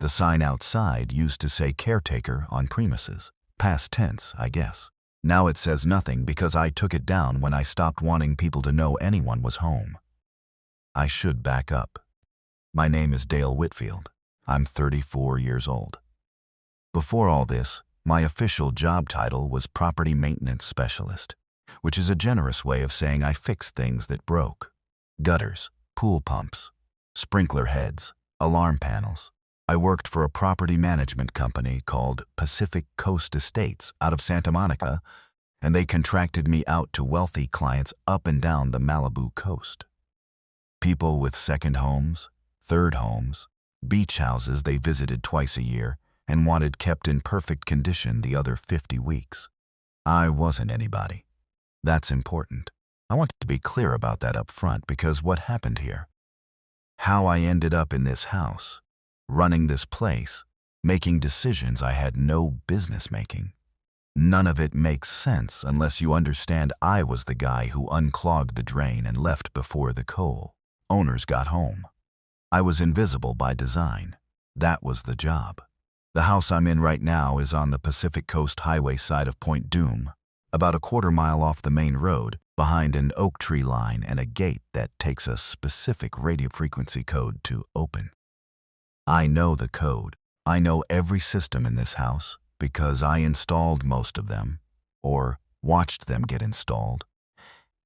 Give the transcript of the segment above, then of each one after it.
The sign outside used to say caretaker on premises. Past tense, I guess. Now it says nothing because I took it down when I stopped wanting people to know anyone was home. I should back up. My name is Dale Whitfield. I'm 34 years old. Before all this, my official job title was Property Maintenance Specialist, which is a generous way of saying I fixed things that broke. Gutters, pool pumps, sprinkler heads, alarm panels. I worked for a property management company called Pacific Coast Estates out of Santa Monica, and they contracted me out to wealthy clients up and down the Malibu coast. People with second homes, third homes, beach houses they visited twice a year and wanted kept in perfect condition the other 50 weeks. I wasn't anybody. That's important. I want to be clear about that up front because what happened here? How I ended up in this house, running this place, making decisions I had no business making. None of it makes sense unless you understand I was the guy who unclogged the drain and left before the owners got home. I was invisible by design. That was the job. The house I'm in right now is on the Pacific Coast Highway side of Point Doom, about a quarter mile off the main road, behind an oak tree line and a gate that takes a specific radio frequency code to open. I know the code. I know every system in this house because I installed most of them, or watched them get installed.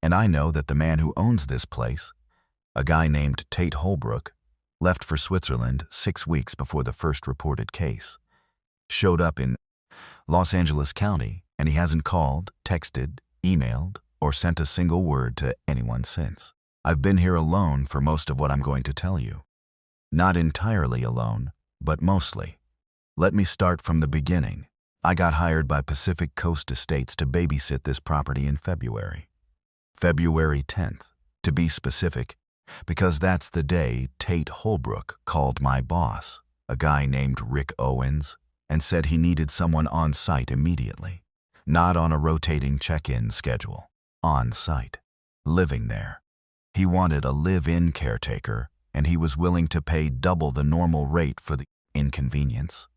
And I know that the man who owns this place, a guy named Tate Holbrook, left for Switzerland 6 weeks before the first reported case, showed up in Los Angeles County, and he hasn't called, texted, emailed, or sent a single word to anyone since. I've been here alone for most of what I'm going to tell you. Not entirely alone, but mostly. Let me start from the beginning. I got hired by Pacific Coast Estates to babysit this property in February. February 10th, to be specific, because that's the day Tate Holbrook called my boss, a guy named Rick Owens, and said he needed someone on site immediately, not on a rotating check-in schedule, on site, living there. He wanted a live-in caretaker, and he was willing to pay double the normal rate for the inconvenience.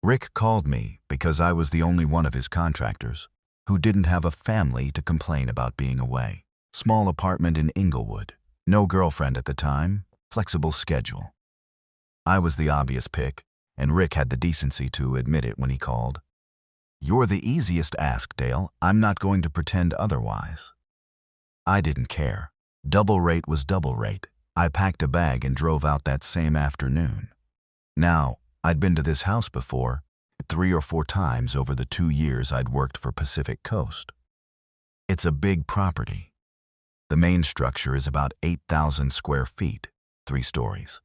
Rick called me because I was the only one of his contractors who didn't have a family to complain about being away. Small apartment in Inglewood. No girlfriend at the time, flexible schedule. I was the obvious pick, and Rick had the decency to admit it when he called. You're the easiest ask, Dale. I'm not going to pretend otherwise. I didn't care. Double rate was double rate. I packed a bag and drove out that same afternoon. Now, I'd been to this house before, 3 or 4 times over the 2 years I'd worked for Pacific Coast. It's a big property. The main structure is about 8,000 square feet, 3 stories,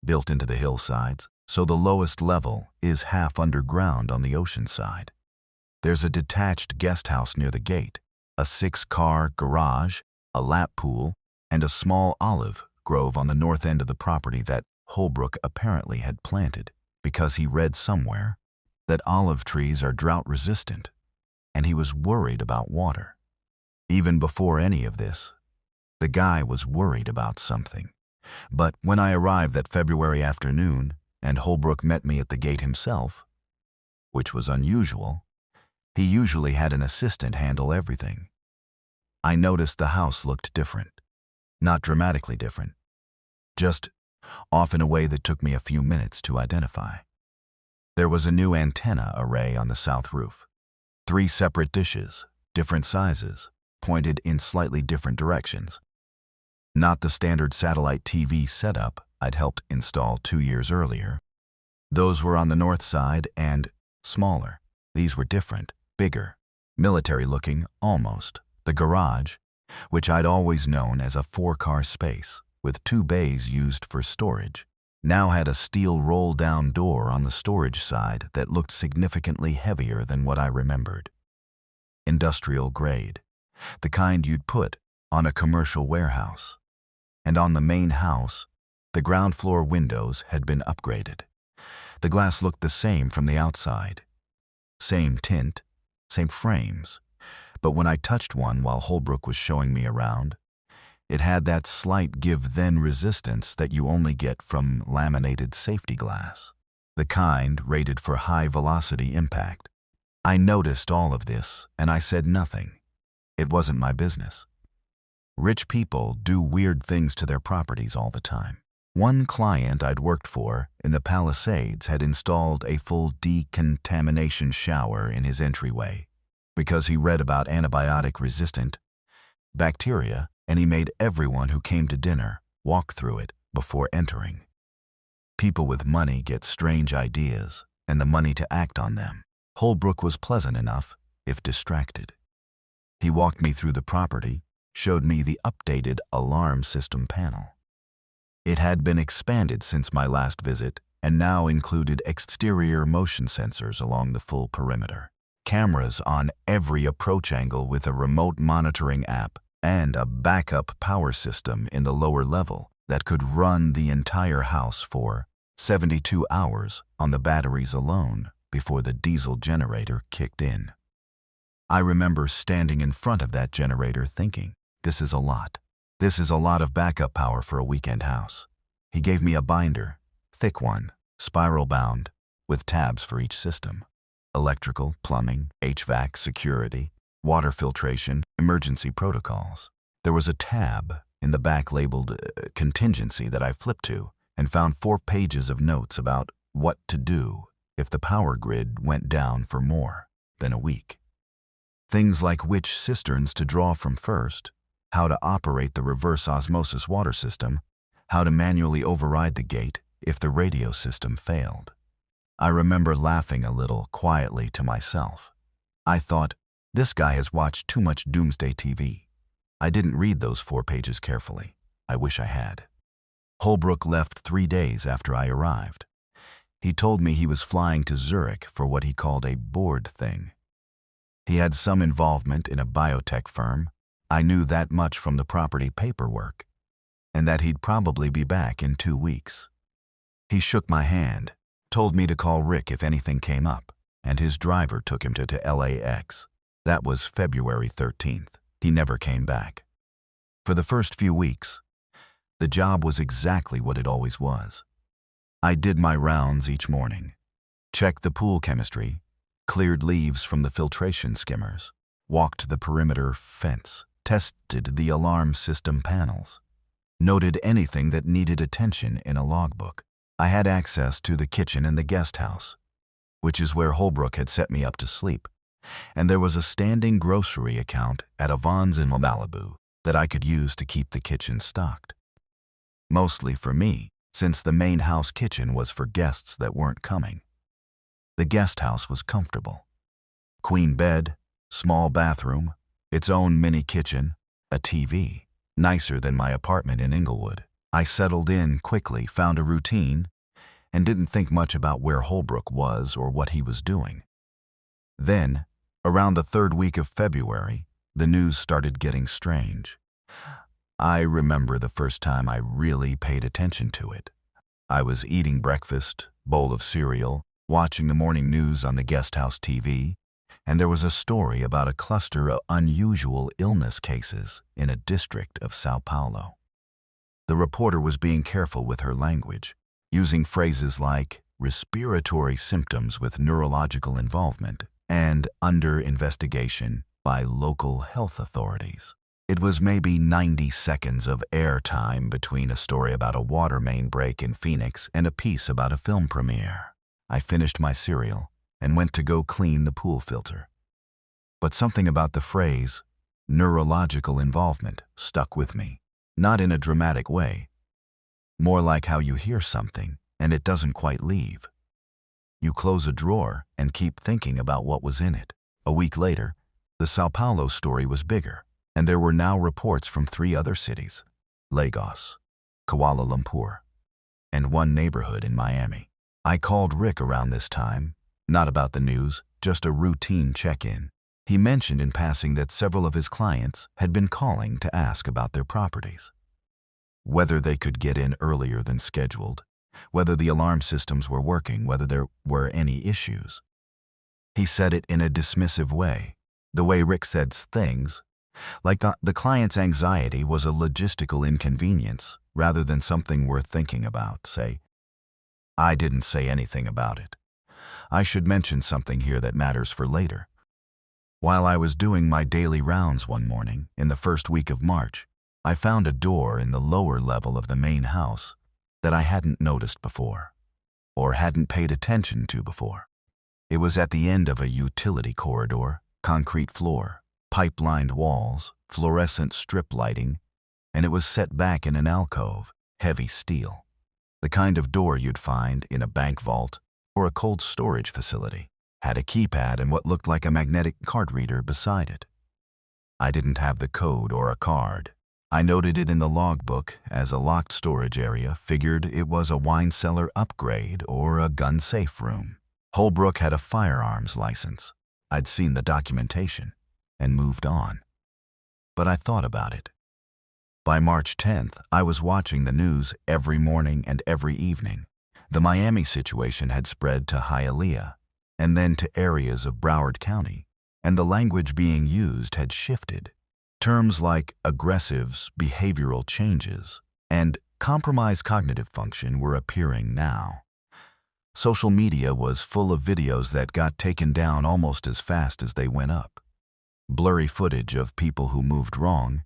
built into the hillsides, so the lowest level is half underground on the ocean side. There's a detached guest house near the gate, a 6-car garage, a lap pool, and a small olive grove on the north end of the property that Holbrook apparently had planted because he read somewhere that olive trees are drought resistant, and he was worried about water. Even before any of this, the guy was worried about something. But when I arrived that February afternoon and Holbrook met me at the gate himself, which was unusual, he usually had an assistant handle everything. I noticed the house looked different. Not dramatically different. Just off in a way that took me a few minutes to identify. There was a new antenna array on the south roof. 3 separate dishes, different sizes, pointed in slightly different directions. Not the standard satellite TV setup I'd helped install 2 years earlier. Those were on the north side and smaller. These were different, bigger, military-looking almost. The garage, which I'd always known as a 4-car space with 2 bays used for storage, now had a steel roll-down door on the storage side that looked significantly heavier than what I remembered. Industrial grade, the kind you'd put on a commercial warehouse. And on the main house, the ground floor windows had been upgraded. The glass looked the same from the outside. Same tint, same frames. But when I touched one while Holbrook was showing me around, it had that slight give-then resistance that you only get from laminated safety glass. the kind rated for high-velocity impact. I noticed all of this, and I said nothing. It wasn't my business. Rich people do weird things to their properties all the time. One client I'd worked for in the Palisades had installed a full decontamination shower in his entryway because he read about antibiotic-resistant bacteria, and he made everyone who came to dinner walk through it before entering. People with money get strange ideas and the money to act on them. Holbrook was pleasant enough, if distracted. He walked me through the property, showed me the updated alarm system panel. It had been expanded since my last visit and now included exterior motion sensors along the full perimeter, cameras on every approach angle with a remote monitoring app, and a backup power system in the lower level that could run the entire house for 72 hours on the batteries alone before the diesel generator kicked in. I remember standing in front of that generator thinking, this is a lot. This is a lot of backup power for a weekend house. He gave me a binder, thick one, spiral bound, with tabs for each system. Electrical, plumbing, HVAC, security, water filtration, emergency protocols. There was a tab in the back labeled contingency that I flipped to and found 4 pages of notes about what to do if the power grid went down for more than a week. Things like which cisterns to draw from first, how to operate the reverse osmosis water system, how to manually override the gate if the radio system failed. I remember laughing a little quietly to myself. I thought, this guy has watched too much doomsday TV. I didn't read those 4 pages carefully. I wish I had. Holbrook left 3 days after I arrived. He told me he was flying to Zurich for what he called a board thing. He had some involvement in a biotech firm. I knew that much from the property paperwork, and that he'd probably be back in 2 weeks. He shook my hand, told me to call Rick if anything came up, and his driver took him to LAX. That was February 13th. He never came back. For the first few weeks, the job was exactly what it always was. I did my rounds each morning, checked the pool chemistry, cleared leaves from the filtration skimmers, walked the perimeter fence, tested the alarm system panels, noted anything that needed attention in a logbook. I had access to the kitchen and the guest house, which is where Holbrook had set me up to sleep, and there was a standing grocery account at a Vons in Malibu that I could use to keep the kitchen stocked. Mostly for me, since the main house kitchen was for guests that weren't coming. The guest house was comfortable. Queen bed, small bathroom, its own mini kitchen, a TV, nicer than my apartment in Inglewood. I settled in quickly, found a routine, and didn't think much about where Holbrook was or what he was doing. Then, around the 3rd week of February, the news started getting strange. I remember the first time I really paid attention to it. I was eating breakfast, bowl of cereal, watching the morning news on the guest house TV, and there was a story about a cluster of unusual illness cases in a district of Sao Paulo. The reporter was being careful with her language, using phrases like respiratory symptoms with neurological involvement and under investigation by local health authorities. It was maybe 90 seconds of airtime between a story about a water main break in Phoenix and a piece about a film premiere. I finished my cereal and went to go clean the pool filter. But something about the phrase, neurological involvement, stuck with me. Not in a dramatic way. More like how you hear something and it doesn't quite leave. You close a drawer and keep thinking about what was in it. A week later, the Sao Paulo story was bigger, and there were now reports from 3 other cities, Lagos, Kuala Lumpur, and one neighborhood in Miami. I called Rick around this time, not about the news, just a routine check-in. He mentioned in passing that several of his clients had been calling to ask about their properties. Whether they could get in earlier than scheduled, whether the alarm systems were working, whether there were any issues. He said it in a dismissive way, the way Rick said things, like the client's anxiety was a logistical inconvenience rather than something worth thinking about, say, I didn't say anything about it. I should mention something here that matters for later. While I was doing my daily rounds one morning, in the first week of March, I found a door in the lower level of the main house that I hadn't noticed before, or hadn't paid attention to before. It was at the end of a utility corridor, concrete floor, pipe-lined walls, fluorescent strip lighting, and it was set back in an alcove, heavy steel. The kind of door you'd find in a bank vault or a cold storage facility. Had a keypad and what looked like a magnetic card reader beside it. I didn't have the code or a card. I noted it in the logbook as a locked storage area, figured it was a wine cellar upgrade or a gun safe room. Holbrook had a firearms license. I'd seen the documentation and moved on. But I thought about it. By March 10th, I was watching the news every morning and every evening. The Miami situation had spread to Hialeah, and then to areas of Broward County, and the language being used had shifted. Terms like aggressives, behavioral changes, and compromised cognitive function were appearing now. Social media was full of videos that got taken down almost as fast as they went up. Blurry footage of people who moved wrong,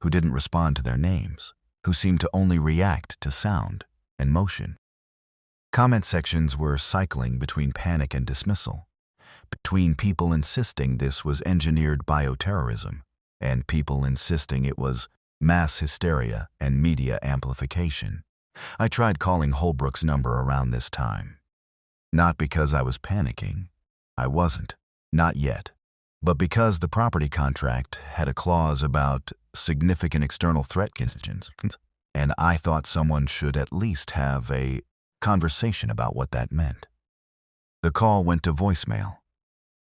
who didn't respond to their names, who seemed to only react to sound and motion. Comment sections were cycling between panic and dismissal, between people insisting this was engineered bioterrorism and people insisting it was mass hysteria and media amplification. I tried calling Holbrook's number around this time. Not because I was panicking. I wasn't. Not yet. But because the property contract had a clause about significant external threat contingencies, and I thought someone should at least have a conversation about what that meant. The call went to voicemail.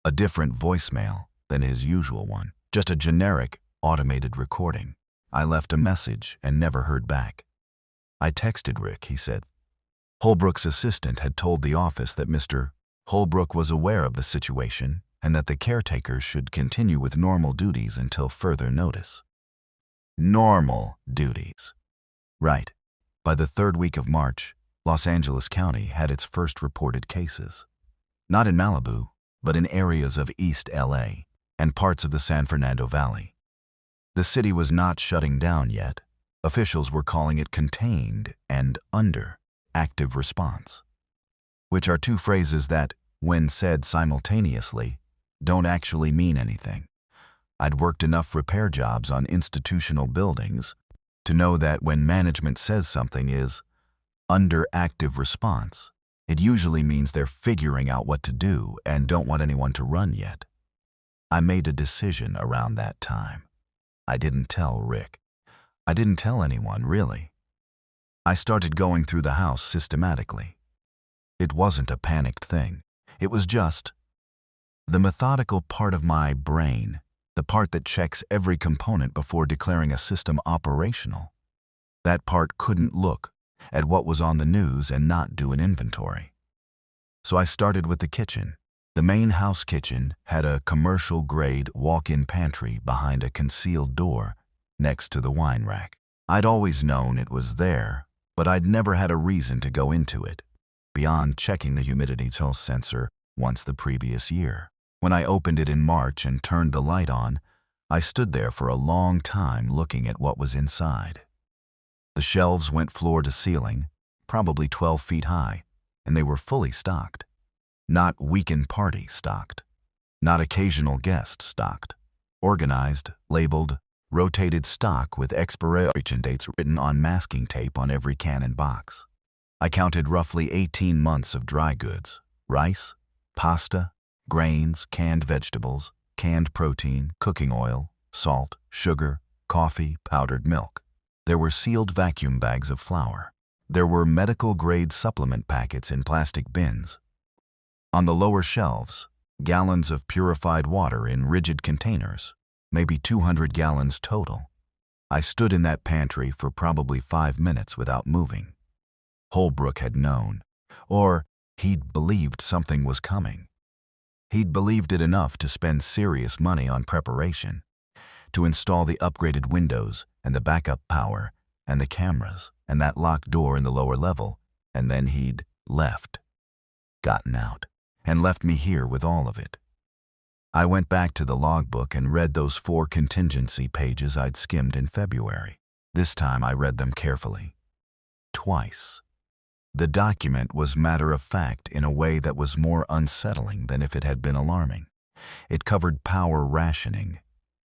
A different voicemail than his usual one. Just a generic, automated recording. I left a message and never heard back. I texted Rick, he said. Holbrook's assistant had told the office that Mr. Holbrook was aware of the situation and that the caretakers should continue with normal duties until further notice. Normal duties. Right. By the third week of March, Los Angeles County had its first reported cases. Not in Malibu, but in areas of East LA and parts of the San Fernando Valley. The city was not shutting down yet. Officials were calling it contained and under active response, which are two phrases that, when said simultaneously, don't actually mean anything. I'd worked enough repair jobs on institutional buildings to know that when management says something is under active response, it usually means they're figuring out what to do and don't want anyone to run yet. I made a decision around that time. I didn't tell Rick. I didn't tell anyone, really. I started going through the house systematically. It wasn't a panicked thing. It was just the methodical part of my brain, the part that checks every component before declaring a system operational. That part couldn't look at what was on the news and not do an inventory. So I started with the kitchen. The main house kitchen had a commercial-grade walk-in pantry behind a concealed door next to the wine rack. I'd always known it was there, but I'd never had a reason to go into it, beyond checking the humidity sensor once the previous year. When I opened it in March and turned the light on, I stood there for a long time looking at what was inside. The shelves went floor to ceiling, probably 12 feet high, and they were fully stocked. Not weekend party stocked. Not occasional guest stocked. Organized, labeled, rotated stock with expiration dates written on masking tape on every can and box. I counted roughly 18 months of dry goods, rice, pasta, grains, canned vegetables, canned protein, cooking oil, salt, sugar, coffee, powdered milk. There were sealed vacuum bags of flour. There were medical-grade supplement packets in plastic bins. On the lower shelves, gallons of purified water in rigid containers, maybe 200 gallons total. I stood in that pantry for probably 5 minutes without moving. Holbrook had known, or he'd believed something was coming. He'd believed it enough to spend serious money on preparation, to install the upgraded windows and the backup power and the cameras and that locked door in the lower level, and then he'd left, gotten out, and left me here with all of it. I went back to the logbook and read those 4 contingency pages I'd skimmed in February. This time I read them carefully. Twice. The document was matter-of-fact in a way that was more unsettling than if it had been alarming. It covered power rationing,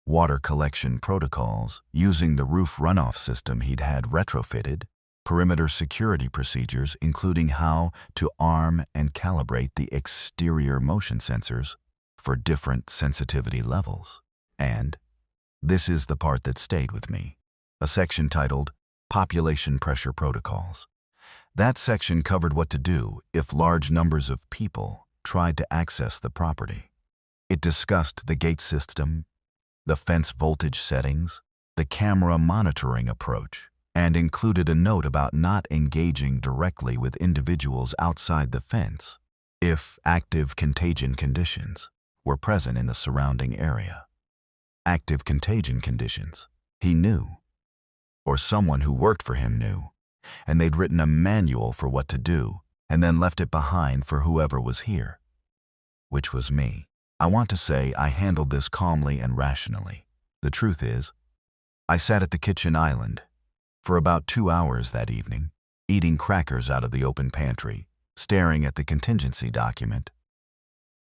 water collection protocols, using the roof runoff system he'd had retrofitted, perimeter security procedures including how to arm and calibrate the exterior motion sensors for different sensitivity levels. And this is the part that stayed with me, a section titled Population Pressure Protocols. That section covered what to do if large numbers of people tried to access the property. It discussed the gate system, the fence voltage settings, the camera monitoring approach, and included a note about not engaging directly with individuals outside the fence if active contagion conditions were present in the surrounding area. Active contagion conditions, he knew, or someone who worked for him knew, and they'd written a manual for what to do and then left it behind for whoever was here, which was me. I want to say I handled this calmly and rationally. The truth is, I sat at the kitchen island for about 2 hours that evening, eating crackers out of the open pantry, staring at the contingency document,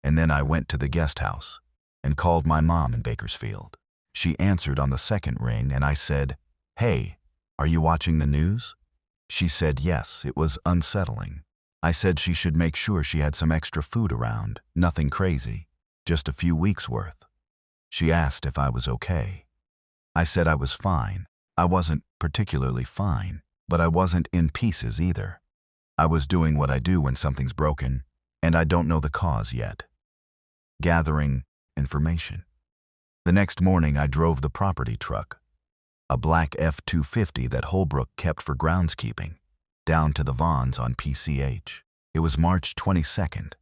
and then I went to the guest house and called my mom in Bakersfield. She answered on the second ring and I said, "Hey, are you watching the news?" She said yes, it was unsettling. I said she should make sure she had some extra food around, nothing crazy, just a few weeks' worth. She asked if I was okay. I said I was fine. I wasn't particularly fine, but I wasn't in pieces either. I was doing what I do when something's broken, and I don't know the cause yet. Gathering information. The next morning I drove the property truck, a black F-250 that Holbrook kept for groundskeeping, down to the Vons on PCH. It was March 22nd.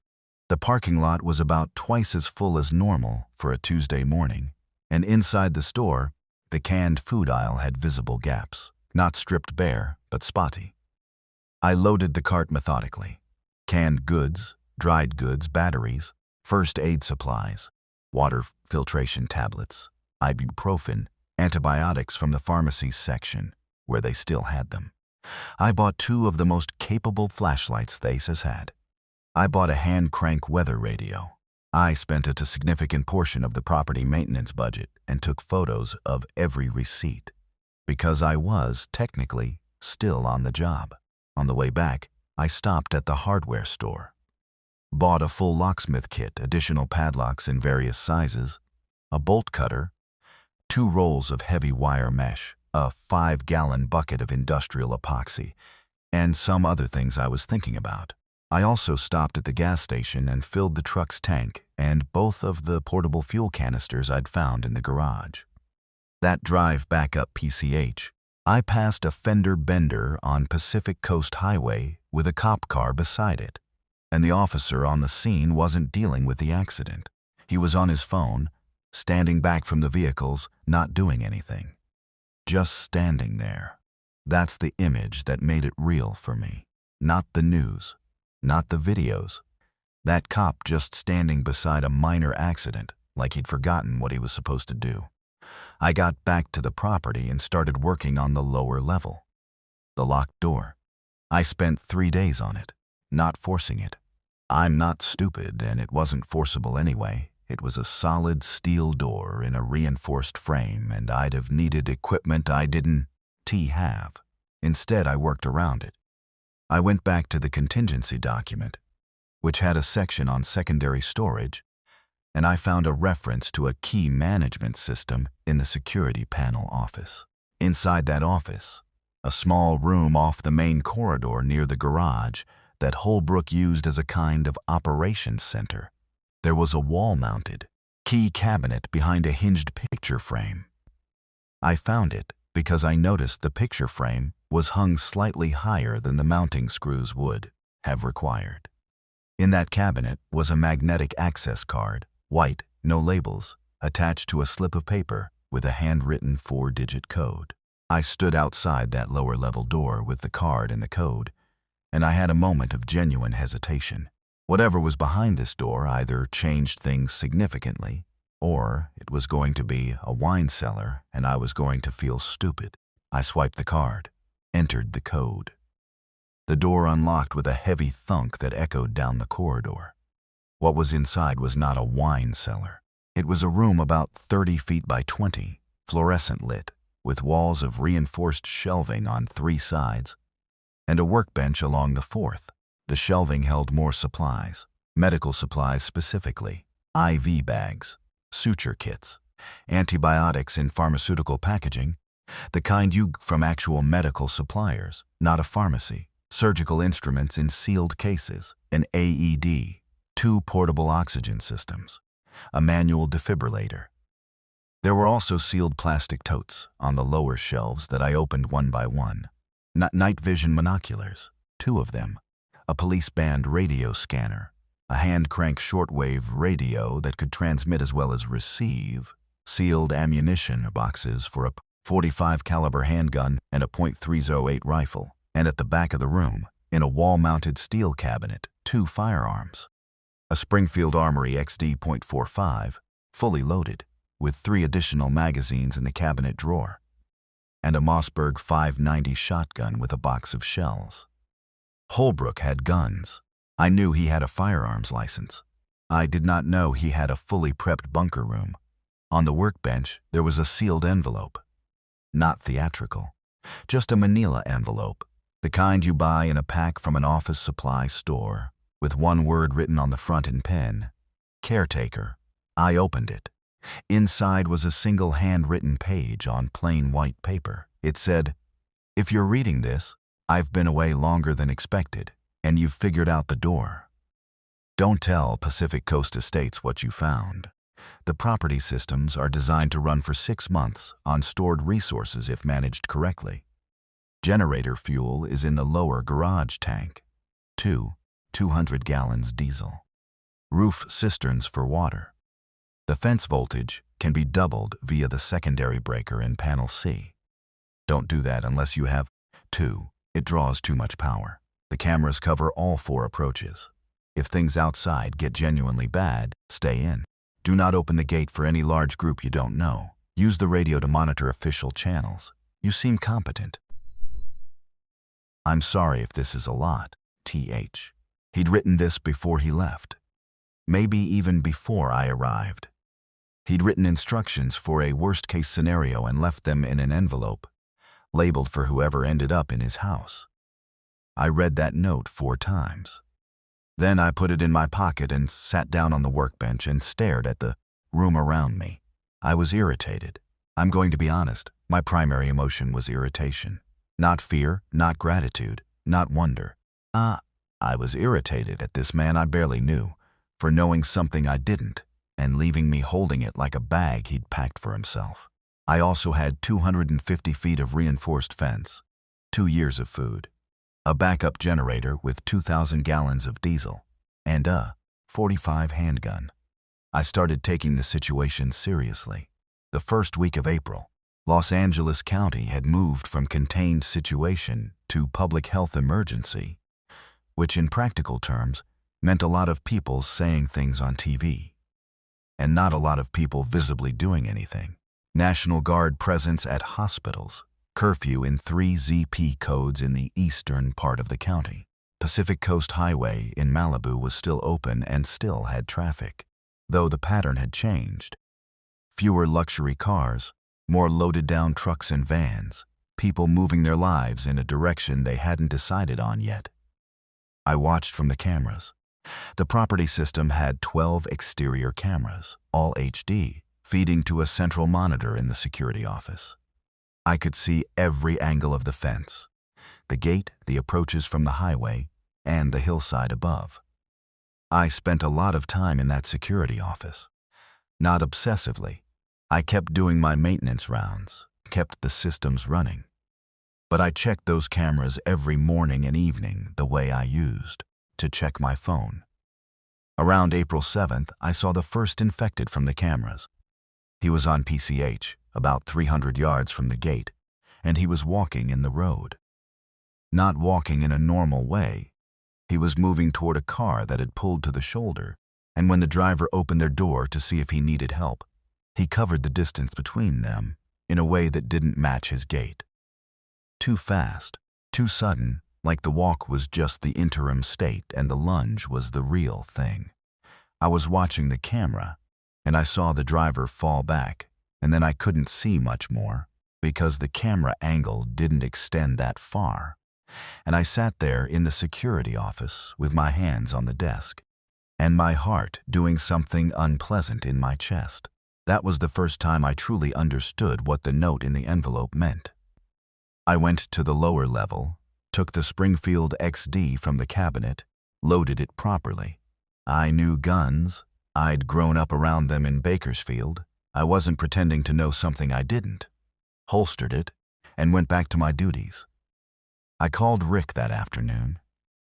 The parking lot was about twice as full as normal for a Tuesday morning, and inside the store, the canned food aisle had visible gaps, not stripped bare, but spotty. I loaded the cart methodically. Canned goods, dried goods, batteries, first aid supplies, water filtration tablets, ibuprofen, antibiotics from the pharmacy section, where they still had them. I bought 2 of the most capable flashlights Thace has had. I bought a hand-crank weather radio. I spent a significant portion of the property maintenance budget and took photos of every receipt, because I was, technically, still on the job. On the way back, I stopped at the hardware store. Bought a full locksmith kit, additional padlocks in various sizes, a bolt cutter, 2 rolls of heavy wire mesh, a 5-gallon bucket of industrial epoxy, and some other things I was thinking about. I also stopped at the gas station and filled the truck's tank and both of the portable fuel canisters I'd found in the garage. That drive back up PCH, I passed a fender bender on Pacific Coast Highway with a cop car beside it, and the officer on the scene wasn't dealing with the accident. He was on his phone, standing back from the vehicles, not doing anything. Just standing there. That's the image that made it real for me. Not the news, not the videos. That cop just standing beside a minor accident, like he'd forgotten what he was supposed to do. I got back to the property and started working on the lower level. The locked door. I spent 3 days on it, not forcing it. I'm not stupid, and it wasn't forcible anyway. It was a solid steel door in a reinforced frame, and I'd have needed equipment I didn't have. Instead, I worked around it. I went back to the contingency document, which had a section on secondary storage, and I found a reference to a key management system in the security panel office. Inside that office, a small room off the main corridor near the garage that Holbrook used as a kind of operations center, there was a wall-mounted key cabinet behind a hinged picture frame. I found it because I noticed the picture frame was hung slightly higher than the mounting screws would have required. In that cabinet was a magnetic access card, white, no labels, attached to a slip of paper with a handwritten 4-digit code. I stood outside that lower-level door with the card and the code, and I had a moment of genuine hesitation. Whatever was behind this door either changed things significantly, or it was going to be a wine cellar and I was going to feel stupid. I swiped the card, entered the code. The door unlocked with a heavy thunk that echoed down the corridor. What was inside was not a wine cellar. It was a room about 30 feet by 20, fluorescent lit, with walls of reinforced shelving on 3 sides, and a workbench along the 4th. The shelving held more supplies, medical supplies specifically, IV bags, suture kits, antibiotics in pharmaceutical packaging, the kind you from actual medical suppliers, not a pharmacy, surgical instruments in sealed cases, an AED, 2 portable oxygen systems, a manual defibrillator. There were also sealed plastic totes on the lower shelves that I opened one by one. Night vision monoculars, 2 of them, a police band radio scanner, a hand-crank shortwave radio that could transmit as well as receive, sealed ammunition boxes for a .45 caliber handgun and a .308 rifle, and at the back of the room, in a wall-mounted steel cabinet, 2 firearms. A Springfield Armory XD.45, fully loaded, with 3 additional magazines in the cabinet drawer, and a Mossberg 590 shotgun with a box of shells. Holbrook had guns. I knew he had a firearms license. I did not know he had a fully prepped bunker room. On the workbench, there was a sealed envelope. Not theatrical, just a manila envelope, the kind you buy in a pack from an office supply store, with 1 word written on the front in pen, caretaker. I opened it. Inside was a single handwritten page on plain white paper. It said, "If you're reading this, I've been away longer than expected, and you've figured out the door. Don't tell Pacific Coast Estates what you found. The property systems are designed to run for 6 months on stored resources if managed correctly. Generator fuel is in the lower garage tank. 200 gallons diesel. Roof cisterns for water. The fence voltage can be doubled via the secondary breaker in panel C. Don't do that unless you have 2. It draws too much power. The cameras cover all 4 approaches. If things outside get genuinely bad, stay in. Do not open the gate for any large group you don't know. Use the radio to monitor official channels. You seem competent. I'm sorry if this is a lot, TH. He'd written this before he left. Maybe even before I arrived. He'd written instructions for a worst-case scenario and left them in an envelope, labeled for whoever ended up in his house. I read that note 4 times. Then I put it in my pocket and sat down on the workbench and stared at the room around me. I was irritated. I'm going to be honest, my primary emotion was irritation. Not fear, not gratitude, not wonder. I was irritated at this man I barely knew for knowing something I didn't and leaving me holding it like a bag he'd packed for himself. I also had 250 feet of reinforced fence, 2 years of food, a backup generator with 2,000 gallons of diesel, and a .45 handgun. I started taking the situation seriously. The first week of April, Los Angeles County had moved from contained situation to public health emergency, which in practical terms meant a lot of people saying things on TV, and not a lot of people visibly doing anything. National Guard presence at hospitals, curfew in 3 ZP codes in the eastern part of the county. Pacific Coast Highway in Malibu was still open and still had traffic, though the pattern had changed. Fewer luxury cars, more loaded-down trucks and vans, people moving their lives in a direction they hadn't decided on yet. I watched from the cameras. The property system had 12 exterior cameras, all HD, feeding to a central monitor in the security office. I could see every angle of the fence, the gate, the approaches from the highway, and the hillside above. I spent a lot of time in that security office. Not obsessively. I kept doing my maintenance rounds, kept the systems running. But I checked those cameras every morning and evening the way I used to check my phone. Around April 7th, I saw the first infected from the cameras. He was on PCH, about 300 yards from the gate, and he was walking in the road. not walking in a normal way. He was moving toward a car that had pulled to the shoulder, and when the driver opened their door to see if he needed help, he covered the distance between them in a way that didn't match his gait. Too fast, too sudden, like the walk was just the interim state and the lunge was the real thing. I was watching the camera, and I saw the driver fall back, and then I couldn't see much more because the camera angle didn't extend that far. And I sat there in the security office with my hands on the desk, and my heart doing something unpleasant in my chest. That was the first time I truly understood what the note in the envelope meant. I went to the lower level, took the Springfield XD from the cabinet, loaded it properly. I knew guns. I'd grown up around them in Bakersfield. I wasn't pretending to know something I didn't. Holstered it, and went back to my duties. I called Rick that afternoon.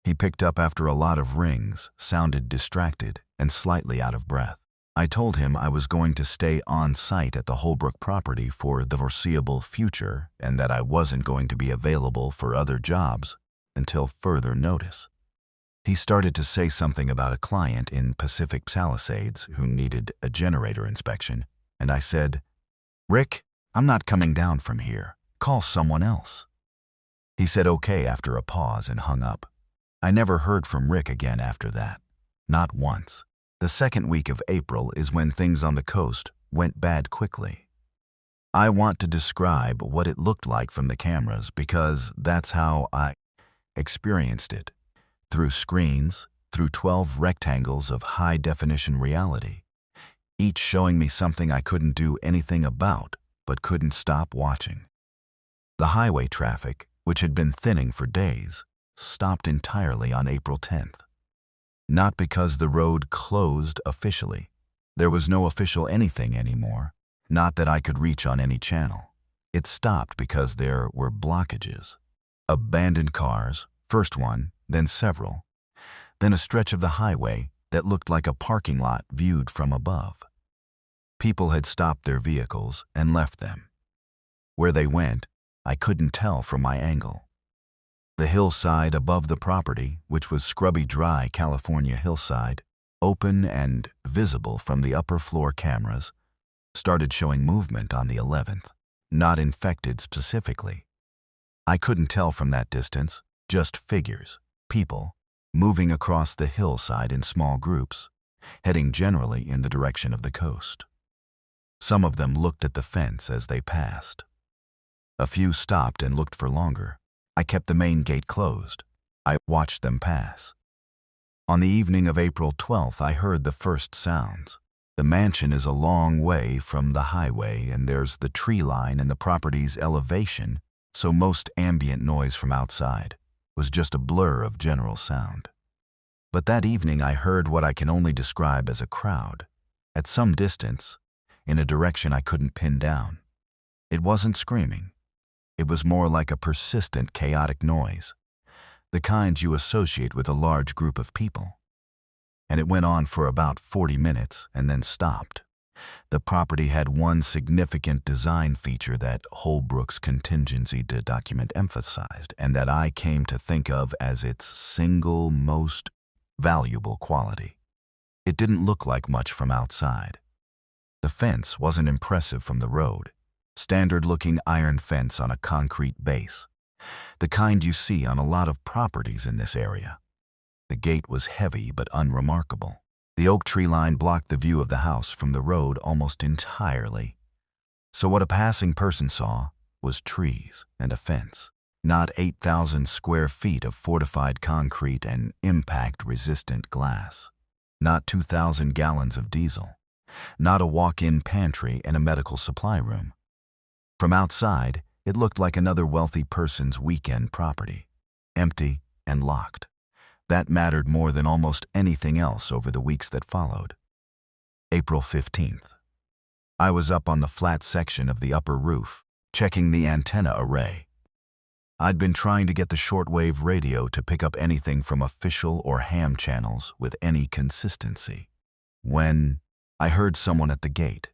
He picked up after a lot of rings, sounded distracted, and slightly out of breath. I told him I was going to stay on site at the Holbrook property for the foreseeable future and that I wasn't going to be available for other jobs until further notice. He started to say something about a client in Pacific Palisades who needed a generator inspection, and I said, "Rick, I'm not coming down from here. Call someone else." He said okay after a pause and hung up. I never heard from Rick again after that. Not once. The second week of April is when things on the coast went bad quickly. I want to describe what it looked like from the cameras because that's how I experienced it. Through screens, through 12 rectangles of high-definition reality, each showing me something I couldn't do anything about but couldn't stop watching. The highway traffic, which had been thinning for days, stopped entirely on April 10th. Not because the road closed officially. There was no official anything anymore, not that I could reach on any channel. It stopped because there were blockages. Abandoned cars, first one, then several. Then a stretch of the highway that looked like a parking lot viewed from above. People had stopped their vehicles and left them. Where they went, I couldn't tell from my angle. The hillside above the property, which was scrubby dry California hillside, open and visible from the upper floor cameras, started showing movement on the 11th, not infected specifically. I couldn't tell from that distance, just figures, people, moving across the hillside in small groups, heading generally in the direction of the coast. Some of them looked at the fence as they passed. A few stopped and looked for longer. I kept the main gate closed. I watched them pass. On the evening of April 12th, I heard the first sounds. The mansion is a long way from the highway, and there's the tree line and the property's elevation, so most ambient noise from outside was just a blur of general sound. But that evening I heard what I can only describe as a crowd, at some distance, in a direction I couldn't pin down. It wasn't screaming. It was more like a persistent, chaotic noise, the kind you associate with a large group of people. And it went on for about 40 minutes and then stopped. The property had one significant design feature that Holbrook's contingency document emphasized, and that I came to think of as its single most valuable quality. It didn't look like much from outside. The fence wasn't impressive from the road. Standard-looking iron fence on a concrete base, the kind you see on a lot of properties in this area. The gate was heavy but unremarkable. The oak tree line blocked the view of the house from the road almost entirely. So what a passing person saw was trees and a fence, not 8,000 square feet of fortified concrete and impact-resistant glass, not 2,000 gallons of diesel, not a walk-in pantry and a medical supply room. From outside, it looked like another wealthy person's weekend property, empty and locked. That mattered more than almost anything else over the weeks that followed. April 15th. I was up on the flat section of the upper roof, checking the antenna array. I'd been trying to get the shortwave radio to pick up anything from official or ham channels with any consistency, when I heard someone at the gate.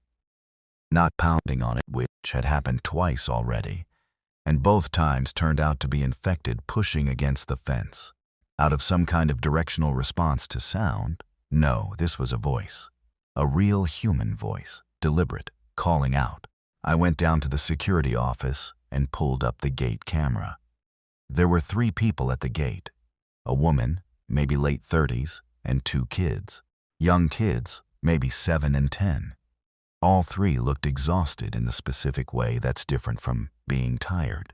Not pounding on it, which had happened twice already, and both times turned out to be infected pushing against the fence. Out of some kind of directional response to sound? No, this was a voice. A real human voice, deliberate, calling out. I went down to the security office and pulled up the gate camera. There were 3 people at the gate. A woman, maybe late 30s, and 2 kids. Young kids, maybe 7 and 10. All 3 looked exhausted in the specific way that's different from being tired.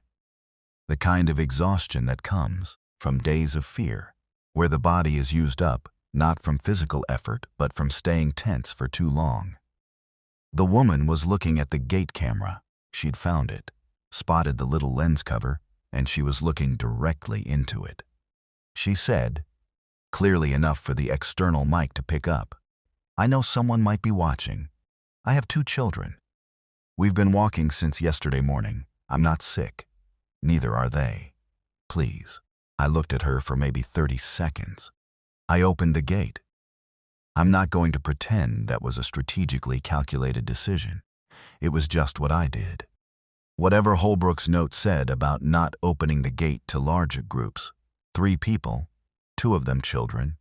The kind of exhaustion that comes from days of fear, where the body is used up, not from physical effort, but from staying tense for too long. The woman was looking at the gate camera. She'd found it, spotted the little lens cover, and she was looking directly into it. She said, clearly enough for the external mic to pick up, "I know someone might be watching. I have 2 children. We've been walking since yesterday morning. I'm not sick. Neither are they. Please." I looked at her for maybe 30 seconds. I opened the gate. I'm not going to pretend that was a strategically calculated decision. It was just what I did. Whatever Holbrook's note said about not opening the gate to larger groups, 3 people, 2 of them children,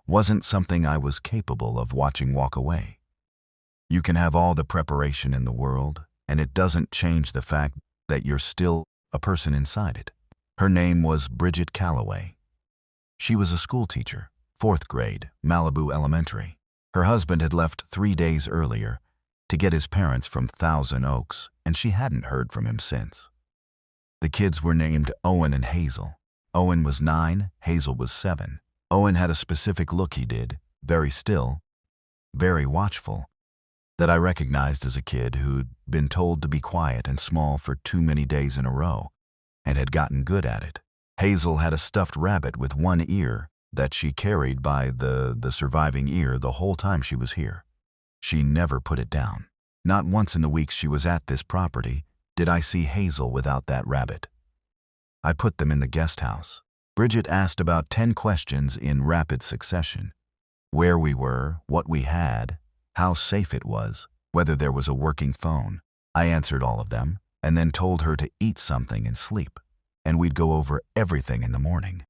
wasn't something I was capable of watching walk away. You can have all the preparation in the world, and it doesn't change the fact that you're still a person inside it. Her name was Bridget Calloway. She was a school teacher, 4th grade, Malibu Elementary. Her husband had left 3 days earlier to get his parents from Thousand Oaks, and she hadn't heard from him since. The kids were named Owen and Hazel. Owen was 9, Hazel was 7. Owen had a specific look he did, very still, very watchful, that I recognized as a kid who'd been told to be quiet and small for too many days in a row and had gotten good at it. Hazel had a stuffed rabbit with 1 ear that she carried by the surviving ear the whole time she was here. She never put it down. Not once in the weeks she was at this property did I see Hazel without that rabbit. I put them in the guest house. Bridget asked about 10 questions in rapid succession. Where we were, what we had, how safe it was, whether there was a working phone. I answered all of them, and then told her to eat something and sleep, and we'd go over everything in the morning.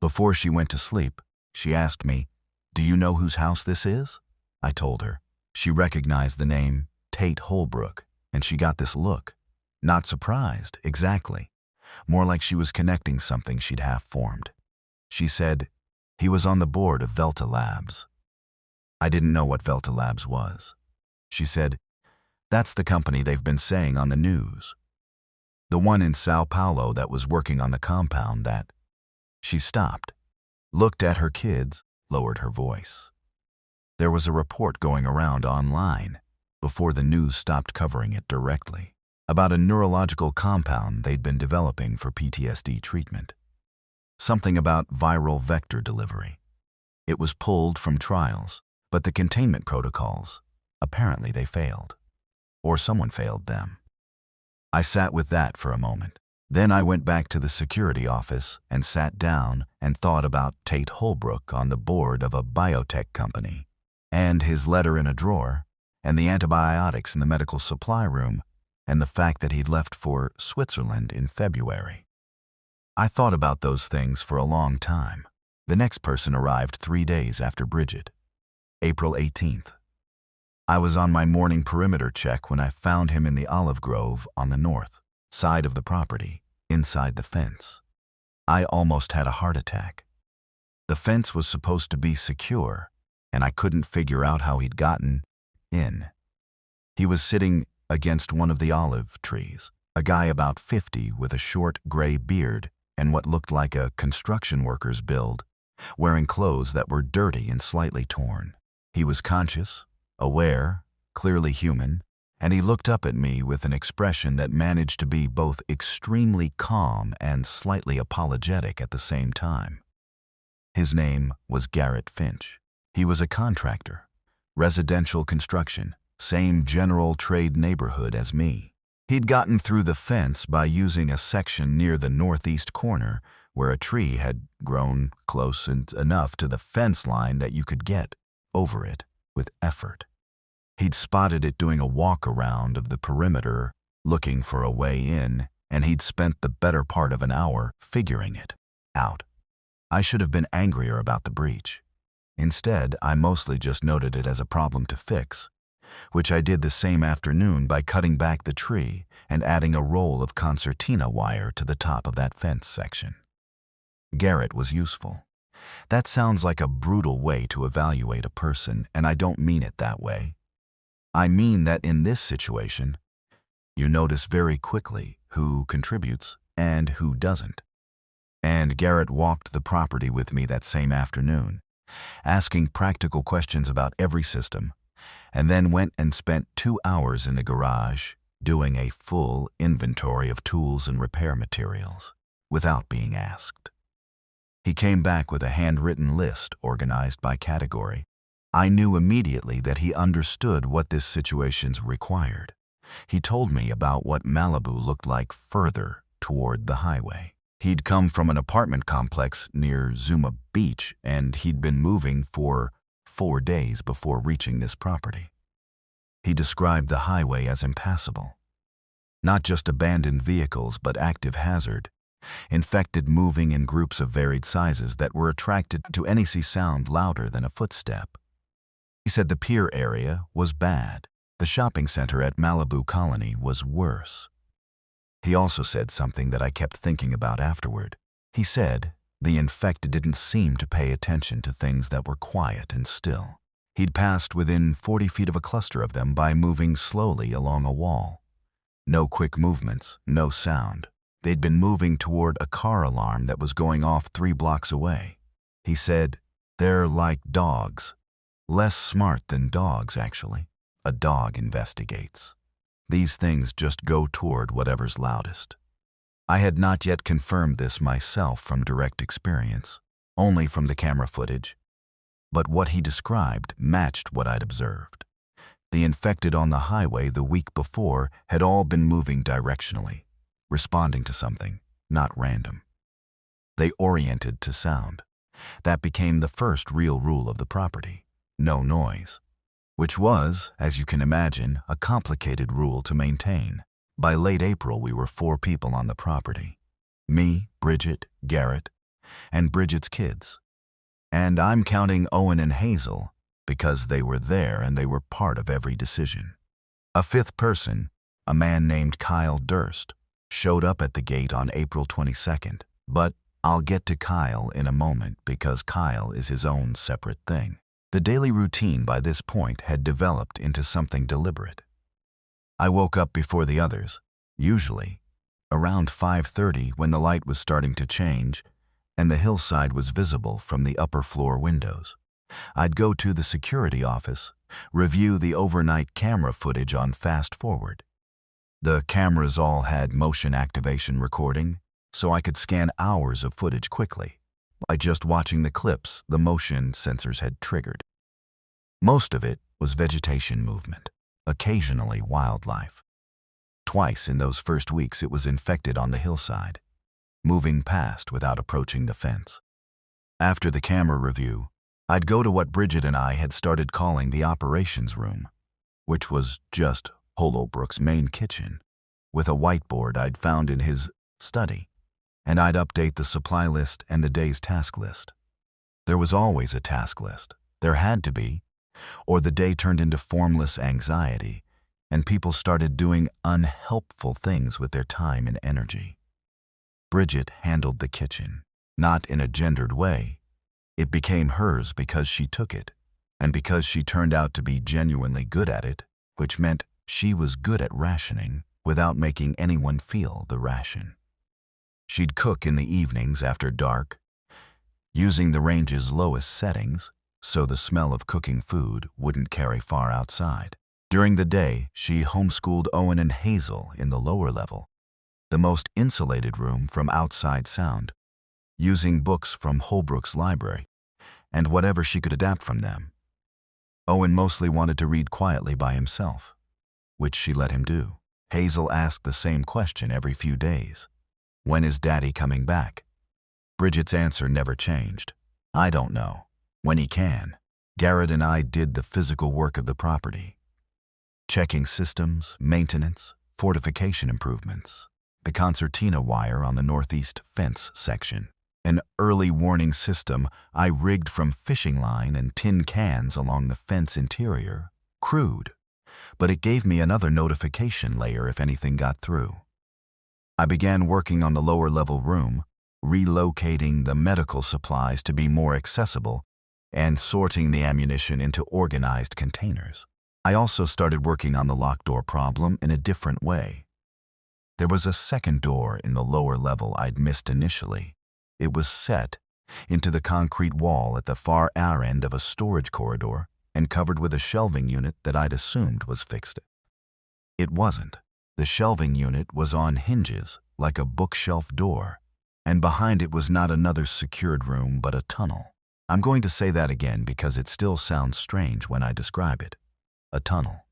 Before she went to sleep, she asked me, "Do you know whose house this is?" I told her. She recognized the name Tate Holbrook, and she got this look. Not surprised, exactly. More like she was connecting something she'd half-formed. She said, "He was on the board of Velta Labs." I didn't know what Velta Labs was. She said, "That's the company they've been saying on the news. The one in Sao Paulo that was working on the compound that..." She stopped, looked at her kids, lowered her voice. There was a report going around online, before the news stopped covering it directly, about a neurological compound they'd been developing for PTSD treatment. Something about viral vector delivery. It was pulled from trials, but the containment protocols, apparently they failed. Or someone failed them. I sat with that for a moment. Then I went back to the security office and sat down and thought about Tate Holbrook on the board of a biotech company, and his letter in a drawer, and the antibiotics in the medical supply room, and the fact that he'd left for Switzerland in February. I thought about those things for a long time. The next person arrived 3 days after Bridget, April 18th. I was on my morning perimeter check when I found him in the olive grove on the north side of the property, inside the fence. I almost had a heart attack. The fence was supposed to be secure, and I couldn't figure out how he'd gotten in. He was sitting against one of the olive trees, a guy about 50 with a short gray beard and what looked like a construction worker's build, wearing clothes that were dirty and slightly torn. He was conscious, aware, clearly human, and he looked up at me with an expression that managed to be both extremely calm and slightly apologetic at the same time. His name was Garrett Finch. He was a contractor, residential construction, same general trade neighborhood as me. He'd gotten through the fence by using a section near the northeast corner where a tree had grown close enough to the fence line that you could get over it with effort. He'd spotted it doing a walk around of the perimeter, looking for a way in, and he'd spent the better part of an hour figuring it out. I should have been angrier about the breach. Instead, I mostly just noted it as a problem to fix, which I did the same afternoon by cutting back the tree and adding a roll of concertina wire to the top of that fence section. Garrett was useful. That sounds like a brutal way to evaluate a person, and I don't mean it that way. I mean that in this situation, you notice very quickly who contributes and who doesn't. And Garrett walked the property with me that same afternoon, asking practical questions about every system, and then went and spent 2 hours in the garage doing a full inventory of tools and repair materials without being asked. He came back with a handwritten list organized by category. I knew immediately that he understood what this situation required. He told me about what Malibu looked like further toward the highway. He'd come from an apartment complex near Zuma Beach, and he'd been moving for 4 days before reaching this property. He described the highway as impassable. Not just abandoned vehicles, but active hazard, infected moving in groups of varied sizes that were attracted to any sound louder than a footstep. He said the pier area was bad. The shopping center at Malibu Colony was worse. He also said something that I kept thinking about afterward. He said the infected didn't seem to pay attention to things that were quiet and still. He'd passed within 40 feet of a cluster of them by moving slowly along a wall. No quick movements, no sound. They'd been moving toward a car alarm that was going off 3 blocks away. He said, "They're like dogs. Less smart than dogs, actually. A dog investigates. These things just go toward whatever's loudest." I had not yet confirmed this myself from direct experience, only from the camera footage. But what he described matched what I'd observed. The infected on the highway the week before had all been moving directionally, responding to something, not random. They oriented to sound. That became the first real rule of the property: no noise. Which was, as you can imagine, a complicated rule to maintain. By late April, we were 4 people on the property. Me, Bridget, Garrett, and Bridget's kids. And I'm counting Owen and Hazel because they were there and they were part of every decision. A 5th person, a man named Kyle Durst, showed up at the gate on April 22nd, but I'll get to Kyle in a moment because Kyle is his own separate thing. The daily routine by this point had developed into something deliberate. I woke up before the others, usually around 5:30 when the light was starting to change and the hillside was visible from the upper floor windows. I'd go to the security office, review the overnight camera footage on fast forward. The cameras all had motion activation recording, so I could scan hours of footage quickly by just watching the clips the motion sensors had triggered. Most of it was vegetation movement, occasionally wildlife. Twice in those first weeks it was infected on the hillside, moving past without approaching the fence. After the camera review, I'd go to what Bridget and I had started calling the operations room, which was just Holobrook's main kitchen, with a whiteboard I'd found in his study, and I'd update the supply list and the day's task list. There was always a task list. There had to be, or the day turned into formless anxiety, and people started doing unhelpful things with their time and energy. Bridget handled the kitchen, not in a gendered way. It became hers because she took it, and because she turned out to be genuinely good at it, which meant she was good at rationing without making anyone feel the ration. She'd cook in the evenings after dark, using the range's lowest settings so the smell of cooking food wouldn't carry far outside. During the day, she homeschooled Owen and Hazel in the lower level, the most insulated room from outside sound, using books from Holbrook's library and whatever she could adapt from them. Owen mostly wanted to read quietly by himself, which she let him do. Hazel asked the same question every few days. When is Daddy coming back? Bridget's answer never changed. I don't know. When he can. Garrett and I did the physical work of the property, checking systems, maintenance, fortification improvements, the concertina wire on the northeast fence section. An early warning system I rigged from fishing line and tin cans along the fence interior. Crude, but it gave me another notification layer if anything got through. I began working on the lower level room, relocating the medical supplies to be more accessible and sorting the ammunition into organized containers. I also started working on the locked door problem in a different way. There was a second door in the lower level I'd missed initially. It was set into the concrete wall at the far end of a storage corridor and covered with a shelving unit that I'd assumed was fixed. It wasn't. The shelving unit was on hinges, like a bookshelf door, and behind it was not another secured room but a tunnel. I'm going to say that again because it still sounds strange when I describe it. A tunnel.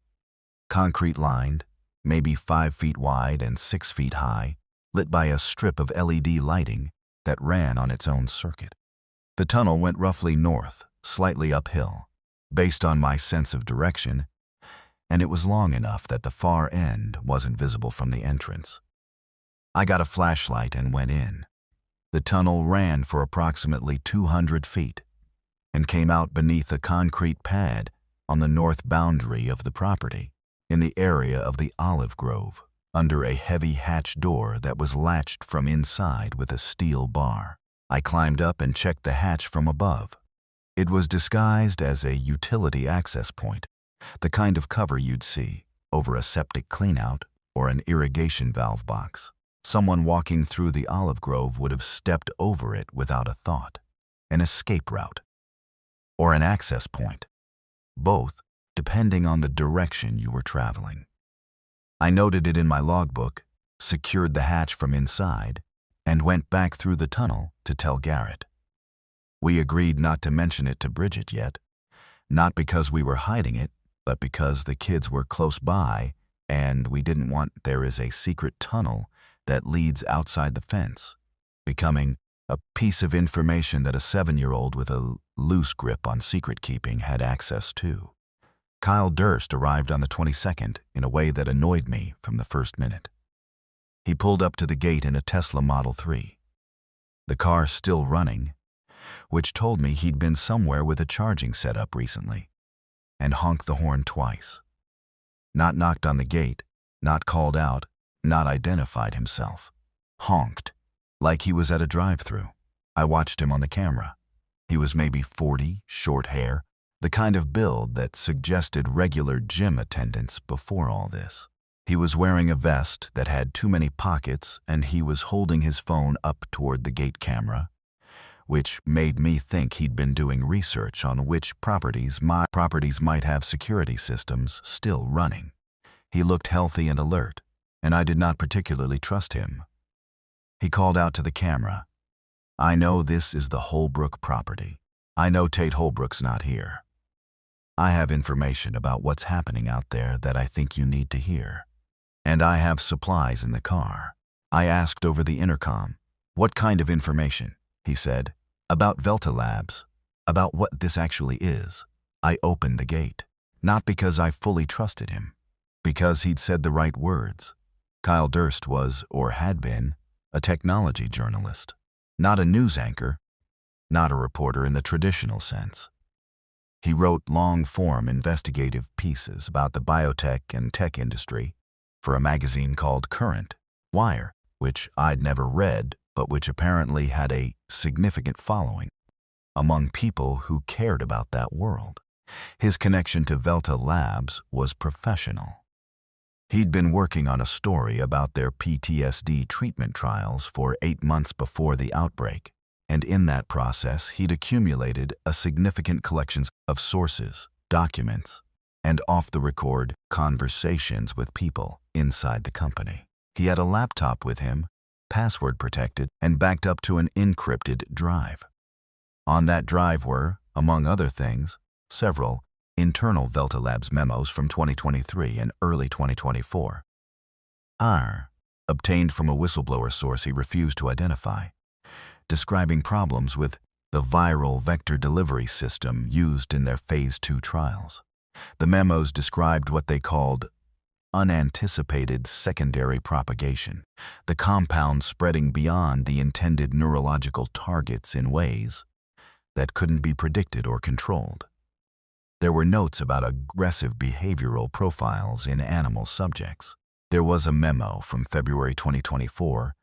Concrete lined, maybe 5 feet wide and 6 feet high, lit by a strip of LED lighting that ran on its own circuit. The tunnel went roughly north, slightly uphill, based on my sense of direction, and it was long enough that the far end wasn't visible from the entrance. I got a flashlight and went in. The tunnel ran for approximately 200 feet and came out beneath a concrete pad on the north boundary of the property, in the area of the olive grove, under a heavy hatch door that was latched from inside with a steel bar. I climbed up and checked the hatch from above. It was disguised as a utility access point, the kind of cover you'd see over a septic cleanout or an irrigation valve box. Someone walking through the olive grove would have stepped over it without a thought. An escape route, or an access point, both depending on the direction you were traveling. I noted it in my logbook, secured the hatch from inside, and went back through the tunnel to tell Garrett. We agreed not to mention it to Bridget yet, not because we were hiding it, but because the kids were close by and we didn't want there is a secret tunnel that leads outside the fence, becoming a piece of information that a 7-year-old with a loose grip on secret-keeping had access to. Kyle Durst arrived on the 22nd in a way that annoyed me from the first minute. He pulled up to the gate in a Tesla Model 3, the car still running, which told me he'd been somewhere with a charging setup recently, and honked the horn twice. Not knocked on the gate, not called out, not identified himself. Honked, like he was at a drive-thru. I watched him on the camera. He was maybe 40, short hair, the kind of build that suggested regular gym attendance before all this. He was wearing a vest that had too many pockets, and he was holding his phone up toward the gate camera, which made me think he'd been doing research on which properties might have security systems still running. He looked healthy and alert, and I did not particularly trust him. He called out to the camera, "I know this is the Holbrook property. I know Tate Holbrook's not here. I have information about what's happening out there that I think you need to hear. And I have supplies in the car." I asked over the intercom, "What kind of information?" He said, "About Velta Labs, about what this actually is." I opened the gate, not because I fully trusted him, because he'd said the right words. Kyle Durst was, or had been, a technology journalist, not a news anchor, not a reporter in the traditional sense. He wrote long-form investigative pieces about the biotech and tech industry for a magazine called Current Wire, which I'd never read, but which apparently had a significant following among people who cared about that world. His connection to Velta Labs was professional. He'd been working on a story about their PTSD treatment trials for 8 months before the outbreak, and in that process he'd accumulated a significant collection of sources, documents, and off-the-record conversations with people inside the company. He had a laptop with him, password-protected, and backed up to an encrypted drive. On that drive were, among other things, several internal Velta Labs memos from 2023 and early 2024. Obtained from a whistleblower source he refused to identify, describing problems with the viral vector delivery system used in their Phase 2 trials. The memos described what they called unanticipated secondary propagation, the compound spreading beyond the intended neurological targets in ways that couldn't be predicted or controlled. There were notes about aggressive behavioral profiles in animal subjects. There was a memo from February 2024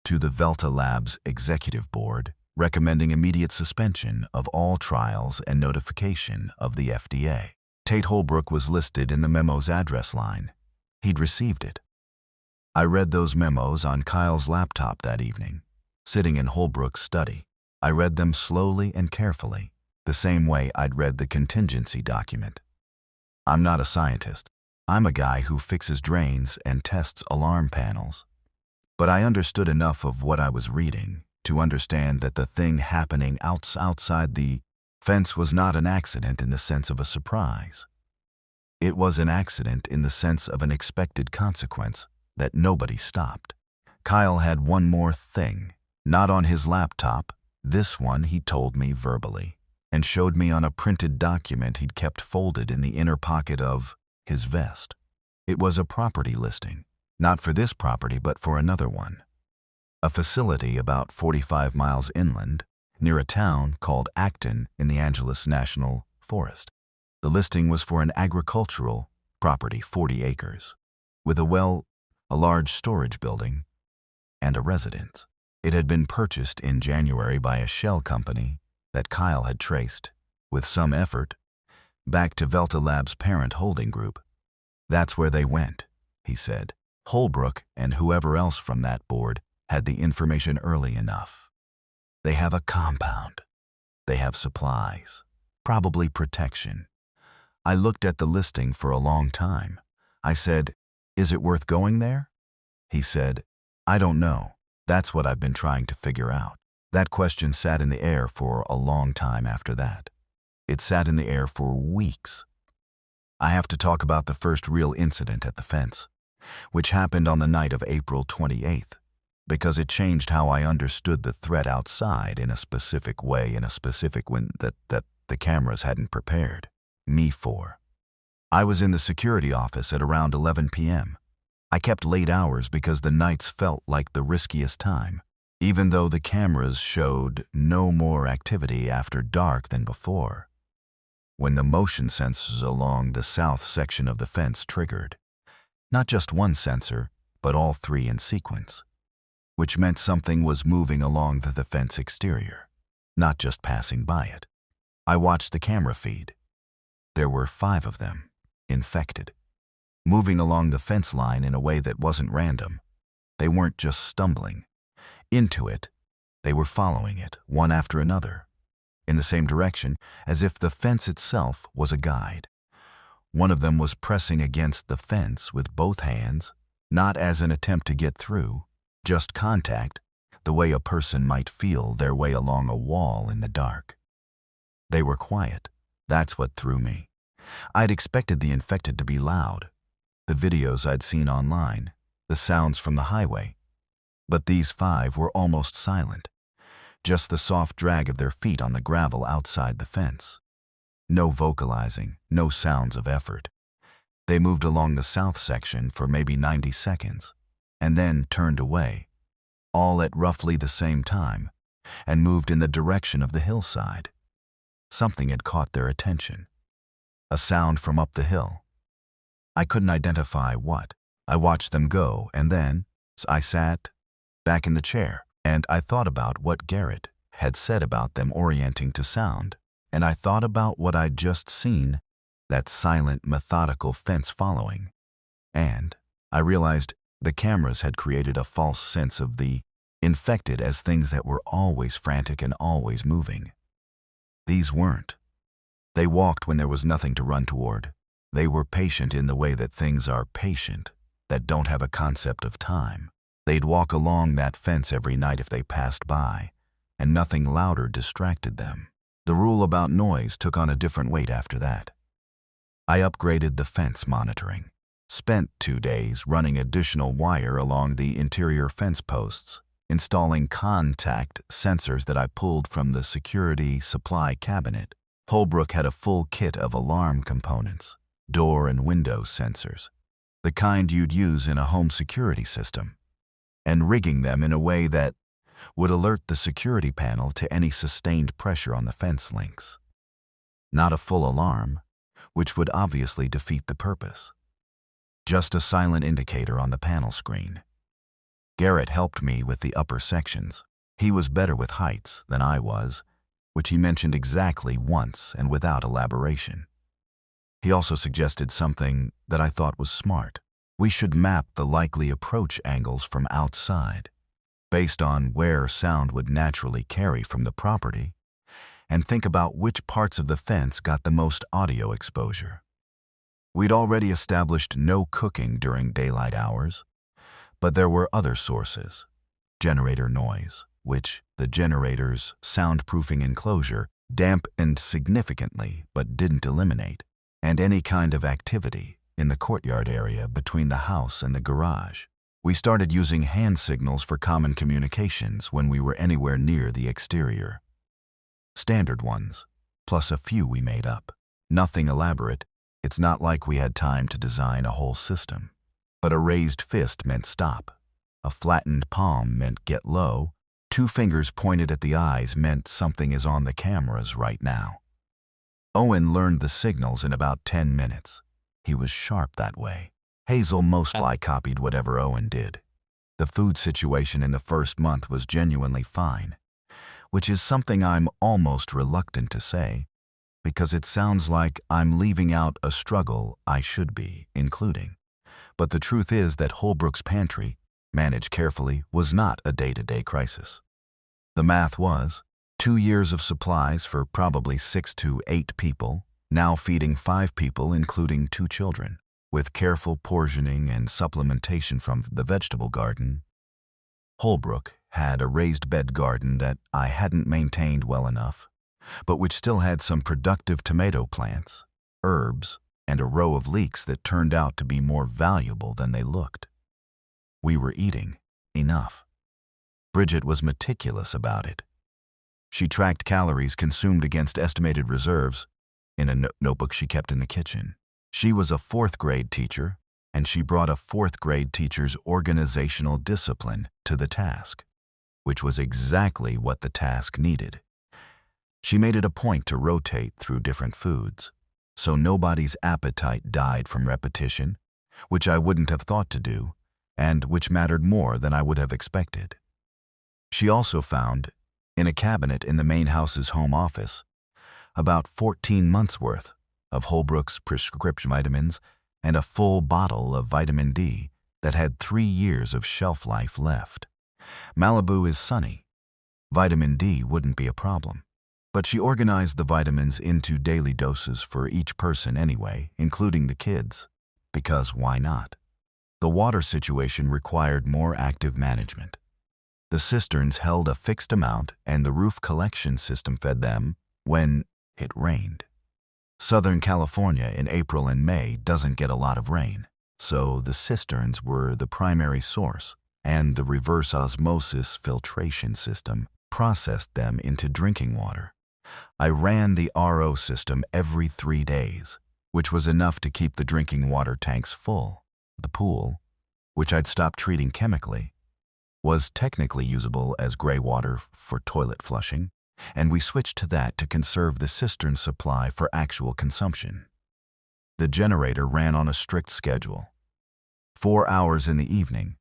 to the Velta Labs Executive Board recommending immediate suspension of all trials and notification of the FDA. Tate Holbrook was listed in the memo's address line. He'd received it. I read those memos on Kyle's laptop that evening, sitting in Holbrook's study. I read them slowly and carefully, the same way I'd read the contingency document. I'm not a scientist. I'm a guy who fixes drains and tests alarm panels. But I understood enough of what I was reading to understand that the thing happening outside the fence was not an accident in the sense of a surprise. It was an accident in the sense of an expected consequence that nobody stopped. Kyle had one more thing, not on his laptop. This one he told me verbally, and showed me on a printed document he'd kept folded in the inner pocket of his vest. It was a property listing, not for this property but for another one. A facility about 45 miles inland, near a town called Acton in the Angeles National Forest. The listing was for an agricultural property, 40 acres, with a large storage building, and a residence. It had been purchased in January by a shell company that Kyle had traced, with some effort, back to Velta Labs' parent holding group. That's where they went, he said. Holbrook and whoever else from that board had the information early enough. They have a compound. They have supplies, probably protection. I looked at the listing for a long time. I said, "Is it worth going there?" He said, "I don't know. That's what I've been trying to figure out." That question sat in the air for a long time after that. It sat in the air for weeks. I have to talk about the first real incident at the fence, which happened on the night of April 28th, because it changed how I understood the threat outside in a specific way, in a specific way that the cameras hadn't prepared me for. I was in the security office at around 11 p.m. I kept late hours because the nights felt like the riskiest time, even though the cameras showed no more activity after dark than before. When the motion sensors along the south section of the fence triggered, not just one sensor, but all three in sequence, which meant something was moving along the fence exterior, not just passing by it. I watched the camera feed. There were 5 of them, infected, moving along the fence line in a way that wasn't random. They weren't just stumbling into it, they were following it, one after another, in the same direction, as if the fence itself was a guide. One of them was pressing against the fence with both hands, not as an attempt to get through, just contact, the way a person might feel their way along a wall in the dark. They were quiet. That's what threw me. I'd expected the infected to be loud, the videos I'd seen online, the sounds from the highway. But these 5 were almost silent, just the soft drag of their feet on the gravel outside the fence. No vocalizing, no sounds of effort. They moved along the south section for maybe 90 seconds, and then turned away, all at roughly the same time, and moved in the direction of the hillside. Something had caught their attention. A sound from up the hill. I couldn't identify what. I watched them go, and then I sat back in the chair, and I thought about what Garrett had said about them orienting to sound, and I thought about what I'd just seen, that silent, methodical fence following. And I realized the cameras had created a false sense of the infected as things that were always frantic and always moving. These weren't. They walked when there was nothing to run toward. They were patient in the way that things are patient, that don't have a concept of time. They'd walk along that fence every night if they passed by, and nothing louder distracted them. The rule about noise took on a different weight after that. I upgraded the fence monitoring, spent 2 days running additional wire along the interior fence posts, installing contact sensors that I pulled from the security supply cabinet. Holbrook had a full kit of alarm components, door and window sensors. the kind you'd use in a home security system, and rigging them in a way that would alert the security panel to any sustained pressure on the fence links. Not a full alarm, which would obviously defeat the purpose. Just a silent indicator on the panel screen. Garrett helped me with the upper sections. He was better with heights than I was, which he mentioned exactly once and without elaboration. He also suggested something that I thought was smart. We should map the likely approach angles from outside, based on where sound would naturally carry from the property, and think about which parts of the fence got the most audio exposure. We'd already established no cooking during daylight hours, but there were other sources. Generator noise, which the generator's soundproofing enclosure dampened significantly but didn't eliminate, and any kind of activity in the courtyard area between the house and the garage. We started using hand signals for common communications when we were anywhere near the exterior. Standard ones, plus a few we made up. Nothing elaborate. It's not like we had time to design a whole system. But a raised fist meant stop. A flattened palm meant get low. 2 fingers pointed at the eyes meant something is on the cameras right now. Owen learned the signals in about 10 minutes. He was sharp that way. Hazel most likely copied whatever Owen did. The food situation in the first month was genuinely fine, which is something I'm almost reluctant to say, because it sounds like I'm leaving out a struggle I should be including. But the truth is that Holbrook's pantry, managed carefully, was not a day-to-day crisis. The math was 2 years of supplies for probably 6 to 8 people, now feeding 5 people including 2 children, with careful portioning and supplementation from the vegetable garden. Holbrook had a raised bed garden that I hadn't maintained well enough, but which still had some productive tomato plants, herbs, and a row of leeks that turned out to be more valuable than they looked. We were eating enough. Bridget was meticulous about it. She tracked calories consumed against estimated reserves in a notebook she kept in the kitchen. She was a 4th grade teacher, and she brought a 4th grade teacher's organizational discipline to the task, which was exactly what the task needed. She made it a point to rotate through different foods, so nobody's appetite died from repetition, which I wouldn't have thought to do, and which mattered more than I would have expected. She also found, in a cabinet in the main house's home office, about 14 months' worth of Holbrook's prescription vitamins and a full bottle of vitamin D that had 3 years of shelf life left. Malibu is sunny. Vitamin D wouldn't be a problem. But she organized the vitamins into daily doses for each person anyway, including the kids, because why not? The water situation required more active management. The cisterns held a fixed amount and the roof collection system fed them when it rained. Southern California in April and May doesn't get a lot of rain, so the cisterns were the primary source, and the reverse osmosis filtration system processed them into drinking water. I ran the RO system every 3 days, which was enough to keep the drinking water tanks full. The pool, which I'd stopped treating chemically, was technically usable as gray water for toilet flushing, and we switched to that to conserve the cistern supply for actual consumption. The generator ran on a strict schedule. 4 hours in the evening,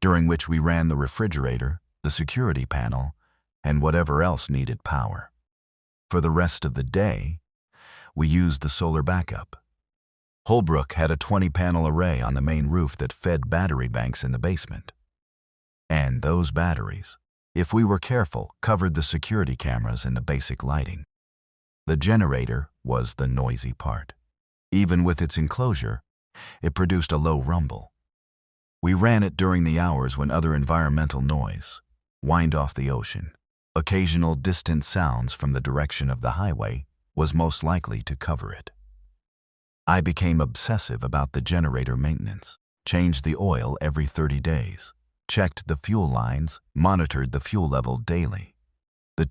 during which we ran the refrigerator, the security panel, and whatever else needed power. For the rest of the day, we used the solar backup. Holbrook had a 20-panel array on the main roof that fed battery banks in the basement. And those batteries, if we were careful, covered the security cameras and the basic lighting. The generator was the noisy part. Even with its enclosure, it produced a low rumble. We ran it during the hours when other environmental noise whined off the ocean. Occasional distant sounds from the direction of the highway was most likely to cover it. I became obsessive about the generator maintenance, changed the oil every 30 days, checked the fuel lines, monitored the fuel level daily. The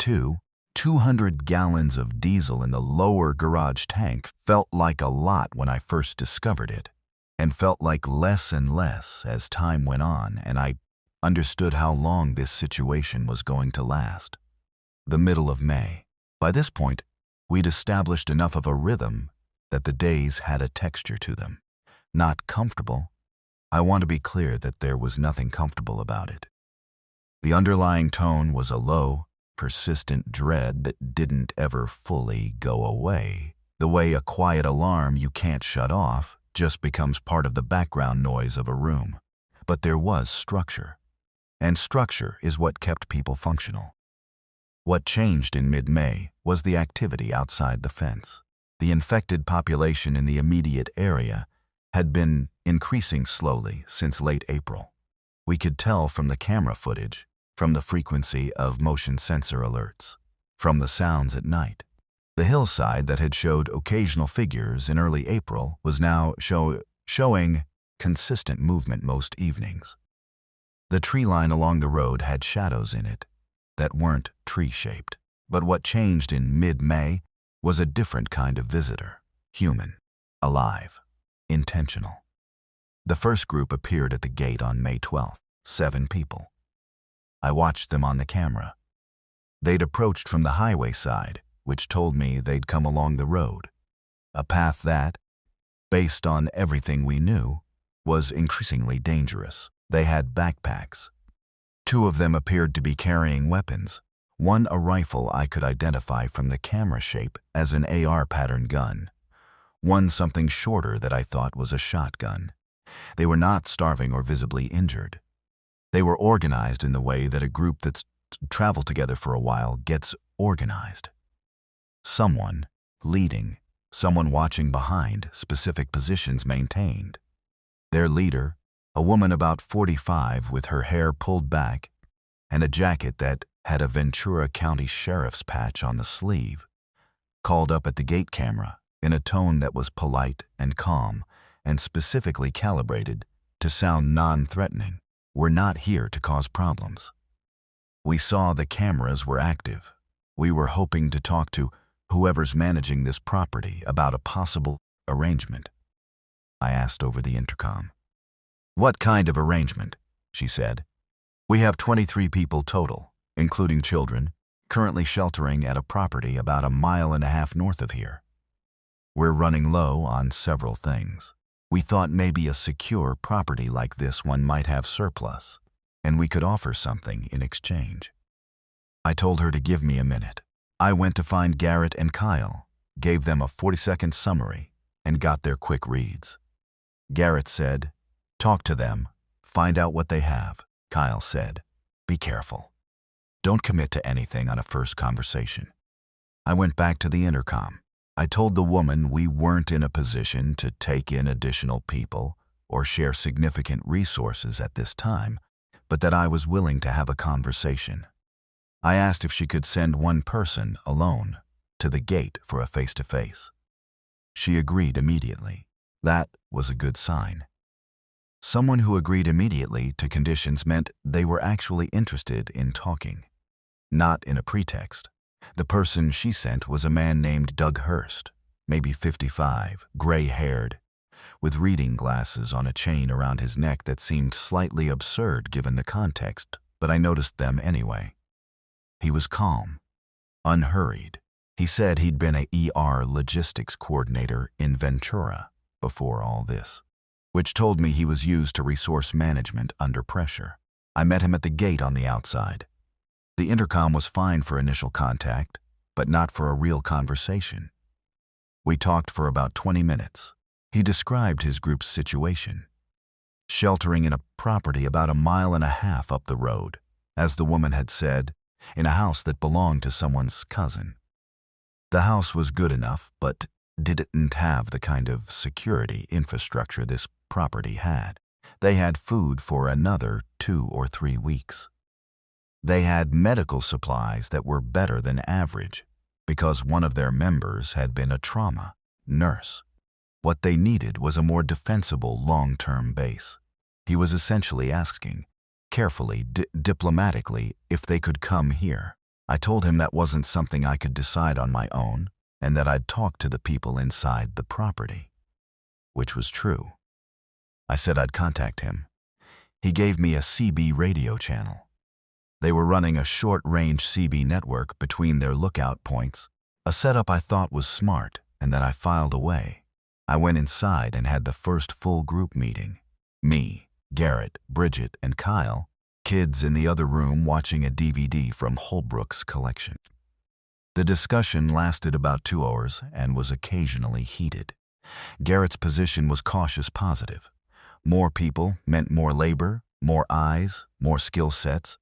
200 gallons of diesel in the lower garage tank felt like a lot when I first discovered it. and felt like less and less as time went on, and I understood how long this situation was going to last. The middle of May. By this point, we'd established enough of a rhythm that the days had a texture to them. Not comfortable. I want to be clear that there was nothing comfortable about it. The underlying tone was a low, persistent dread that didn't ever fully go away. The way a quiet alarm you can't shut off just becomes part of the background noise of a room. But there was structure, and structure is what kept people functional. What changed in mid-May was the activity outside the fence. The infected population in the immediate area had been increasing slowly since late April. We could tell from the camera footage, from the frequency of motion sensor alerts, from the sounds at night. The hillside that had showed occasional figures in early April was now showing consistent movement most evenings. The tree line along the road had shadows in it that weren't tree-shaped. But what changed in mid-May was a different kind of visitor. Human, alive, intentional. The first group appeared at the gate on May 12th, 7 people. I watched them on the camera. They'd approached from the highway side, which told me they'd come along the road, a path that, based on everything we knew, was increasingly dangerous. They had backpacks. 2 of them appeared to be carrying weapons, one a rifle I could identify from the camera shape as an AR pattern gun, one something shorter that I thought was a shotgun. They were not starving or visibly injured. They were organized in the way that a group that's traveled together for a while gets organized. Someone leading, someone watching behind, specific positions maintained. Their leader, a woman about 45 with her hair pulled back and a jacket that had a Ventura County Sheriff's patch on the sleeve, called up at the gate camera in a tone that was polite and calm and specifically calibrated to sound non-threatening. "We're not here to cause problems." We saw the cameras were active. We were hoping to talk to whoever's managing this property about a possible arrangement. I asked over the intercom. "What kind of arrangement?" she said. "We have 23 people total, including children, currently sheltering at a property about a mile and a half north of here. We're running low on several things. We thought maybe a secure property like this one might have surplus, and we could offer something in exchange." I told her to give me a minute. I went to find Garrett and Kyle, gave them a 40-second summary, and got their quick reads. Garrett said, "Talk to them, find out what they have." Kyle said, "Be careful. Don't commit to anything on a first conversation." I went back to the intercom. I told the woman we weren't in a position to take in additional people or share significant resources at this time, but that I was willing to have a conversation. I asked if she could send one person alone to the gate for a face-to-face. She agreed immediately. That was a good sign. Someone who agreed immediately to conditions meant they were actually interested in talking, not in a pretext. The person she sent was a man named Doug Hurst, maybe 55, gray-haired, with reading glasses on a chain around his neck that seemed slightly absurd given the context, but I noticed them anyway. He was calm, unhurried. He said he'd been a ER logistics coordinator in Ventura before all this, which told me he was used to resource management under pressure. I met him at the gate on the outside. The intercom was fine for initial contact, but not for a real conversation. We talked for about 20 minutes. He described his group's situation, sheltering in a property about a mile and a half up the road, as the woman had said, in a house that belonged to someone's cousin. The house was good enough, but didn't have the kind of security infrastructure this property had. They had food for another 2 or 3 weeks. They had medical supplies that were better than average because one of their members had been a trauma nurse. What they needed was a more defensible long-term base. He was essentially asking, carefully, diplomatically, if they could come here. I told him that wasn't something I could decide on my own and that I'd talk to the people inside the property, which was true. I said I'd contact him. He gave me a CB radio channel. They were running a short-range CB network between their lookout points, a setup I thought was smart and that I filed away. I went inside and had the first full group meeting. Me, Garrett, Bridget, and Kyle, kids in the other room watching a DVD from Holbrook's collection. The discussion lasted about 2 hours and was occasionally heated. Garrett's position was cautious positive. More people meant more labor, more eyes, more skill sets,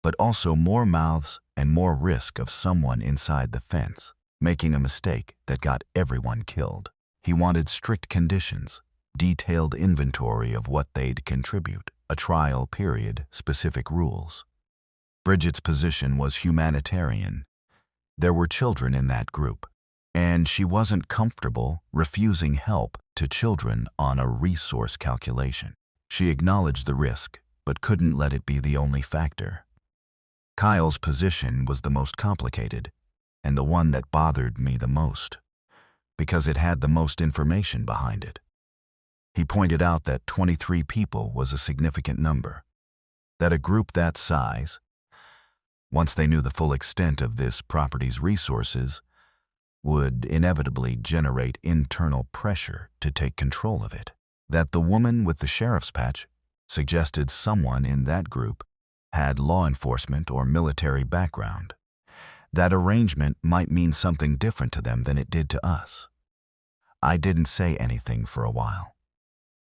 but also more mouths and more risk of someone inside the fence making a mistake that got everyone killed. He wanted strict conditions, detailed inventory of what they'd contribute, a trial period, specific rules. Bridget's position was humanitarian. There were children in that group, and she wasn't comfortable refusing help to children on a resource calculation. She acknowledged the risk, but couldn't let it be the only factor. Kyle's position was the most complicated, and the one that bothered me the most, because it had the most information behind it. He pointed out that 23 people was a significant number, that a group that size, once they knew the full extent of this property's resources, would inevitably generate internal pressure to take control of it. That the woman with the sheriff's patch suggested someone in that group had law enforcement or military background. That arrangement might mean something different to them than it did to us. I didn't say anything for a while.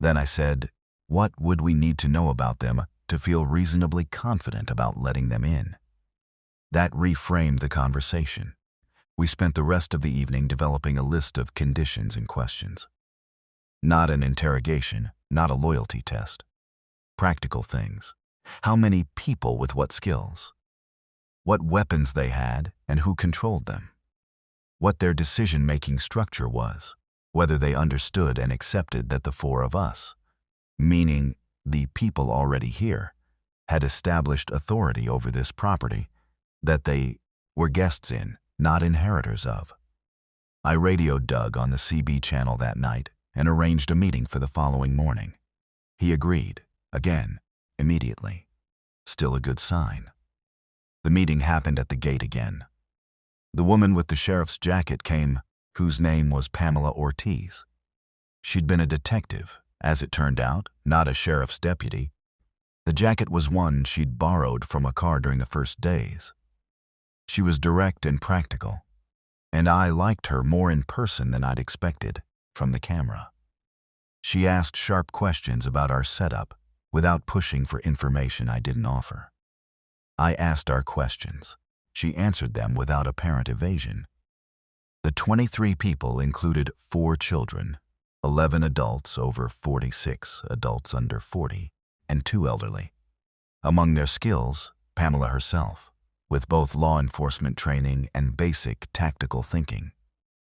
Then I said, what would we need to know about them to feel reasonably confident about letting them in? That reframed the conversation. We spent the rest of the evening developing a list of conditions and questions. Not an interrogation, not a loyalty test. Practical things. How many people with what skills? What weapons they had and who controlled them? What their decision-making structure was? Whether they understood and accepted that the four of us, meaning the people already here, had established authority over this property, that they were guests in, not inheritors of. I radioed Doug on the CB channel that night and arranged a meeting for the following morning. He agreed, again, immediately. Still a good sign. The meeting happened at the gate again. The woman with the sheriff's jacket came, whose name was Pamela Ortiz. She'd been a detective, as it turned out, not a sheriff's deputy. The jacket was one she'd borrowed from a car during the first days. She was direct and practical, and I liked her more in person than I'd expected from the camera. She asked sharp questions about our setup without pushing for information I didn't offer. I asked our questions. She answered them without apparent evasion. The 23 people included 4 children, 11 adults over 46, adults under 40, and 2 elderly. Among their skills, Pamela herself, with both law enforcement training and basic tactical thinking.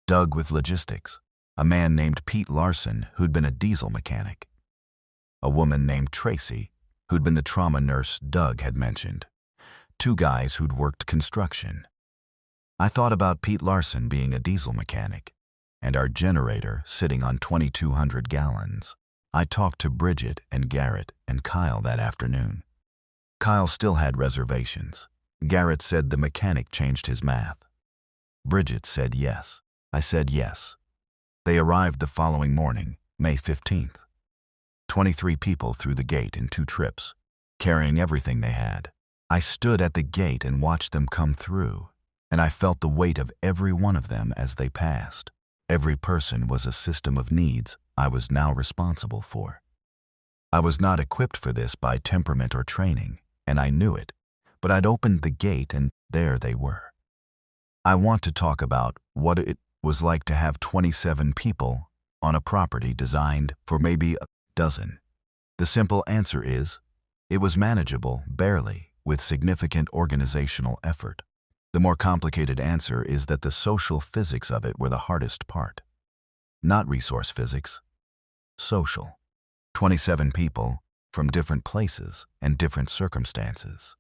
Doug with logistics, a man named Pete Larson who'd been a diesel mechanic. A woman named Tracy, who'd been the trauma nurse Doug had mentioned. 2 guys who'd worked construction. I thought about Pete Larson being a diesel mechanic, and our generator sitting on 2,200 gallons. I talked to Bridget and Garrett and Kyle that afternoon. Kyle still had reservations. Garrett said the mechanic changed his math. Bridget said yes. I said yes. They arrived the following morning, May 15th. 23 people through the gate in 2 trips, carrying everything they had. I stood at the gate and watched them come through, and I felt the weight of every one of them as they passed. Every person was a system of needs I was now responsible for. I was not equipped for this by temperament or training, and I knew it, but I'd opened the gate and there they were. I want to talk about what it was like to have 27 people on a property designed for maybe a dozen. The simple answer is, it was manageable, barely, with significant organizational effort. The more complicated answer is that the social physics of it were the hardest part. Not resource physics, social. 27 people from different places and different circumstances.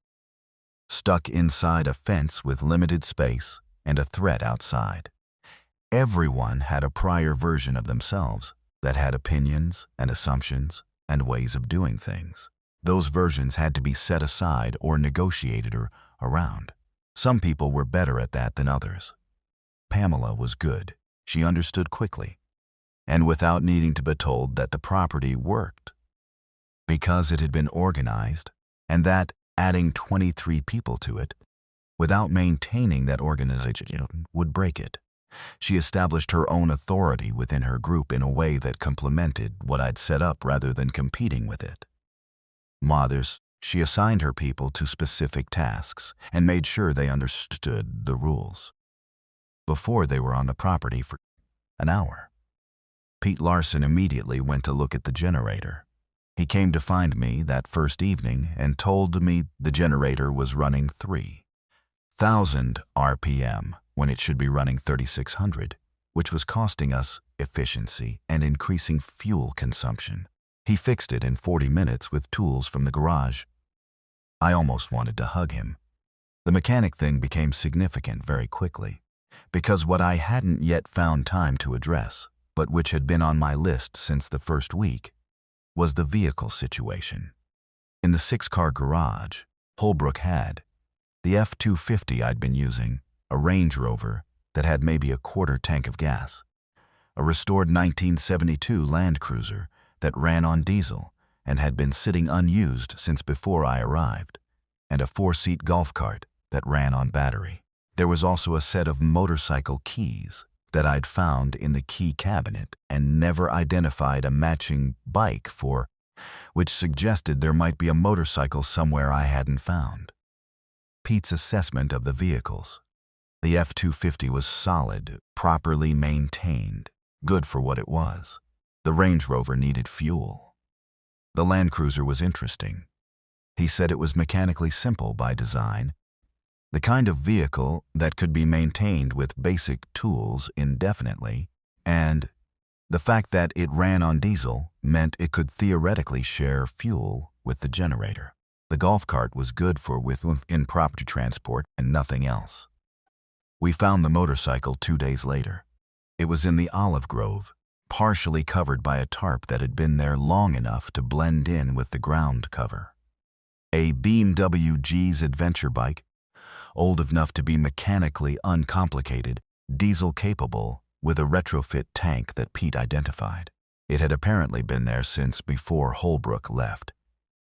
Stuck inside a fence with limited space and a threat outside. Everyone had a prior version of themselves that had opinions and assumptions and ways of doing things. Those versions had to be set aside or negotiated around. Some people were better at that than others. Pamela was good. She understood quickly, and without needing to be told that the property worked, because it had been organized, and that adding 23 people to it, without maintaining that organization, would break it. She established her own authority within her group in a way that complemented what I'd set up rather than competing with it. Mothers, she assigned her people to specific tasks and made sure they understood the rules before they were on the property for an hour. Pete Larson immediately went to look at the generator. He came to find me that first evening and told me the generator was running 3,000 RPM when it should be running 3,600, which was costing us efficiency and increasing fuel consumption. He fixed it in 40 minutes with tools from the garage. I almost wanted to hug him. The mechanic thing became significant very quickly, because what I hadn't yet found time to address, but which had been on my list since the first week, was the vehicle situation. In the 6-car garage, Holbrook had the F-250 I'd been using, a Range Rover that had maybe a quarter tank of gas, a restored 1972 Land Cruiser that ran on diesel and had been sitting unused since before I arrived, and a 4-seat golf cart that ran on battery. There was also a set of motorcycle keys that I'd found in the key cabinet and never identified a matching bike for, which suggested there might be a motorcycle somewhere I hadn't found. Pete's assessment of the vehicles. The F-250 was solid, properly maintained, good for what it was. The Range Rover needed fuel. The Land Cruiser was interesting. He said it was mechanically simple by design, the kind of vehicle that could be maintained with basic tools indefinitely, and the fact that it ran on diesel meant it could theoretically share fuel with the generator. The golf cart was good for within property transport and nothing else. We found the motorcycle 2 days later. It was in the olive grove, partially covered by a tarp that had been there long enough to blend in with the ground cover. A BMW G's adventure bike, old enough to be mechanically uncomplicated, diesel-capable, with a retrofit tank that Pete identified. It had apparently been there since before Holbrook left,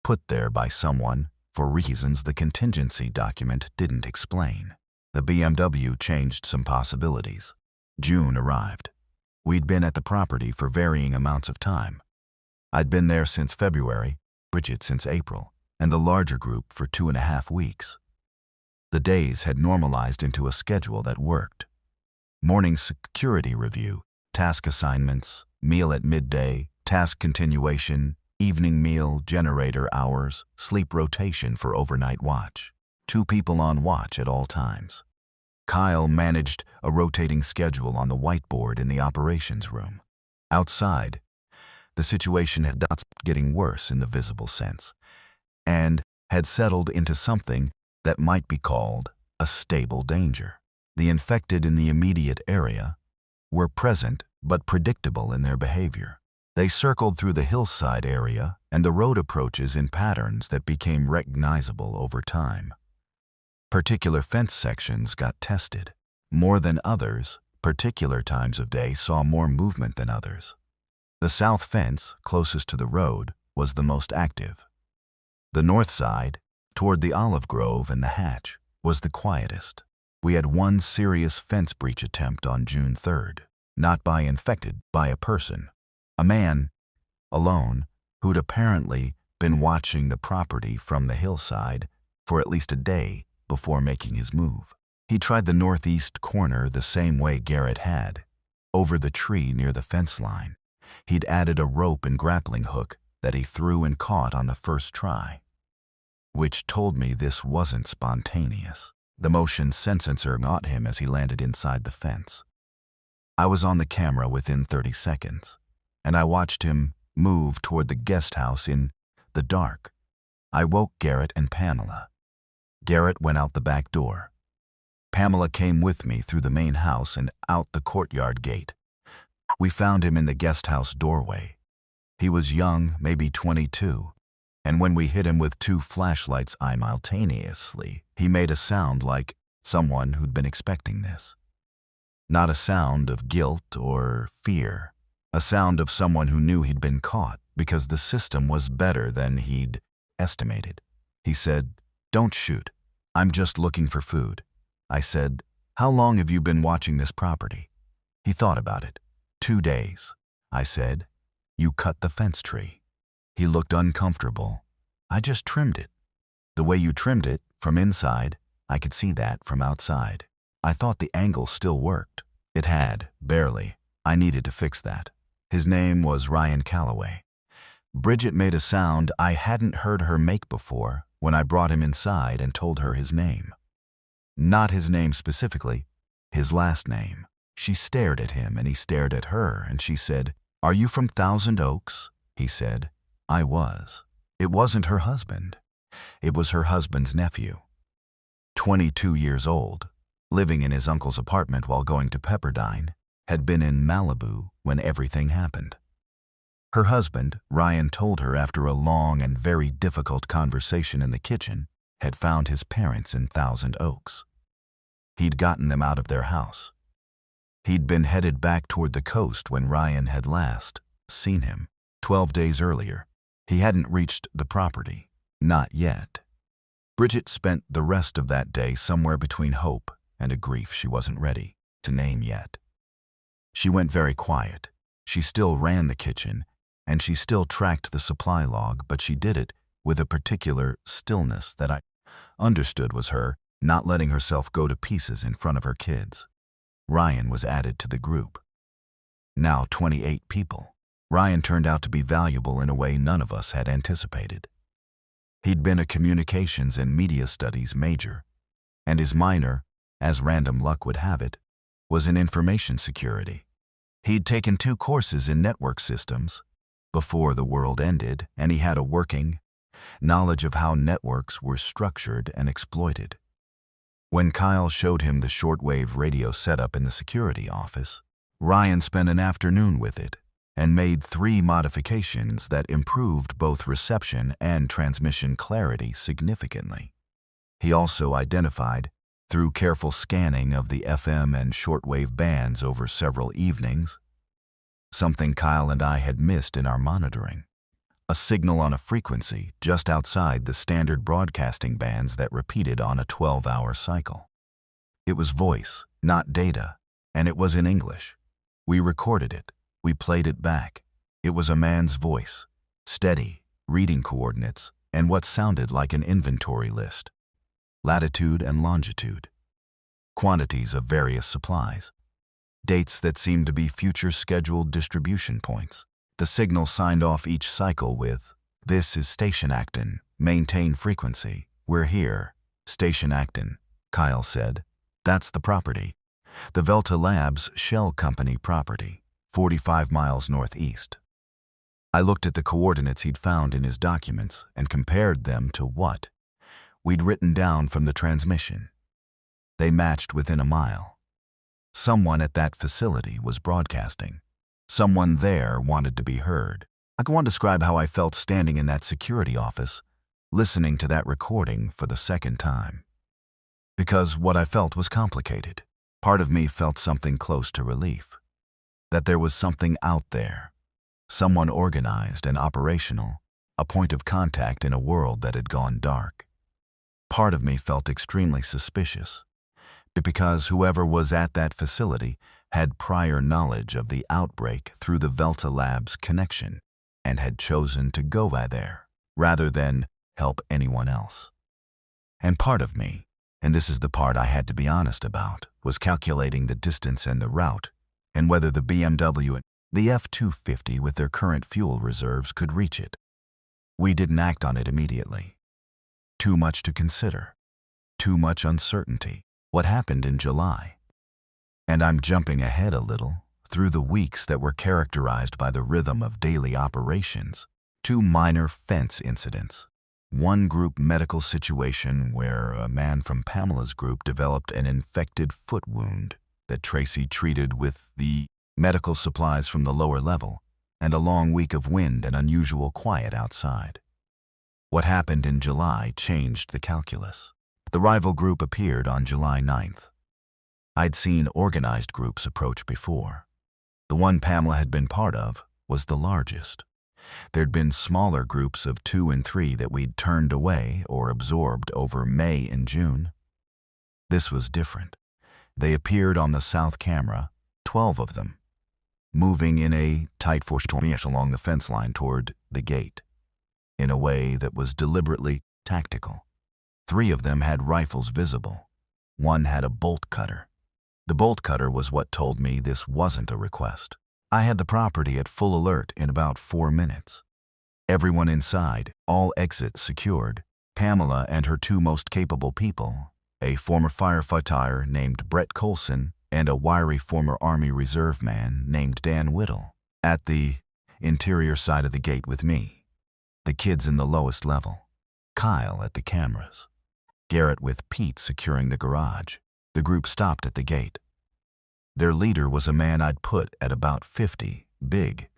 put there by someone for reasons the contingency document didn't explain. The BMW changed some possibilities. June arrived. We'd been at the property for varying amounts of time. I'd been there since February, Bridget since April, and the larger group for 2.5 weeks. The days had normalized into a schedule that worked. Morning security review, task assignments, meal at midday, task continuation, evening meal, generator hours, sleep rotation for overnight watch. 2 people on watch at all times. Kyle managed a rotating schedule on the whiteboard in the operations room. Outside, the situation had stopped getting worse in the visible sense, and had settled into something that might be called a stable danger. The infected in the immediate area were present but predictable in their behavior. They circled through the hillside area and the road approaches in patterns that became recognizable over time. Particular fence sections got tested. More than others, particular times of day saw more movement than others. The south fence, closest to the road, was the most active. The north side, toward the olive grove and the hatch, was the quietest. We had one serious fence breach attempt on June 3rd, not by infected, by a person. A man, alone, who'd apparently been watching the property from the hillside for at least a day before making his move. He tried the northeast corner the same way Garrett had, over the tree near the fence line. He'd added a rope and grappling hook that he threw and caught on the first try, which told me this wasn't spontaneous. The motion sensor got him as he landed inside the fence. I was on the camera within 30 seconds, and I watched him move toward the guest house in the dark. I woke Garrett and Pamela. Garrett went out the back door. Pamela came with me through the main house and out the courtyard gate. We found him in the guest house doorway, He was young, maybe 22, and when we hit him with 2 flashlights simultaneously, he made a sound like someone who'd been expecting this. Not a sound of guilt or fear, a sound of someone who knew he'd been caught because the system was better than he'd estimated. He said, "Don't shoot. I'm just looking for food." I said, "How long have you been watching this property?" He thought about it. 2 days. I said, "You cut the fence tree." He looked uncomfortable. "I just trimmed it." "The way you trimmed it, from inside, I could see that from outside." I thought the angle still worked. It had, barely. I needed to fix that. His name was Ryan Calloway. Bridget made a sound I hadn't heard her make before when I brought him inside and told her his name. Not his name specifically, his last name. She stared at him and he stared at her and she said, "Are you from Thousand Oaks?" He said, "I was." It wasn't her husband. It was her husband's nephew. 22 years old, living in his uncle's apartment while going to Pepperdine, had been in Malibu when everything happened. Her husband, Ryan told her after a long and very difficult conversation in the kitchen, had found his parents in Thousand Oaks. He'd gotten them out of their house. He'd been headed back toward the coast when Ryan had last seen him, 12 days earlier. He hadn't reached the property. Not yet. Bridget spent the rest of that day somewhere between hope and a grief she wasn't ready to name yet. She went very quiet. She still ran the kitchen, and she still tracked the supply log, but she did it with a particular stillness that I understood was her not letting herself go to pieces in front of her kids. Ryan was added to the group. Now 28 people. Ryan turned out to be valuable in a way none of us had anticipated. He'd been a communications and media studies major, and his minor, as random luck would have it, was in information security. He'd taken 2 courses in network systems before the world ended, and he had a working knowledge of how networks were structured and exploited. When Kyle showed him the shortwave radio setup in the security office, Ryan spent an afternoon with it and made 3 modifications that improved both reception and transmission clarity significantly. He also identified, through careful scanning of the FM and shortwave bands over several evenings, something Kyle and I had missed in our monitoring: a signal on a frequency just outside the standard broadcasting bands that repeated on a 12-hour cycle. It was voice, not data, and it was in English. We recorded it. We played it back. It was a man's voice, steady, reading coordinates, and what sounded like an inventory list. Latitude and longitude. Quantities of various supplies. Dates that seemed to be future scheduled distribution points. The signal signed off each cycle with, "This is Station Acton. Maintain frequency. We're here. Station Acton," Kyle said. "That's the property. The Velta Labs Shell Company property, 45 miles northeast." I looked at the coordinates he'd found in his documents and compared them to what we'd written down from the transmission. They matched within a mile. Someone at that facility was broadcasting. Someone there wanted to be heard. I can't describe how I felt standing in that security office, listening to that recording for the second time. Because what I felt was complicated. Part of me felt something close to relief. That there was something out there. Someone organized and operational, a point of contact in a world that had gone dark. Part of me felt extremely suspicious, because whoever was at that facility had prior knowledge of the outbreak through the Velta Labs connection and had chosen to go there rather than help anyone else. And part of me, and this is the part I had to be honest about, was calculating the distance and the route and whether the BMW and the F-250 with their current fuel reserves could reach it. We didn't act on it immediately. Too much to consider. Too much uncertainty. What happened in July? And I'm jumping ahead a little, through the weeks that were characterized by the rhythm of daily operations. 2 minor fence incidents. One group medical situation where a man from Pamela's group developed an infected foot wound that Tracy treated with the medical supplies from the lower level, and a long week of wind and unusual quiet outside. What happened in July changed the calculus. The rival group appeared on July 9th. I'd seen organized groups approach before. The one Pamela had been part of was the largest. There'd been smaller groups of 2 and 3 that we'd turned away or absorbed over May and June. This was different. They appeared on the south camera, 12 of them, moving in a tight formation along the fence line toward the gate, in a way that was deliberately tactical. 3 of them had rifles visible. 1 had a bolt cutter. The bolt cutter was what told me this wasn't a request. I had the property at full alert in about 4 minutes. Everyone inside, all exits secured, Pamela and her 2 most capable people, a former firefighter named Brett Colson and a wiry former Army Reserve man named Dan Whittle, at the interior side of the gate with me. The kids in the lowest level. Kyle at the cameras. Garrett with Pete securing the garage. The group stopped at the gate. Their leader was a man I'd put at about 50, big,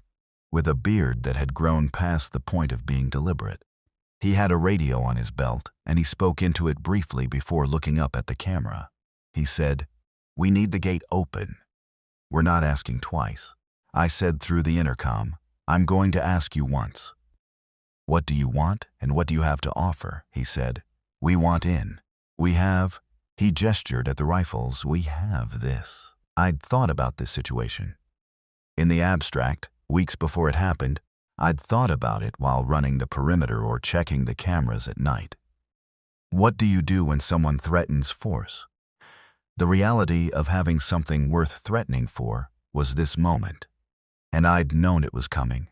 with a beard that had grown past the point of being deliberate. He had a radio on his belt, and he spoke into it briefly before looking up at the camera. He said, "We need the gate open. We're not asking twice." I said through the intercom, "I'm going to ask you once." "What do you want, and what do you have to offer?" he said. "We want in. We have," he gestured at the rifles, "we have this." I'd thought about this situation. In the abstract, weeks before it happened, I'd thought about it while running the perimeter or checking the cameras at night. What do you do when someone threatens force? The reality of having something worth threatening for was this moment, and I'd known it was coming,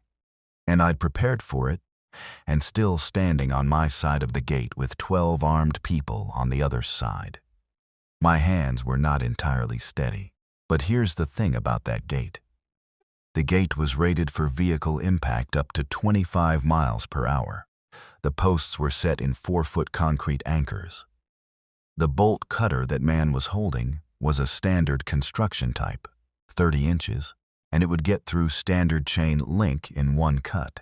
and I'd prepared for it, and still standing on my side of the gate with 12 armed people on the other side. My hands were not entirely steady, but here's the thing about that gate. The gate was rated for vehicle impact up to 25 miles per hour. The posts were set in 4-foot concrete anchors. The bolt cutter that man was holding was a standard construction type, 30 inches, and it would get through standard chain link in 1 cut.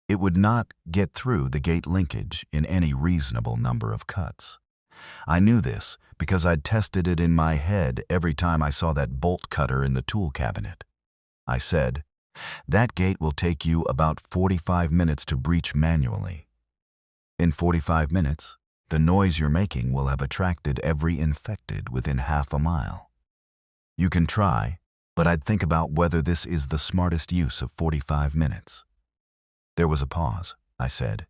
It would not get through the gate linkage in any reasonable number of cuts. I knew this because I'd tested it in my head every time I saw that bolt cutter in the tool cabinet. I said, "That gate will take you about 45 minutes to breach manually. In 45 minutes, the noise you're making will have attracted every infected within half a mile. You can try, but I'd think about whether this is the smartest use of 45 minutes. There was a pause. I said,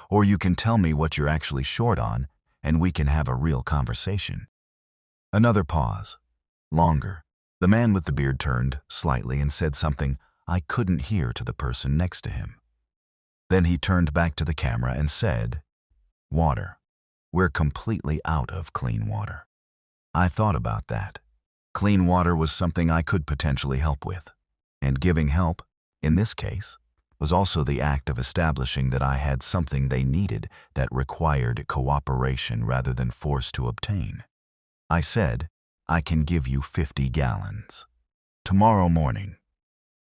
"Or you can tell me what you're actually short on, and we can have a real conversation." Another pause. Longer. The man with the beard turned slightly and said something I couldn't hear to the person next to him. Then he turned back to the camera and said, "Water. We're completely out of clean water." I thought about that. Clean water was something I could potentially help with, and giving help, in this case, was also the act of establishing that I had something they needed that required cooperation rather than force to obtain. I said, "I can give you 50 gallons. Tomorrow morning.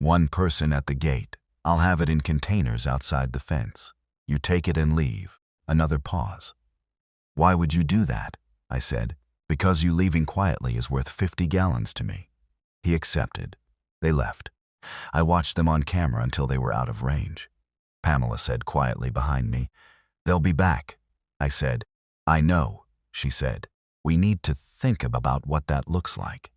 1 person at the gate. I'll have it in containers outside the fence. You take it and leave." Another pause. "Why would you do that?" I said. "Because you leaving quietly is worth 50 gallons to me." He accepted. They left. I watched them on camera until they were out of range. Pamela said quietly behind me, "They'll be back." I said, "I know," she said. "We need to think about what that looks like."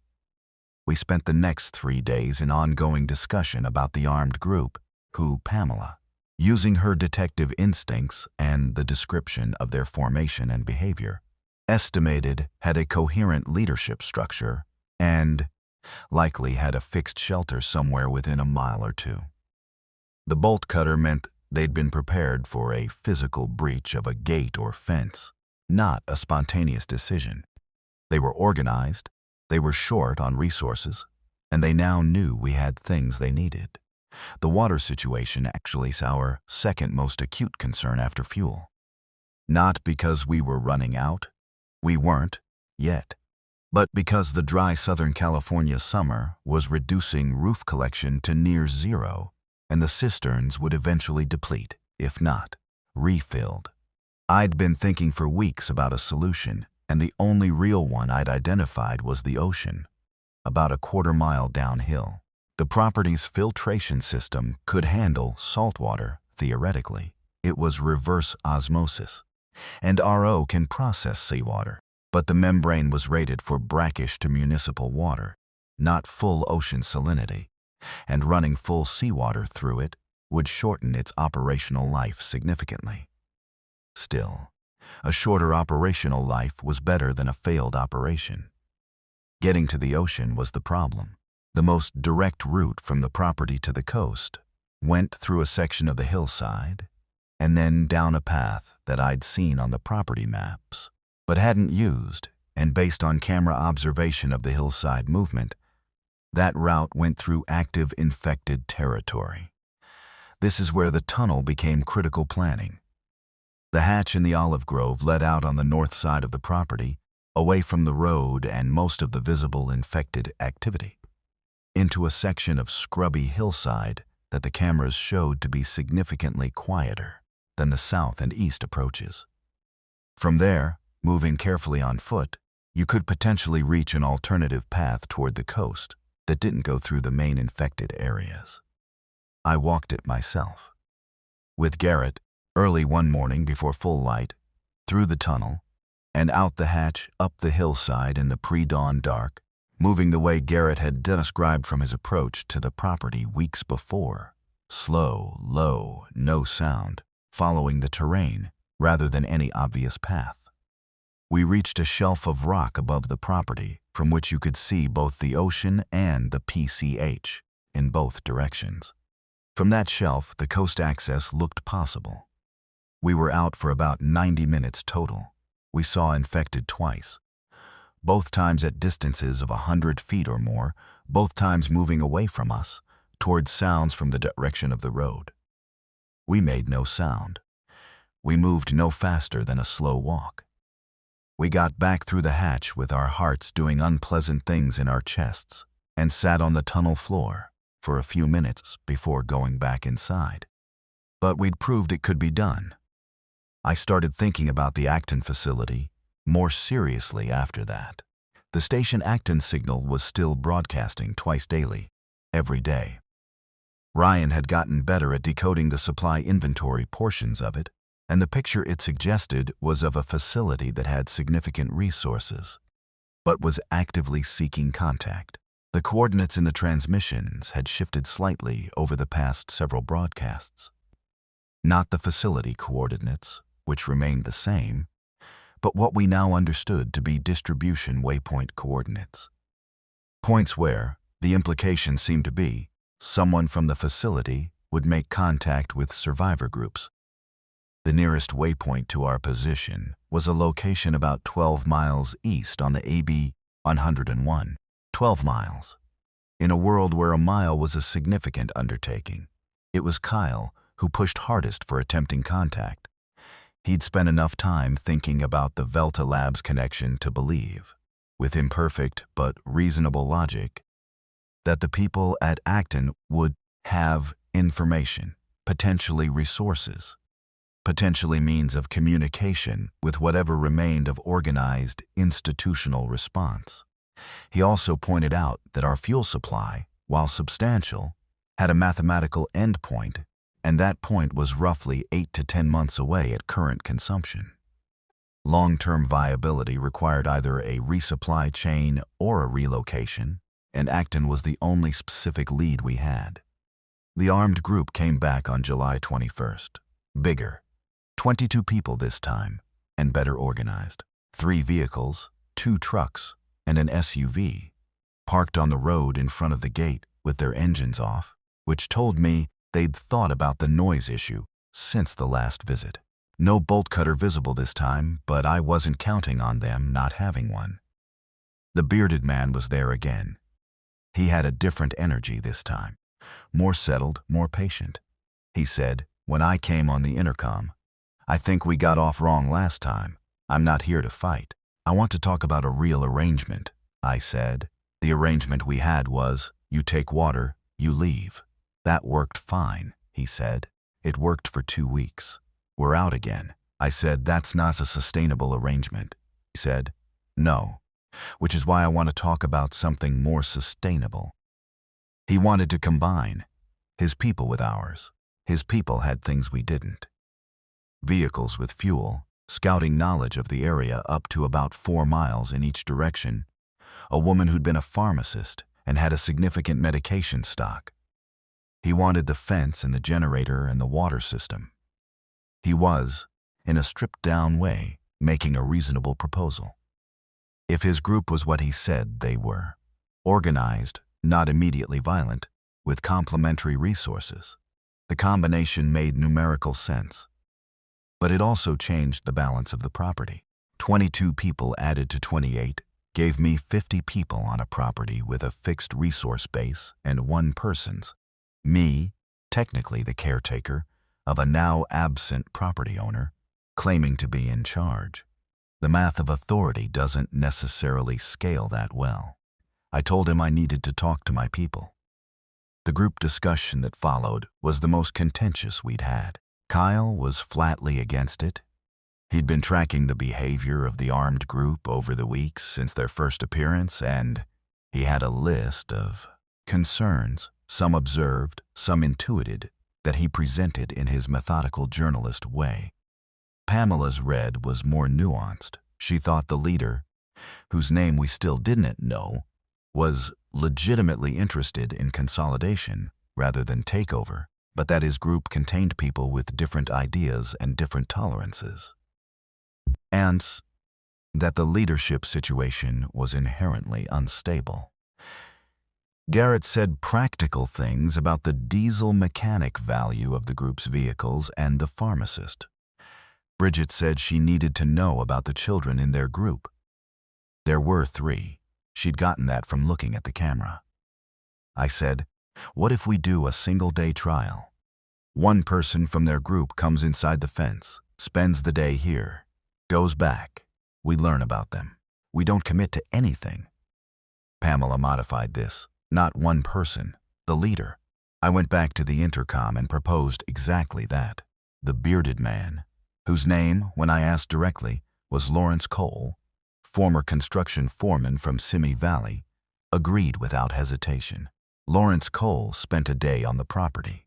We spent the next 3 days in ongoing discussion about the armed group, who Pamela, using her detective instincts and the description of their formation and behavior, estimated had a coherent leadership structure and likely had a fixed shelter somewhere within a mile or 2. The bolt cutter meant they'd been prepared for a physical breach of a gate or fence, not a spontaneous decision. They were organized, they were short on resources, and they now knew we had things they needed. The water situation actually is our second most acute concern after fuel. Not because we were running out, we weren't, yet, but because the dry Southern California summer was reducing roof collection to near zero and the cisterns would eventually deplete, if not refilled. I'd been thinking for weeks about a solution, and the only real one I'd identified was the ocean, about a quarter-mile downhill. The property's filtration system could handle salt water, theoretically. It was reverse osmosis, and RO can process seawater. But the membrane was rated for brackish to municipal water, not full ocean salinity, and running full seawater through it would shorten its operational life significantly. Still, a shorter operational life was better than a failed operation. Getting to the ocean was the problem. The most direct route from the property to the coast went through a section of the hillside and then down a path that I'd seen on the property maps, but hadn't used, and based on camera observation of the hillside movement, that route went through active infected territory. This is where the tunnel became critical planning. The hatch in the olive grove led out on the north side of the property, away from the road and most of the visible infected activity, into a section of scrubby hillside that the cameras showed to be significantly quieter than the south and east approaches. From there, moving carefully on foot, you could potentially reach an alternative path toward the coast that didn't go through the main infected areas. I walked it myself. With Garrett, early one morning before full light, through the tunnel, and out the hatch up the hillside in the pre-dawn dark, moving the way Garrett had described from his approach to the property weeks before. Slow, low, no sound, following the terrain rather than any obvious path. We reached a shelf of rock above the property from which you could see both the ocean and the PCH in both directions. From that shelf, the coast access looked possible. We were out for about 90 minutes total. We saw infected twice, both times at distances of 100 feet or more, both times moving away from us, towards sounds from the direction of the road. We made no sound. We moved no faster than a slow walk. We got back through the hatch with our hearts doing unpleasant things in our chests, and sat on the tunnel floor for a few minutes before going back inside. But we'd proved it could be done. I started thinking about the Acton facility more seriously after that. The station Acton signal was still broadcasting twice daily, every day. Ryan had gotten better at decoding the supply inventory portions of it, and the picture it suggested was of a facility that had significant resources, but was actively seeking contact. The coordinates in the transmissions had shifted slightly over the past several broadcasts. Not the facility coordinates, which remained the same, but what we now understood to be distribution waypoint coordinates. Points where, the implication seemed to be, someone from the facility would make contact with survivor groups. The nearest waypoint to our position was a location about 12 miles east on the AB 101. 12 miles. In a world where a mile was a significant undertaking, it was Kyle who pushed hardest for attempting contact. He'd spent enough time thinking about the Velta Labs connection to believe, with imperfect but reasonable logic, that the people at Acton would have information, potentially resources, potentially means of communication with whatever remained of organized institutional response. He also pointed out that our fuel supply, while substantial, had a mathematical endpoint, and that point was roughly 8 to 10 months away at current consumption. Long-term viability required either a resupply chain or a relocation, and Acton was the only specific lead we had. The armed group came back on July 21st. Bigger. 22 people this time, and better organized. 3 vehicles, 2 trucks, and an SUV, parked on the road in front of the gate with their engines off, which told me they'd thought about the noise issue since the last visit. No bolt cutter visible this time, but I wasn't counting on them not having one. The bearded man was there again. He had a different energy this time, more settled, more patient. He said, when I came on the intercom, "I think we got off wrong last time. I'm not here to fight. I want to talk about a real arrangement," I said. The arrangement we had was, you take water, you leave. That worked fine, he said. It worked for 2 weeks. We're out again. I said, that's not a sustainable arrangement. He said, no, which is why I want to talk about something more sustainable. He wanted to combine his people with ours. His people had things we didn't. Vehicles with fuel, scouting knowledge of the area up to about 4 miles in each direction, a woman who'd been a pharmacist and had a significant medication stock. He wanted the fence and the generator and the water system. He was, in a stripped-down way, making a reasonable proposal. If his group was what he said they were, organized, not immediately violent, with complementary resources, the combination made numerical sense. But it also changed the balance of the property. 22 people added to 28 gave me 50 people on a property with a fixed resource base and one person's, me, technically the caretaker, of a now absent property owner, claiming to be in charge. The math of authority doesn't necessarily scale that well. I told him I needed to talk to my people. The group discussion that followed was the most contentious we'd had. Kyle was flatly against it. He'd been tracking the behavior of the armed group over the weeks since their first appearance, and he had a list of concerns, some observed, some intuited, that he presented in his methodical journalist way. Pamela's read was more nuanced. She thought the leader, whose name we still didn't know, was legitimately interested in consolidation rather than takeover, but that his group contained people with different ideas and different tolerances. And that the leadership situation was inherently unstable. Garrett said practical things about the diesel mechanic value of the group's vehicles and the pharmacist. Bridget said she needed to know about the children in their group. There were 3. She'd gotten that from looking at the camera. I said, what if we do a single-day trial? One person from their group comes inside the fence, spends the day here, goes back. We learn about them. We don't commit to anything. Pamela modified this. Not one person, the leader. I went back to the intercom and proposed exactly that. The bearded man, whose name, when I asked directly, was Lawrence Cole, former construction foreman from Simi Valley, agreed without hesitation. Lawrence Cole spent a day on the property.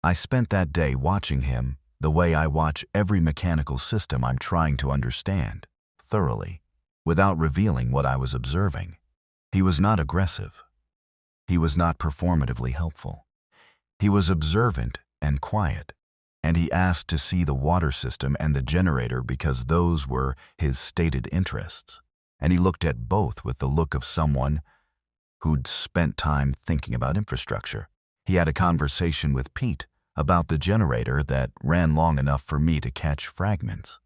I spent that day watching him the way I watch every mechanical system I'm trying to understand, thoroughly, without revealing what I was observing. He was not aggressive. He was not performatively helpful. He was observant and quiet, and he asked to see the water system and the generator because those were his stated interests, and he looked at both with the look of someone who'd spent time thinking about infrastructure. He had a conversation with Pete about the generator that ran long enough for me to catch fragments.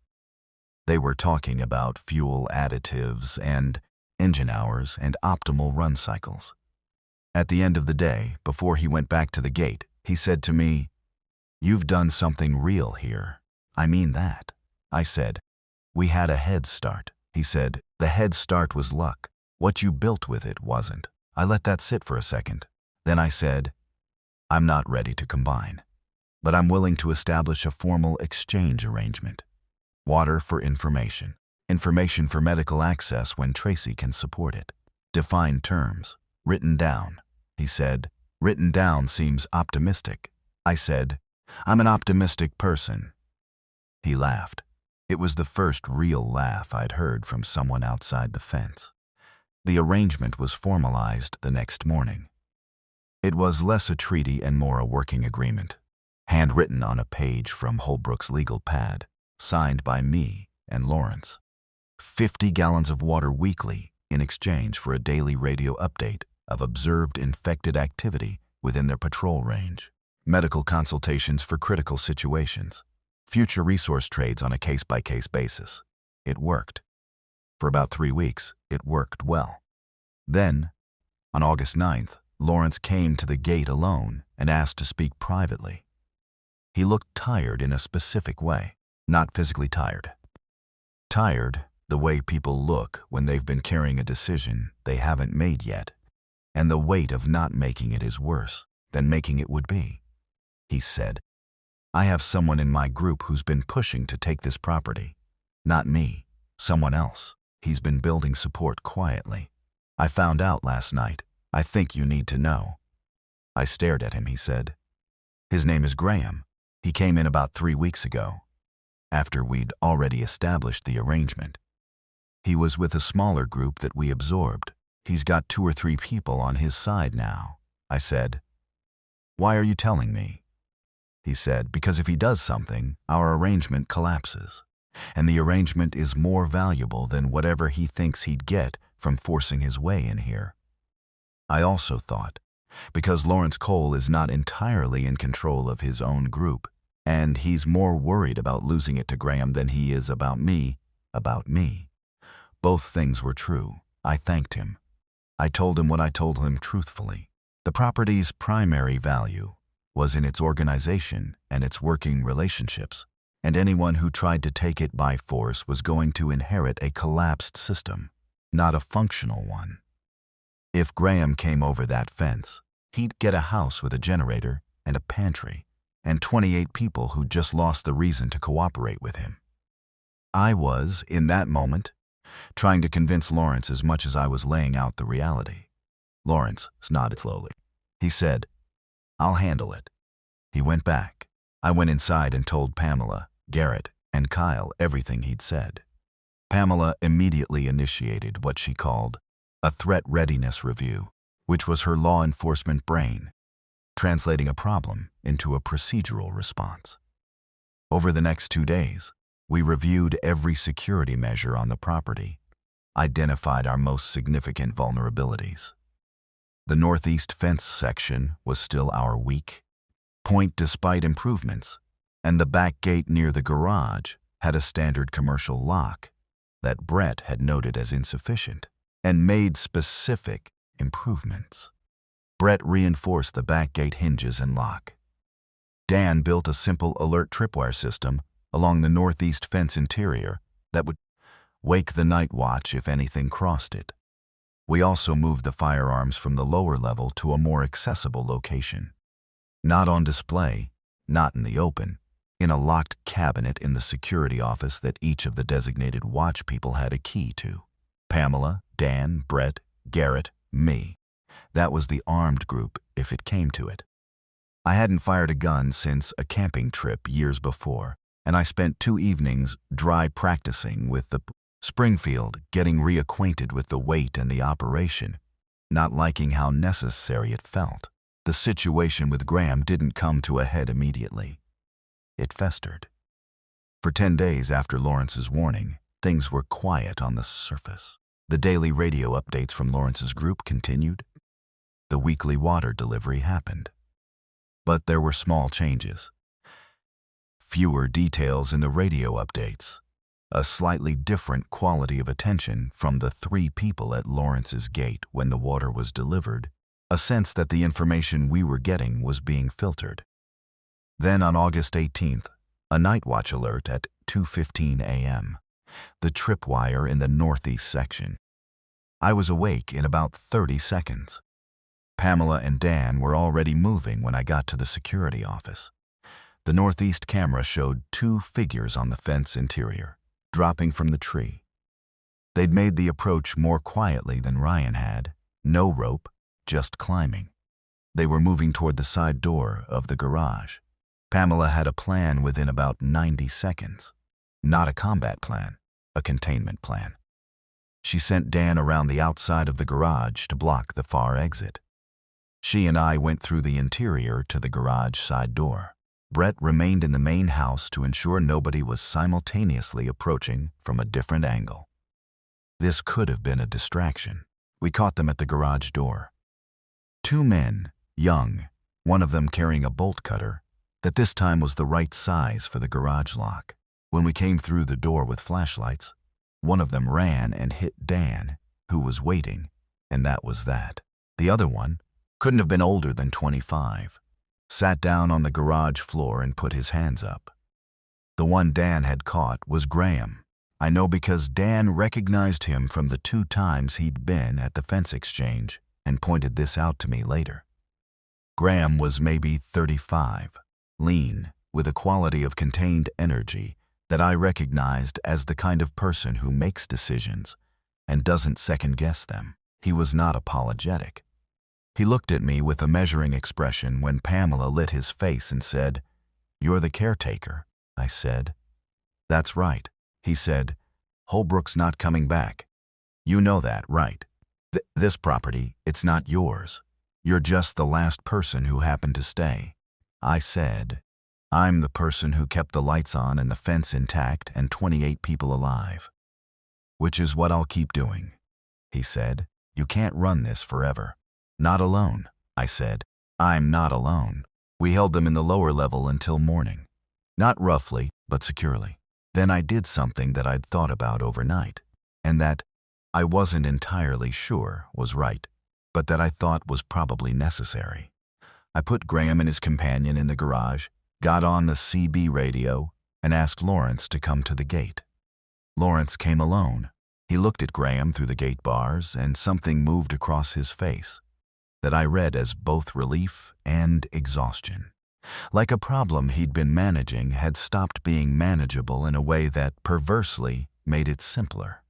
They were talking about fuel additives and engine hours and optimal run cycles. At the end of the day, before he went back to the gate, he said to me, "You've done something real here." "I mean that." I said, "We had a head start." He said, "The head start was luck. What you built with it wasn't." I let that sit for a second. Then I said, "I'm not ready to combine, but I'm willing to establish a formal exchange arrangement. Water for information. Information for medical access when Tracy can support it. Defined terms. Written down." He said, "Written down seems optimistic." I said, "I'm an optimistic person." He laughed. It was the first real laugh I'd heard from someone outside the fence. The arrangement was formalized the next morning. It was less a treaty and more a working agreement, handwritten on a page from Holbrook's legal pad, signed by me and Lawrence. 50 gallons of water weekly in exchange for a daily radio update of observed infected activity within their patrol range. Medical consultations for critical situations. Future resource trades on a case-by-case basis. It worked. For about 3 weeks, it worked well. Then, on August 9th, Lawrence came to the gate alone and asked to speak privately. He looked tired in a specific way, not physically tired. Tired the way people look when they've been carrying a decision they haven't made yet, and the weight of not making it is worse. than making it would be. He said, I have someone in my group who's been pushing to take this property. Not me, someone else. He's been building support quietly. I found out last night. I think you need to know. I stared at him, he said. His name is Graham. He came in about 3 weeks ago, after we'd already established the arrangement. He was with a smaller group that we absorbed. He's got 2 or 3 people on his side now. I said, Why are you telling me? He said, because if he does something, our arrangement collapses. And the arrangement is more valuable than whatever he thinks he'd get from forcing his way in here. I also thought, because Lawrence Cole is not entirely in control of his own group, and he's more worried about losing it to Graham than he is about me. Both things were true. I thanked him. I told him what I told him truthfully. The property's primary value was in its organization and its working relationships, and anyone who tried to take it by force was going to inherit a collapsed system, not a functional one. If Graham came over that fence, he'd get a house with a generator and a pantry, and 28 people who just lost the reason to cooperate with him. I was, in that moment, trying to convince Lawrence as much as I was laying out the reality. Lawrence nodded slowly. He said, I'll handle it. He went back. I went inside and told Pamela, Garrett, and Kyle everything he'd said. Pamela immediately initiated what she called a threat readiness review, which was her law enforcement brain, translating a problem into a procedural response. Over the next 2 days, we reviewed every security measure on the property, identified our most significant vulnerabilities. The northeast fence section was still our weak point despite improvements, and the back gate near the garage had a standard commercial lock that Brett had noted as insufficient and made specific improvements. Brett reinforced the back gate hinges and lock. Dan built a simple alert tripwire system along the northeast fence interior that would wake the night watch if anything crossed it. We also moved the firearms from the lower level to a more accessible location. Not on display, not in the open, in a locked cabinet in the security office that each of the designated watch people had a key to. Pamela, Dan, Brett, Garrett, me. That was the armed group if it came to it. I hadn't fired a gun since a camping trip years before, and I spent 2 evenings dry practicing with the Springfield, getting reacquainted with the weight and the operation, not liking how necessary it felt. The situation with Graham didn't come to a head immediately. It festered. For 10 days after Lawrence's warning, things were quiet on the surface. The daily radio updates from Lawrence's group continued. The weekly water delivery happened. But there were small changes. Fewer details in the radio updates. A slightly different quality of attention from the 3 people at Lawrence's gate when the water was delivered. A sense that the information we were getting was being filtered. Then on August 18th, a night watch alert at 2:15 a.m. The tripwire in the northeast section. I was awake in about 30 seconds. Pamela and Dan were already moving when I got to the security office. The northeast camera showed 2 figures on the fence interior, dropping from the tree. They'd made the approach more quietly than Ryan had. No rope, just climbing. They were moving toward the side door of the garage. Pamela had a plan within about 90 seconds. Not a combat plan, a containment plan. She sent Dan around the outside of the garage to block the far exit. She and I went through the interior to the garage side door. Brett remained in the main house to ensure nobody was simultaneously approaching from a different angle. This could have been a distraction. We caught them at the garage door. 2 men, young, one of them carrying a bolt cutter, that this time was the right size for the garage lock. When we came through the door with flashlights, one of them ran and hit Dan, who was waiting, and that was that. The other one couldn't have been older than 25. Sat down on the garage floor and put his hands up. The one Dan had caught was Graham. I know because Dan recognized him from the 2 times he'd been at the fence exchange and pointed this out to me later. Graham was maybe 35, lean, with a quality of contained energy that I recognized as the kind of person who makes decisions and doesn't second-guess them. He was not apologetic. He looked at me with a measuring expression when Pamela lit his face and said, "You're the caretaker," I said. "That's right," he said. "Holbrook's not coming back. You know that, right? This property, it's not yours. You're just the last person who happened to stay." I said, "I'm the person who kept the lights on and the fence intact and 28 people alive. Which is what I'll keep doing," he said. "You can't run this forever." "Not alone," I said. "I'm not alone." We held them in the lower level until morning. Not roughly, but securely. Then I did something that I'd thought about overnight, and that I wasn't entirely sure was right, but that I thought was probably necessary. I put Graham and his companion in the garage, got on the CB radio, and asked Lawrence to come to the gate. Lawrence came alone. He looked at Graham through the gate bars, and something moved across his face that I read as both relief and exhaustion. Like a problem he'd been managing had stopped being manageable in a way that perversely made it simpler.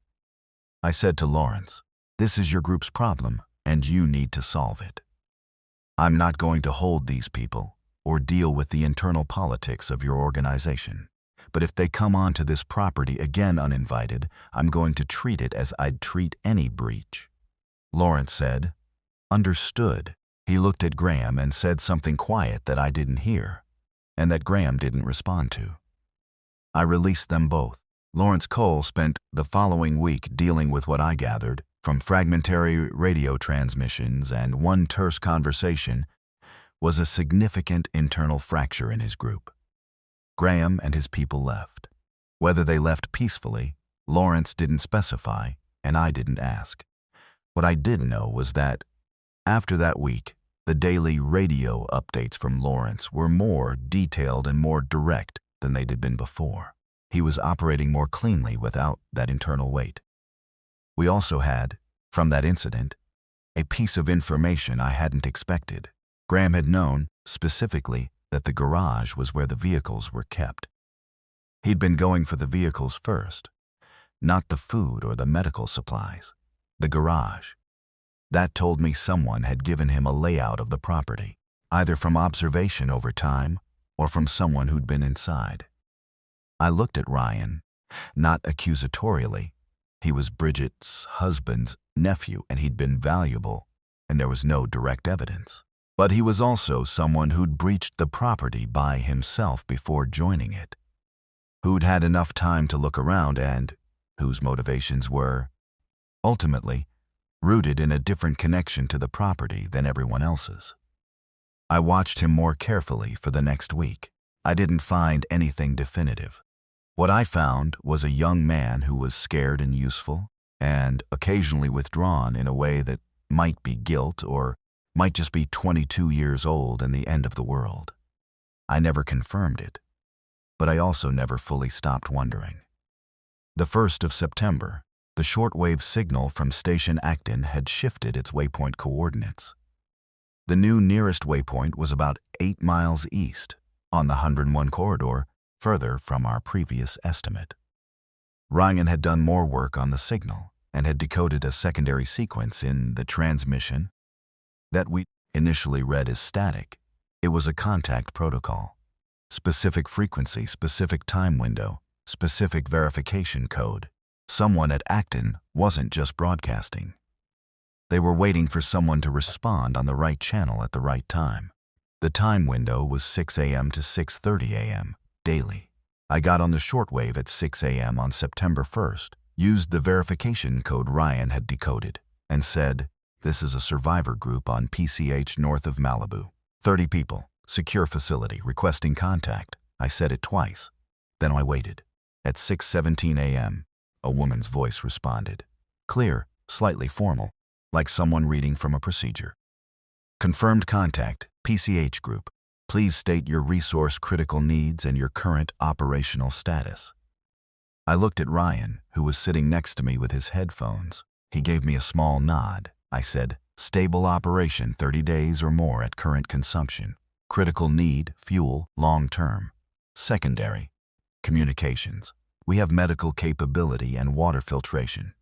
I said to Lawrence, "This is your group's problem, and you need to solve it. I'm not going to hold these people or deal with the internal politics of your organization. But if they come onto this property again uninvited, I'm going to treat it as I'd treat any breach." Lawrence said, "Understood." He looked at Graham and said something quiet that I didn't hear, and that Graham didn't respond to. I released them both. Lawrence Cole spent the following week dealing with what I gathered from fragmentary radio transmissions, and one terse conversation was a significant internal fracture in his group. Graham and his people left. Whether they left peacefully, Lawrence didn't specify, and I didn't ask. What I did know was that after that week, the daily radio updates from Lawrence were more detailed and more direct than they'd been before. He was operating more cleanly without that internal weight. We also had, from that incident, a piece of information I hadn't expected. Graham had known, specifically, that the garage was where the vehicles were kept. He'd been going for the vehicles first, not the food or the medical supplies. The garage. That told me someone had given him a layout of the property, either from observation over time or from someone who'd been inside. I looked at Ryan, not accusatorially. He was Bridget's husband's nephew, and he'd been valuable, and there was no direct evidence. But he was also someone who'd breached the property by himself before joining it, who'd had enough time to look around, and whose motivations were, ultimately, rooted in a different connection to the property than everyone else's. I watched him more carefully for the next week. I didn't find anything definitive. What I found was a young man who was scared and useful, and occasionally withdrawn in a way that might be guilt or might just be 22 years old and the end of the world. I never confirmed it, but I also never fully stopped wondering. The 1st of September, the shortwave signal from Station Acton had shifted its waypoint coordinates. The new nearest waypoint was about 8 miles east, on the 101 corridor, further from our previous estimate. Ryan had done more work on the signal and had decoded a secondary sequence in the transmission that we initially read as static. It was a contact protocol. Specific frequency, specific time window, specific verification code. Someone at Acton wasn't just broadcasting. They were waiting for someone to respond on the right channel at the right time. The time window was 6 a.m. to 6:30 a.m. daily. I got on the shortwave at 6 a.m. on September 1st, used the verification code Ryan had decoded, and said, "This is a survivor group on PCH north of Malibu. 30 people, secure facility, requesting contact." I said it twice. Then I waited. At 6:17 a.m., a woman's voice responded. Clear, slightly formal, like someone reading from a procedure. "Confirmed contact, PCH group. Please state your resource-critical needs and your current operational status." I looked at Ryan, who was sitting next to me with his headphones. He gave me a small nod. I said, Stable operation 30 days or more at current consumption. Critical need, fuel, long-term. Secondary. Communications. We have medical capability and water filtration.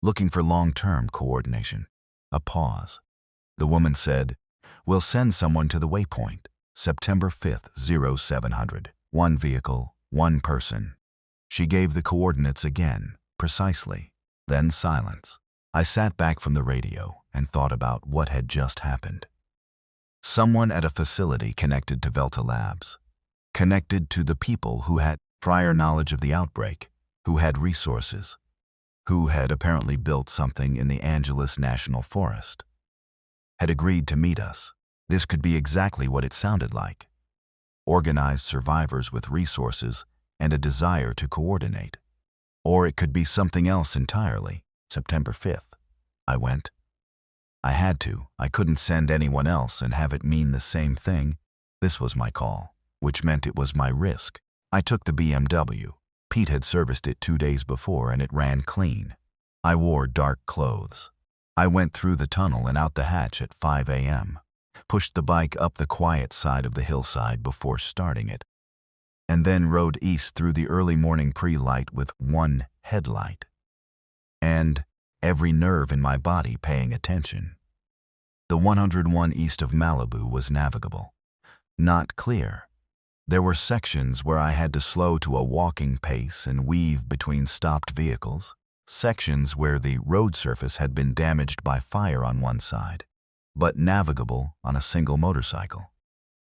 Looking for long-term coordination. A pause. The woman said, "We'll send someone to the waypoint. September 5th, 0700. One vehicle, one person." She gave the coordinates again, precisely. Then silence. I sat back from the radio and thought about what had just happened. Someone at a facility connected to Velta Labs. Connected to the people who had prior knowledge of the outbreak, who had resources, who had apparently built something in the Angeles National Forest, had agreed to meet us. This could be exactly what it sounded like. Organized survivors with resources and a desire to coordinate. Or it could be something else entirely. September 5th. I went. I had to. I couldn't send anyone else and have it mean the same thing. This was my call, which meant it was my risk. I took the BMW. Pete had serviced it 2 days before and it ran clean. I wore dark clothes. I went through the tunnel and out the hatch at 5 a.m., pushed the bike up the quiet side of the hillside before starting it, and then rode east through the early morning pre-light with one headlight, and every nerve in my body paying attention. The 101 east of Malibu was navigable, not clear. There were sections where I had to slow to a walking pace and weave between stopped vehicles, sections where the road surface had been damaged by fire on one side, but navigable on a single motorcycle.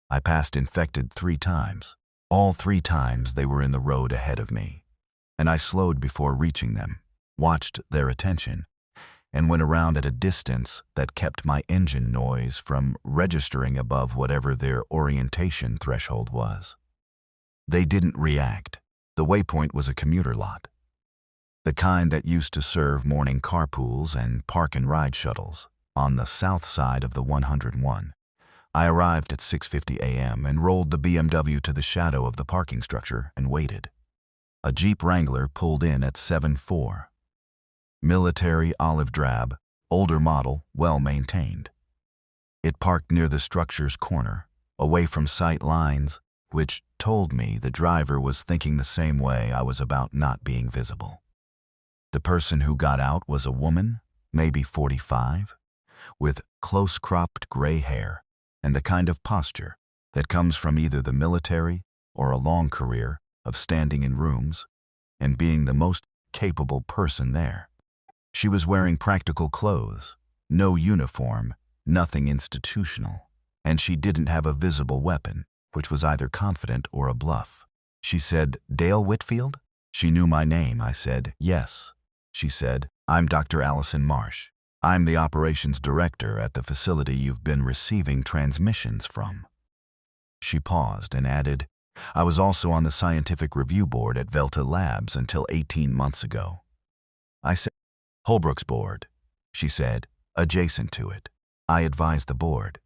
I passed infected 3 times. All 3 times they were in the road ahead of me, and I slowed before reaching them, watched their attention, and went around at a distance that kept my engine noise from registering above whatever their orientation threshold was. They didn't react. The waypoint was a commuter lot, the kind that used to serve morning carpools and park-and-ride shuttles on the south side of the 101. I arrived at 6:50 a.m. and rolled the BMW to the shadow of the parking structure and waited. A Jeep Wrangler pulled in at 7:04. Military olive drab, older model, well-maintained. It parked near the structure's corner, away from sight lines, which told me the driver was thinking the same way I was about not being visible. The person who got out was a woman, maybe 45, with close-cropped gray hair and the kind of posture that comes from either the military or a long career of standing in rooms and being the most capable person there. She was wearing practical clothes, no uniform, nothing institutional, and she didn't have a visible weapon, which was either confident or a bluff. She said, "Dale Whitfield?" She knew my name. I said, "Yes." She said, "I'm Dr. Allison Marsh. I'm the operations director at the facility you've been receiving transmissions from." She paused and added, "I was also on the scientific review board at Velta Labs until 18 months ago." I said, "Holbrook's board," she said, "adjacent to it. I advised the board.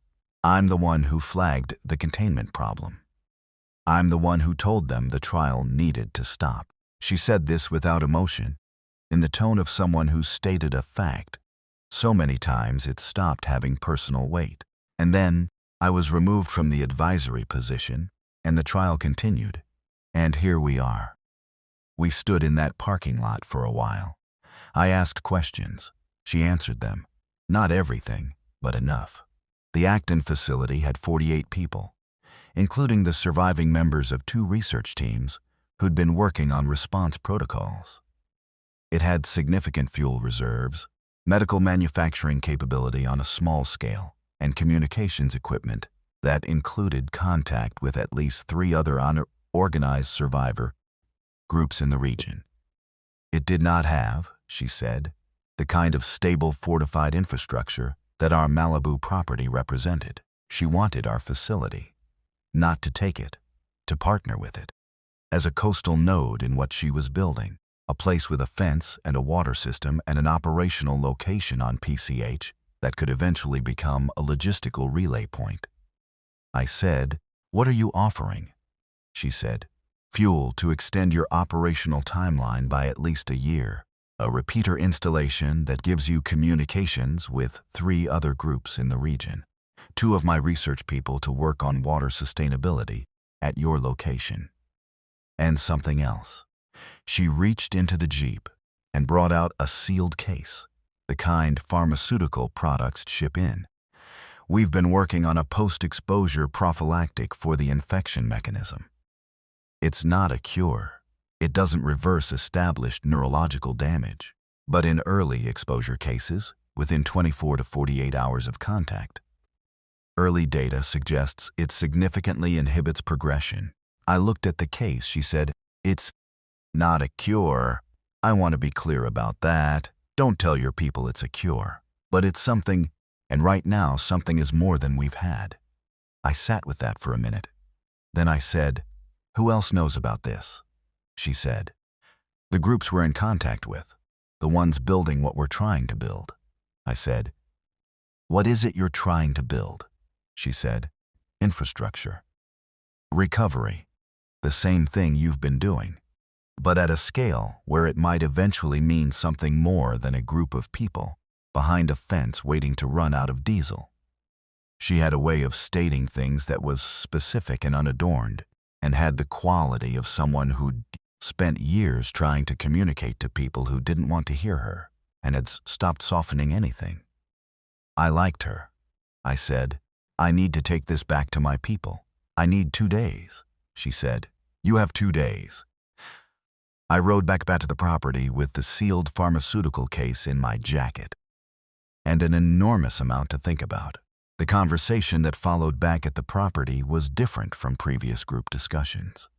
I'm the one who flagged the containment problem. I'm the one who told them the trial needed to stop." She said this without emotion, in the tone of someone who stated a fact. So many times it stopped having personal weight. And then I was removed from the advisory position, and the trial continued. And here we are. We stood in that parking lot for a while. I asked questions. She answered them. Not everything, but enough. The Acton facility had 48 people, including the surviving members of 2 research teams who'd been working on response protocols. It had significant fuel reserves, medical manufacturing capability on a small scale, and communications equipment that included contact with at least 3 other organized survivor groups in the region. It did not have, she said, the kind of stable fortified infrastructure that our Malibu property represented. She wanted our facility, not to take it, to partner with it, as a coastal node in what she was building, a place with a fence and a water system and an operational location on PCH that could eventually become a logistical relay point. I said, "What are you offering?" She said, "Fuel to extend your operational timeline by at least a year." a repeater installation that gives you communications with 3 other groups in the region. 2 of my research people to work on water sustainability at your location. And something else. She reached into the Jeep and brought out a sealed case, the kind pharmaceutical products ship in. We've been working on a post-exposure prophylactic for the infection mechanism. It's not a cure. It doesn't reverse established neurological damage. But in early exposure cases, within 24 to 48 hours of contact, early data suggests it significantly inhibits progression. I looked at the case, she said, "It's not a cure. I want to be clear about that. Don't tell your people it's a cure. But it's something, and right now something is more than we've had." I sat with that for a minute. Then I said, "Who else knows about this?" She said, "The groups we're in contact with, the ones building what we're trying to build." I said, "What is it you're trying to build?" She said, "Infrastructure. Recovery. The same thing you've been doing, but at a scale where it might eventually mean something more than a group of people behind a fence waiting to run out of diesel." She had a way of stating things that was specific and unadorned, and had the quality of someone who'd spent years trying to communicate to people who didn't want to hear her and had stopped softening anything. I liked her. I said, "I need to take this back to my people. I need 2 days." She said, "You have 2 days." I rode back to the property with the sealed pharmaceutical case in my jacket, and an enormous amount to think about. The conversation that followed back at the property was different from previous group discussions.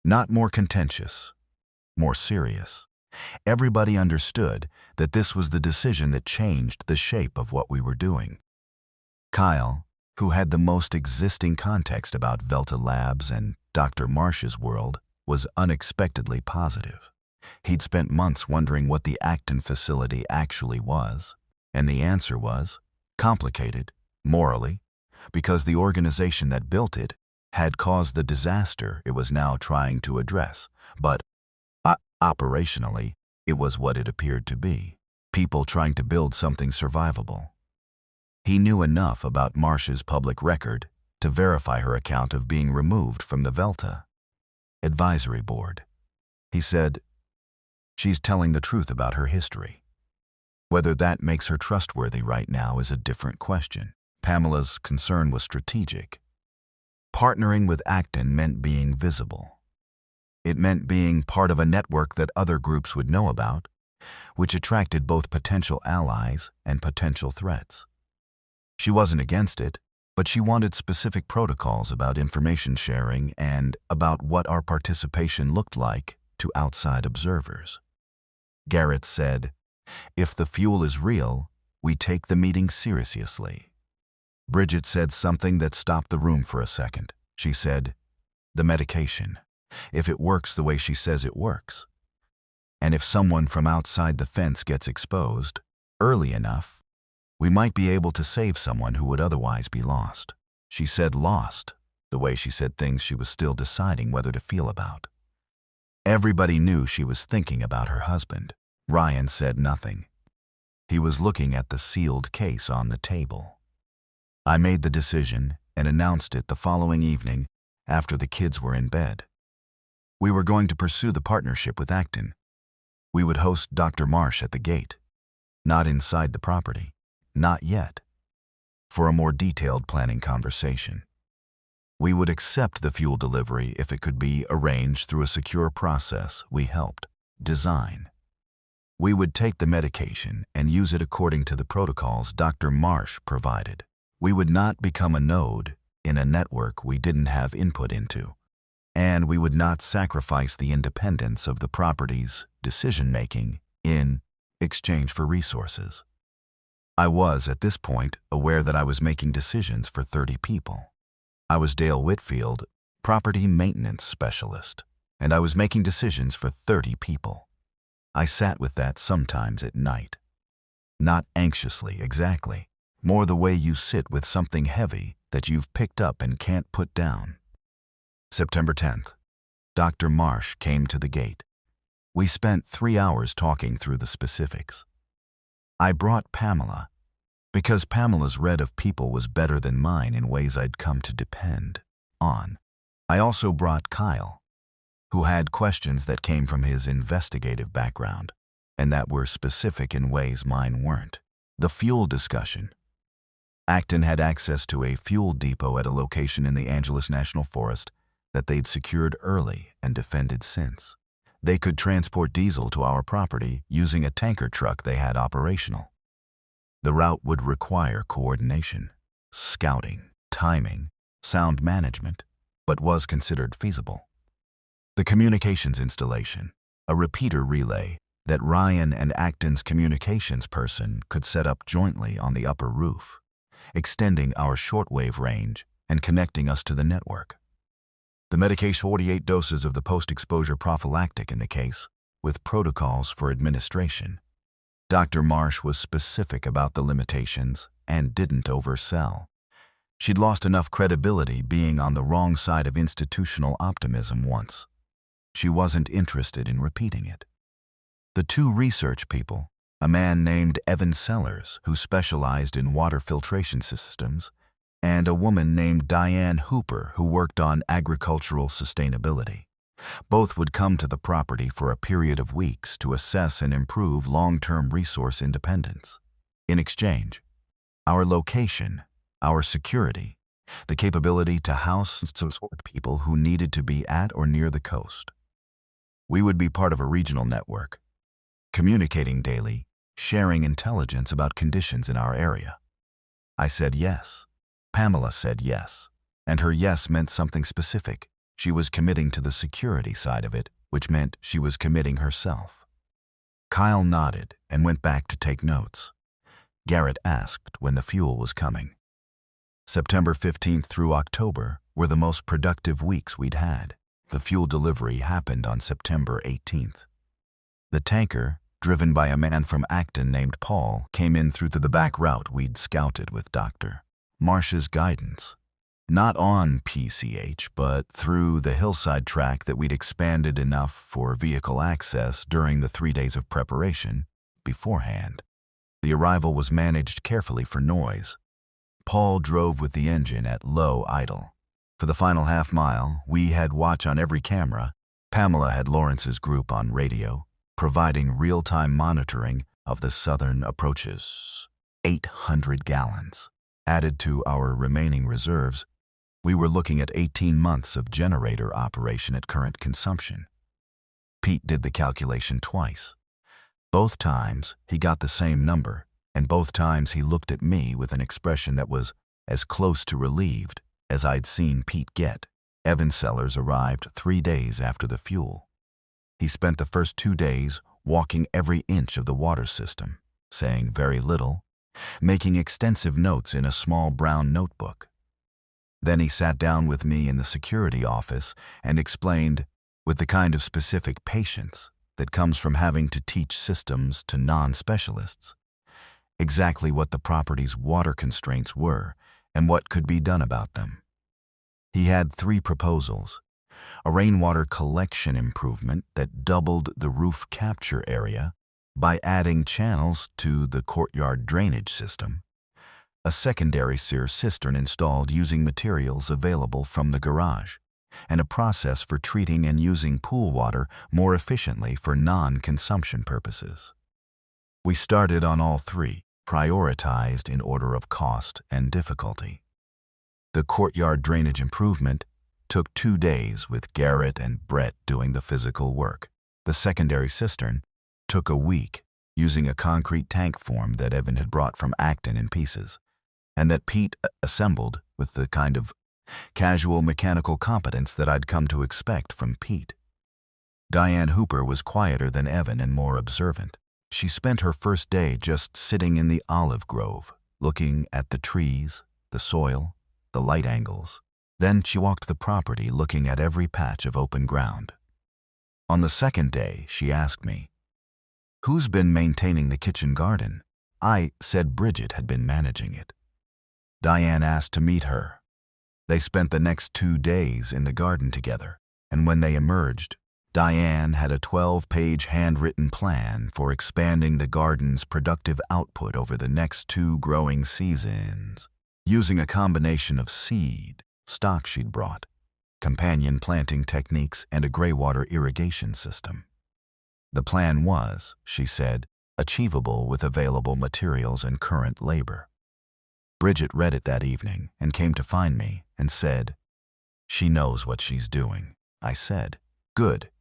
Not more contentious, more serious. Everybody understood that this was the decision that changed the shape of what we were doing. Kyle, who had the most existing context about Velta Labs and Dr. Marsh's world, was unexpectedly positive. He'd spent months wondering what the Acton facility actually was, and the answer was complicated, morally, because the organization that built it had caused the disaster it was now trying to address, but operationally, it was what it appeared to be. People trying to build something survivable. He knew enough about Marsh's public record to verify her account of being removed from the Velta advisory board. He said, "She's telling the truth about her history. Whether that makes her trustworthy right now is a different question." Pamela's concern was strategic. Partnering with Acton meant being visible. It meant being part of a network that other groups would know about, which attracted both potential allies and potential threats. She wasn't against it, but she wanted specific protocols about information sharing and about what our participation looked like to outside observers. Garrett said, "If the fuel is real, we take the meeting seriously." Bridget said something that stopped the room for a second. She said, "The medication. If it works the way she says it works, and if someone from outside the fence gets exposed early enough, we might be able to save someone who would otherwise be lost." She said lost, the way she said things she was still deciding whether to feel about. Everybody knew she was thinking about her husband. Ryan said nothing. He was looking at the sealed case on the table. I made the decision and announced it the following evening after the kids were in bed. We were going to pursue the partnership with Acton. We would host Dr. Marsh at the gate, not inside the property, not yet, for a more detailed planning conversation. We would accept the fuel delivery if it could be arranged through a secure process we helped design. We would take the medication and use it according to the protocols Dr. Marsh provided. We would not become a node in a network we didn't have input into, and we would not sacrifice the independence of the property's decision-making in exchange for resources. I was, at this point, aware that I was making decisions for 30 people. I was Dale Whitfield, property maintenance specialist, and I was making decisions for 30 people. I sat with that sometimes at night. Not anxiously, exactly. More the way you sit with something heavy that you've picked up and can't put down. September 10th. Dr. Marsh came to the gate. We spent 3 hours talking through the specifics. I brought Pamela, because Pamela's read of people was better than mine in ways I'd come to depend on. I also brought Kyle, who had questions that came from his investigative background, and that were specific in ways mine weren't. The fuel discussion. Acton had access to a fuel depot at a location in the Angeles National Forest that they'd secured early and defended since. They could transport diesel to our property using a tanker truck they had operational. The route would require coordination, scouting, timing, sound management, but was considered feasible. The communications installation, a repeater relay that Ryan and Acton's communications person could set up jointly on the upper roof, extending our shortwave range and connecting us to the network. The medication, 48 doses of the post-exposure prophylactic in the case, with protocols for administration. Dr. Marsh was specific about the limitations and didn't oversell. She'd lost enough credibility being on the wrong side of institutional optimism once. She wasn't interested in repeating it. The two research people, a man named Evan Sellers, who specialized in water filtration systems, and a woman named Diane Hooper, who worked on agricultural sustainability. Both would come to the property for a period of weeks to assess and improve long-term resource independence. In exchange, our location, our security, the capability to house and support people who needed to be at or near the coast. We would be part of a regional network, communicating daily, sharing intelligence about conditions in our area. I said yes. Pamela said yes, and her yes meant something specific. She was committing to the security side of it, which meant she was committing herself. Kyle nodded and went back to take notes. Garrett asked when the fuel was coming. September 15th through October were the most productive weeks we'd had. The fuel delivery happened on September 18th. The tanker, driven by a man from Acton named Paul, came in through the back route we'd scouted with Dr. Marsh's guidance. Not on PCH, but through the hillside track that we'd expanded enough for vehicle access during the 3 days of preparation beforehand. The arrival was managed carefully for noise. Paul drove with the engine at low idle. For the final half mile, we had watch on every camera. Pamela had Lawrence's group on radio, providing real-time monitoring of the southern approaches. 800 gallons. Added to our remaining reserves, we were looking at 18 months of generator operation at current consumption. Pete did the calculation twice. Both times, he got the same number, and both times he looked at me with an expression that was as close to relieved as I'd seen Pete get. Evan Sellers arrived 3 days after the fuel. He spent the first 2 days walking every inch of the water system, saying very little, making extensive notes in a small brown notebook. Then he sat down with me in the security office and explained, with the kind of specific patience that comes from having to teach systems to non-specialists, exactly what the property's water constraints were and what could be done about them. He had 3 proposals: a rainwater collection improvement that doubled the roof capture area by adding channels to the courtyard drainage system, a secondary sewer cistern installed using materials available from the garage, and a process for treating and using pool water more efficiently for non-consumption purposes. We started on all 3, prioritized in order of cost and difficulty. The courtyard drainage improvement took 2 days with Garrett and Brett doing the physical work. The secondary cistern took a week using a concrete tank form that Evan had brought from Acton in pieces, and that Pete assembled with the kind of casual mechanical competence that I'd come to expect from Pete. Diane Hooper was quieter than Evan and more observant. She spent her first day just sitting in the olive grove, looking at the trees, the soil, the light angles. Then she walked the property looking at every patch of open ground. On the second day, she asked me, "Who's been maintaining the kitchen garden?" I said Bridget had been managing it. Diane asked to meet her. They spent the next 2 days in the garden together, and when they emerged, Diane had a 12-page handwritten plan for expanding the garden's productive output over the next 2 growing seasons, using a combination of seed, stock she'd brought, companion planting techniques, and a graywater irrigation system. The plan was, she said, achievable with available materials and current labor. Bridget read it that evening and came to find me and said, "She knows what she's doing." I said, "Good."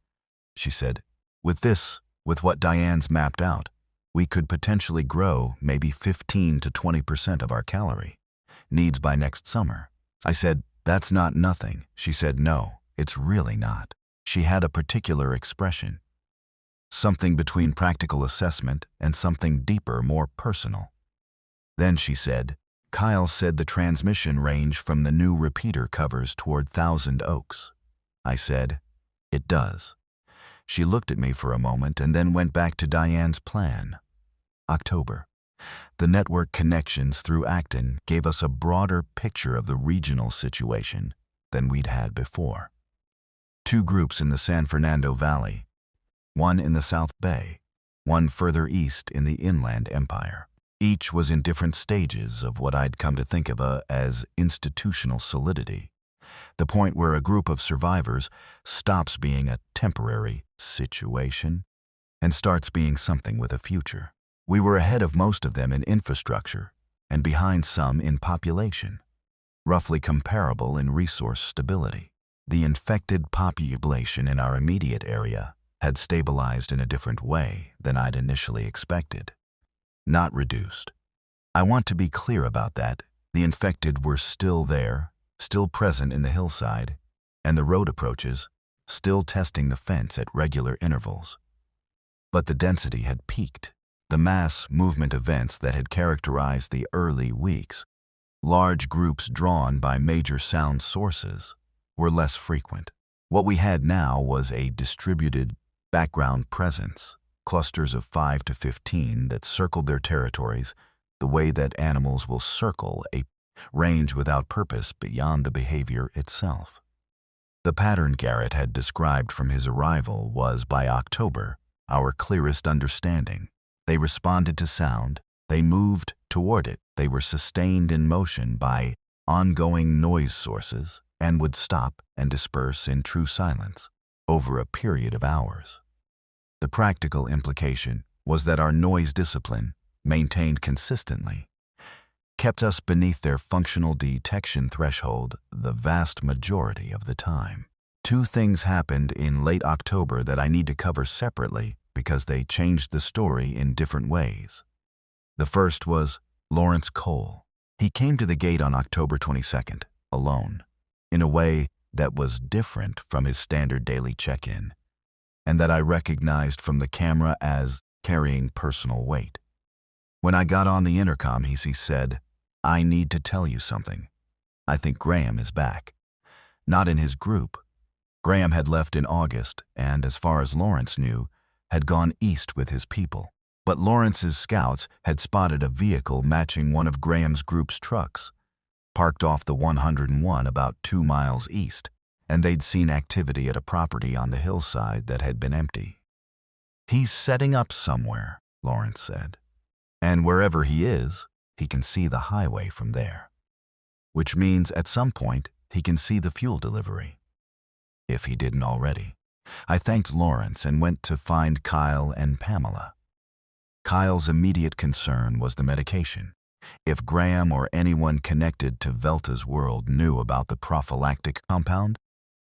She said, with what Diane's mapped out, we could potentially grow maybe 15 to 20% of our calorie needs by next summer. I said, "That's not nothing." She said, "No, it's really not." She had a particular expression, something between practical assessment and something deeper, more personal. Then she said, "Kyle said the transmission range from the new repeater covers toward Thousand Oaks." I said, "It does." She looked at me for a moment and then went back to Diane's plan. October. The network connections through Acton gave us a broader picture of the regional situation than we'd had before. 2 groups in the San Fernando Valley, one in the South Bay, one further east in the Inland Empire. Each was in different stages of what I'd come to think of as institutional solidity, the point where a group of survivors stops being a temporary situation and starts being something with a future. We were ahead of most of them in infrastructure and behind some in population, roughly comparable in resource stability. The infected population in our immediate area had stabilized in a different way than I'd initially expected, not reduced. I want to be clear about that. The infected were still there, still present in the hillside, and the road approaches, still testing the fence at regular intervals. But the density had peaked. The mass movement events that had characterized the early weeks, large groups drawn by major sound sources, were less frequent. What we had now was a distributed background presence, clusters of 5 to 15 that circled their territories the way that animals will circle a range without purpose beyond the behavior itself. The pattern Garrett had described from his arrival was, by October, our clearest understanding. They responded to sound, they moved toward it, they were sustained in motion by ongoing noise sources, and would stop and disperse in true silence over a period of hours. The practical implication was that our noise discipline, maintained consistently, kept us beneath their functional detection threshold the vast majority of the time. 2 things happened in late October that I need to cover separately because they changed the story in different ways. The first was Lawrence Cole. He came to the gate on October 22nd, alone, in a way that was different from his standard daily check-in, and that I recognized from the camera as carrying personal weight. When I got on the intercom, he said, "I need to tell you something. I think Graham is back." Not in his group. Graham had left in August and, as far as Lawrence knew, had gone east with his people. But Lawrence's scouts had spotted a vehicle matching one of Graham's group's trucks, parked off the 101 about 2 miles east, and they'd seen activity at a property on the hillside that had been empty. "He's setting up somewhere," Lawrence said. "And wherever he is, he can see the highway from there. Which means at some point he can see the fuel delivery, if he didn't already." I thanked Lawrence and went to find Kyle and Pamela. Kyle's immediate concern was the medication. If Graham or anyone connected to Velta's world knew about the prophylactic compound,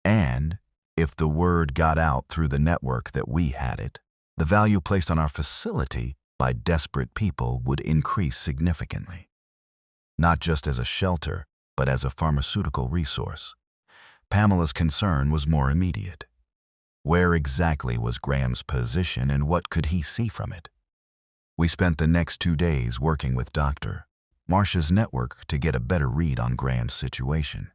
and if the word got out through the network that we had it, the value placed on our facility by desperate people would increase significantly. Not just as a shelter, but as a pharmaceutical resource. Pamela's concern was more immediate. Where exactly was Graham's position and what could he see from it? We spent the next 2 days working with Dr. Marcia's network to get a better read on Graham's situation.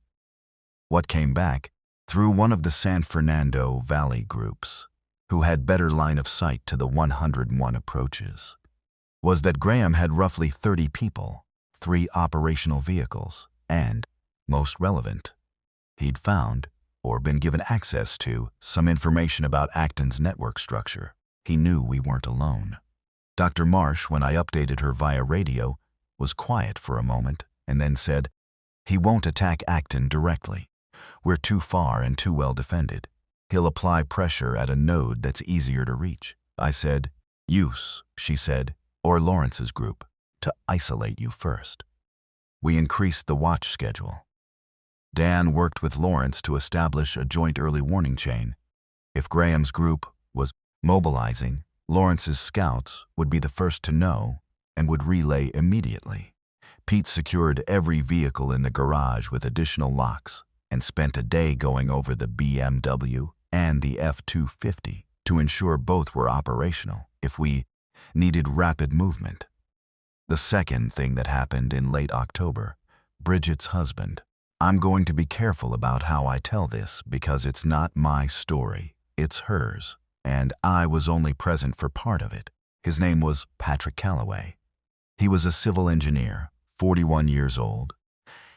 What came back, through one of the San Fernando Valley groups, who had better line of sight to the 101 approaches, was that Graham had roughly 30 people, 3 operational vehicles, and, most relevant, he'd found, or been given access to some information about Acton's network structure. He knew we weren't alone. Dr. Marsh, when I updated her via radio, was quiet for a moment and then said, "He won't attack Acton directly. We're too far and too well defended. He'll apply pressure at a node that's easier to reach." I said, "Use," she said, "or Lawrence's group, to isolate you first." We increased the watch schedule. Dan worked with Lawrence to establish a joint early warning chain. If Graham's group was mobilizing, Lawrence's scouts would be the first to know and would relay immediately. Pete secured every vehicle in the garage with additional locks and spent a day going over the BMW and the F-250 to ensure both were operational if we needed rapid movement. The second thing that happened in late October, Bridget's husband. I'm going to be careful about how I tell this because it's not my story, it's hers, and I was only present for part of it. His name was Patrick Calloway. He was a civil engineer, 41 years old,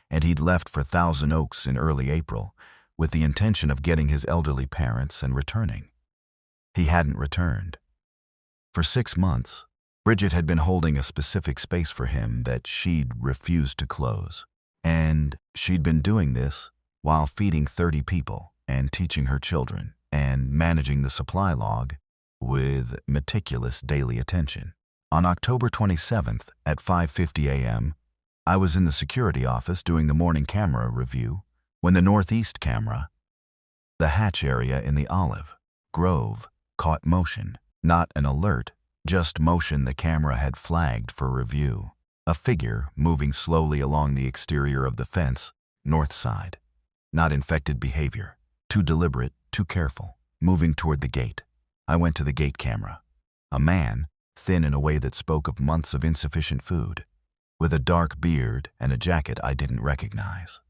and he'd left for Thousand Oaks in early April with the intention of getting his elderly parents and returning. He hadn't returned. For 6 months, Bridget had been holding a specific space for him that she'd refused to close. And she'd been doing this while feeding 30 people and teaching her children and managing the supply log with meticulous daily attention. On October 27th at 5:50 a.m., I was in the security office doing the morning camera review when the northeast camera, the hatch area in the Olive Grove, caught motion. Not an alert, just motion the camera had flagged for review. A figure moving slowly along the exterior of the fence, north side. Not infected behavior. Too deliberate, too careful. Moving toward the gate. I went to the gate camera. A man, thin in a way that spoke of months of insufficient food, with a dark beard and a jacket I didn't recognize.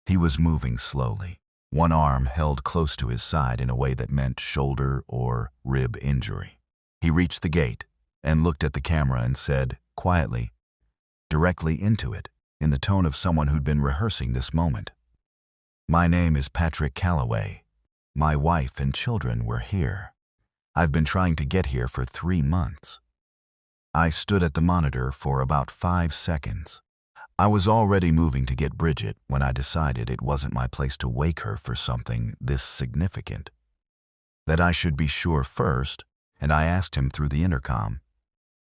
He was moving slowly, one arm held close to his side in a way that meant shoulder or rib injury. He reached the gate and looked at the camera and said, quietly, directly into it, in the tone of someone who'd been rehearsing this moment, "My name is Patrick Calloway. My wife and children were here. I've been trying to get here for 3 months." I stood at the monitor for about 5 seconds. I was already moving to get Bridget when I decided it wasn't my place to wake her for something this significant. That I should be sure first, and I asked him through the intercom.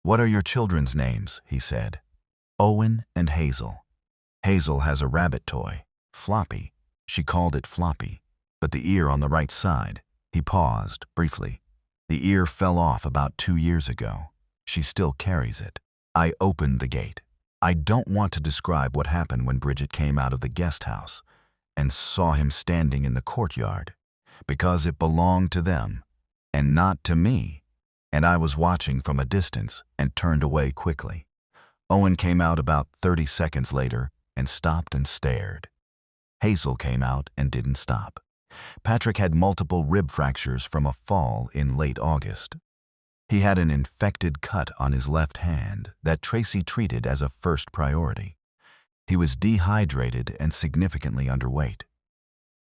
"What are your children's names?" he said. "Owen and Hazel. Hazel has a rabbit toy, Floppy. She called it Floppy, but the ear on the right side." He paused briefly. "The ear fell off about 2 years ago. She still carries it." I opened the gate. I don't want to describe what happened when Bridget came out of the guest house and saw him standing in the courtyard, because it belonged to them and not to me, and I was watching from a distance and turned away quickly. Owen came out about 30 seconds later and stopped and stared. Hazel came out and didn't stop. Patrick had multiple rib fractures from a fall in late August. He had an infected cut on his left hand that Tracy treated as a first priority. He was dehydrated and significantly underweight.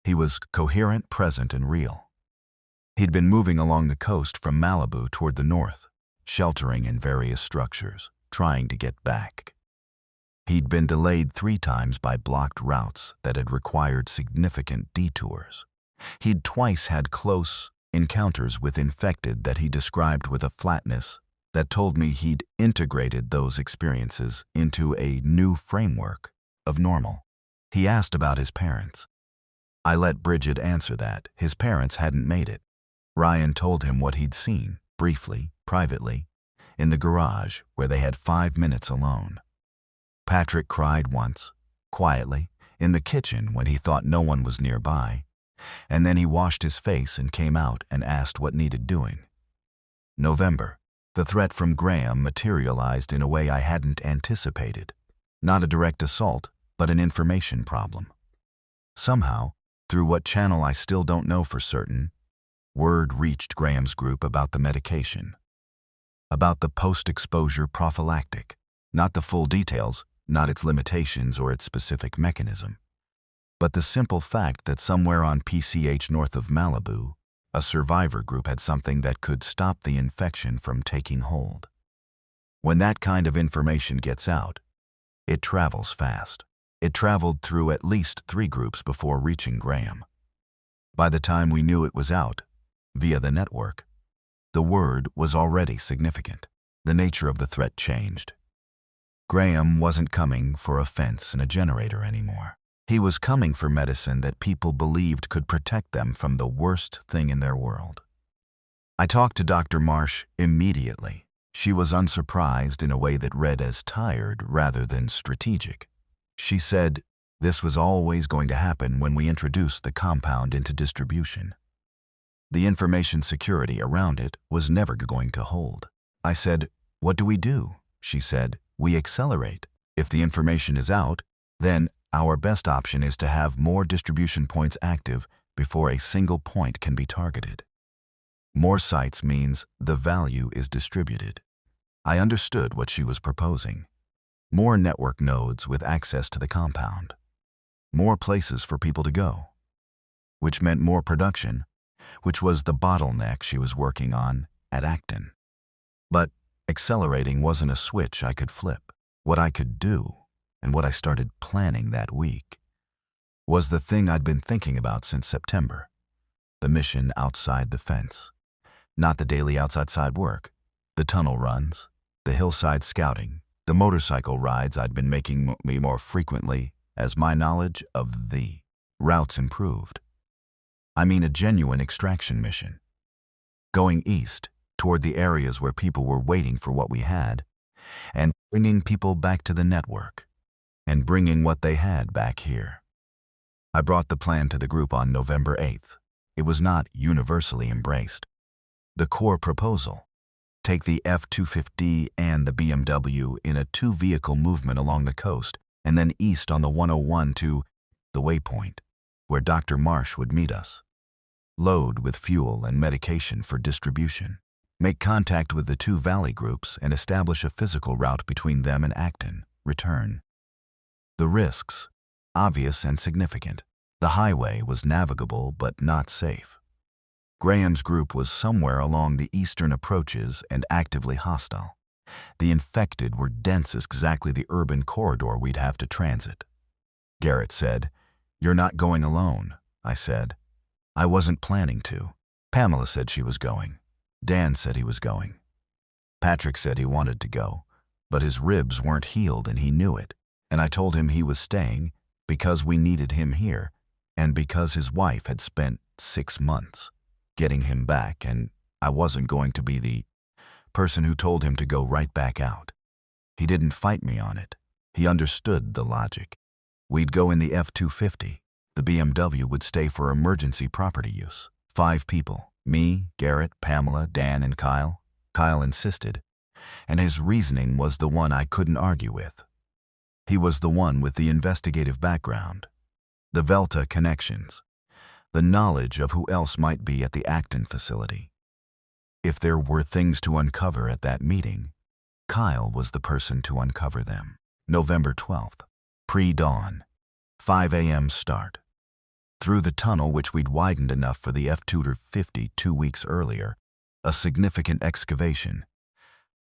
He was coherent, present, and real. He'd been moving along the coast from Malibu toward the north, sheltering in various structures, trying to get back. He'd been delayed 3 times by blocked routes that had required significant detours. He'd twice had close encounters with infected that he described with a flatness that told me he'd integrated those experiences into a new framework of normal. He asked about his parents. I let Bridget answer that. His parents hadn't made it. Ryan told him what he'd seen, briefly, privately, in the garage where they had 5 minutes alone. Patrick cried once, quietly, in the kitchen when he thought no one was nearby, and then he washed his face and came out and asked what needed doing. November. The threat from Graham materialized in a way I hadn't anticipated. Not a direct assault, but an information problem. Somehow, through what channel I still don't know for certain, word reached Graham's group about the medication. About the post-exposure prophylactic. Not the full details, not its limitations or its specific mechanism. but the simple fact that somewhere on PCH north of Malibu, a survivor group had something that could stop the infection from taking hold. When that kind of information gets out, it travels fast. It traveled through at least 3 groups before reaching Graham. By the time we knew it was out, via the network, the word was already significant. The nature of the threat changed. Graham wasn't coming for a fence and a generator anymore. He was coming for medicine that people believed could protect them from the worst thing in their world. I talked to Dr. Marsh immediately. She was unsurprised in a way that read as tired rather than strategic. She said this was always going to happen when we introduced the compound into distribution. The information security around it was never going to hold. I said, "What do we do?" She said, "We accelerate. If the information is out, then our best option is to have more distribution points active before a single point can be targeted. More sites means the value is distributed." I understood what she was proposing. More network nodes with access to the compound. More places for people to go. Which meant more production, which was the bottleneck she was working on at Acton. But accelerating wasn't a switch I could flip. What I could do, and what I started planning that week, was the thing I'd been thinking about since September. The mission outside the fence. Not the daily outside work. The tunnel runs, the hillside scouting, the motorcycle rides I'd been making me more frequently as my knowledge of the routes improved. I mean a genuine extraction mission. Going east, toward the areas where people were waiting for what we had, and bringing people back to the network, and bringing what they had back here. I brought the plan to the group on November 8th. It was not universally embraced. The core proposal: take the F-250 and the BMW in a 2-vehicle movement along the coast, and then east on the 101 to the waypoint, where Dr. Marsh would meet us. Load with fuel and medication for distribution. Make contact with the 2 valley groups and establish a physical route between them and Acton. Return. The risks, obvious and significant. The highway was navigable but not safe. Graham's group was somewhere along the eastern approaches and actively hostile. The infected were dense as exactly the urban corridor we'd have to transit. Garrett said, "You're not going alone," I said. I wasn't planning to. Pamela said she was going. Dan said he was going. Patrick said he wanted to go, but his ribs weren't healed and he knew it. And I told him he was staying because we needed him here and because his wife had spent 6 months getting him back, and I wasn't going to be the person who told him to go right back out. He didn't fight me on it. He understood the logic. We'd go in the F-250. The BMW would stay for emergency property use. 5 people. Me, Garrett, Pamela, Dan, and Kyle. Kyle insisted, and his reasoning was the one I couldn't argue with. He was the one with the investigative background, the Velta connections, the knowledge of who else might be at the Acton facility. If there were things to uncover at that meeting, Kyle was the person to uncover them. November 12th, pre-dawn, 5 a.m. start. Through the tunnel, which we'd widened enough for the F-250 2 weeks earlier, a significant excavation,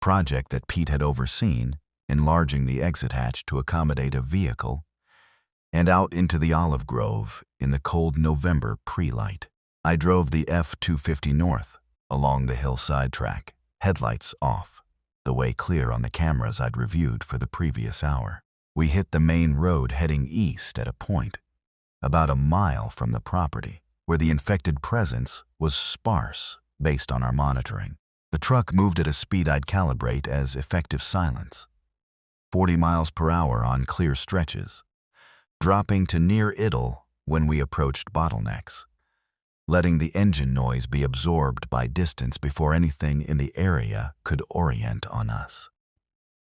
project that Pete had overseen, enlarging the exit hatch to accommodate a vehicle, and out into the olive grove in the cold November pre-light. I drove the F-250 north, along the hillside track, headlights off, the way clear on the cameras I'd reviewed for the previous hour. We hit the main road heading east at a point about a mile from the property, where the infected presence was sparse based on our monitoring. The truck moved at a speed I'd calibrate as effective silence, 40 miles per hour on clear stretches, dropping to near idle when we approached bottlenecks, letting the engine noise be absorbed by distance before anything in the area could orient on us.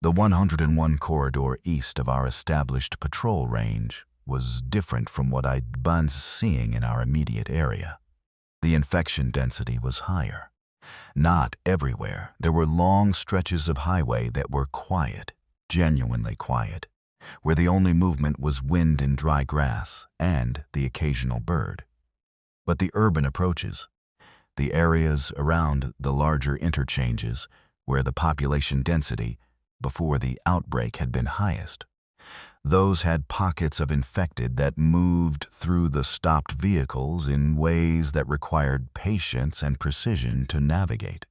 The 101 corridor east of our established patrol range was different from what I'd been seeing in our immediate area. The infection density was higher. Not everywhere. There were long stretches of highway that were quiet, genuinely quiet. where the only movement was wind and dry grass and the occasional bird. But the urban approaches, the areas around the larger interchanges where the population density before the outbreak had been highest, those had pockets of infected that moved through the stopped vehicles in ways that required patience and precision to navigate.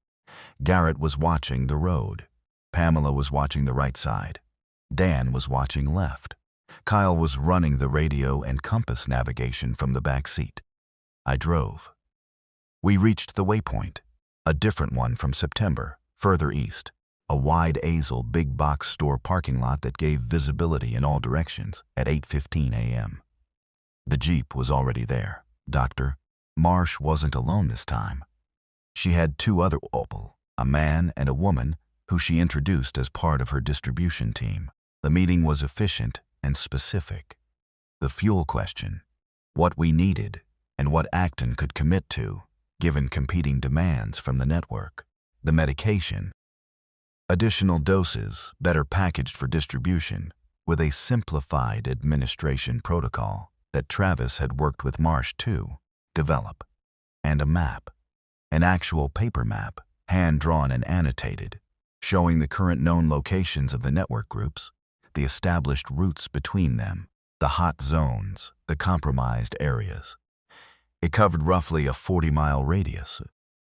Garrett was watching the road. Pamela was watching the right side. Dan was watching left. Kyle was running the radio and compass navigation from the back seat. I drove. We reached the waypoint, a different one from September, further east, a wide Azel big box store parking lot that gave visibility in all directions at 8:15 a.m. The Jeep was already there. Dr. Marsh wasn't alone this time. She had two other people, a man and a woman, who she introduced as part of her distribution team. The meeting was efficient and specific. The fuel question, what we needed, and what Acton could commit to, given competing demands from the network. The medication, additional doses, better packaged for distribution, with a simplified administration protocol that Travis had worked with Marsh to develop, and a map, an actual paper map, hand-drawn and annotated, showing the current known locations of the network groups, the established routes between them, the hot zones, the compromised areas. It covered roughly a 40-mile radius,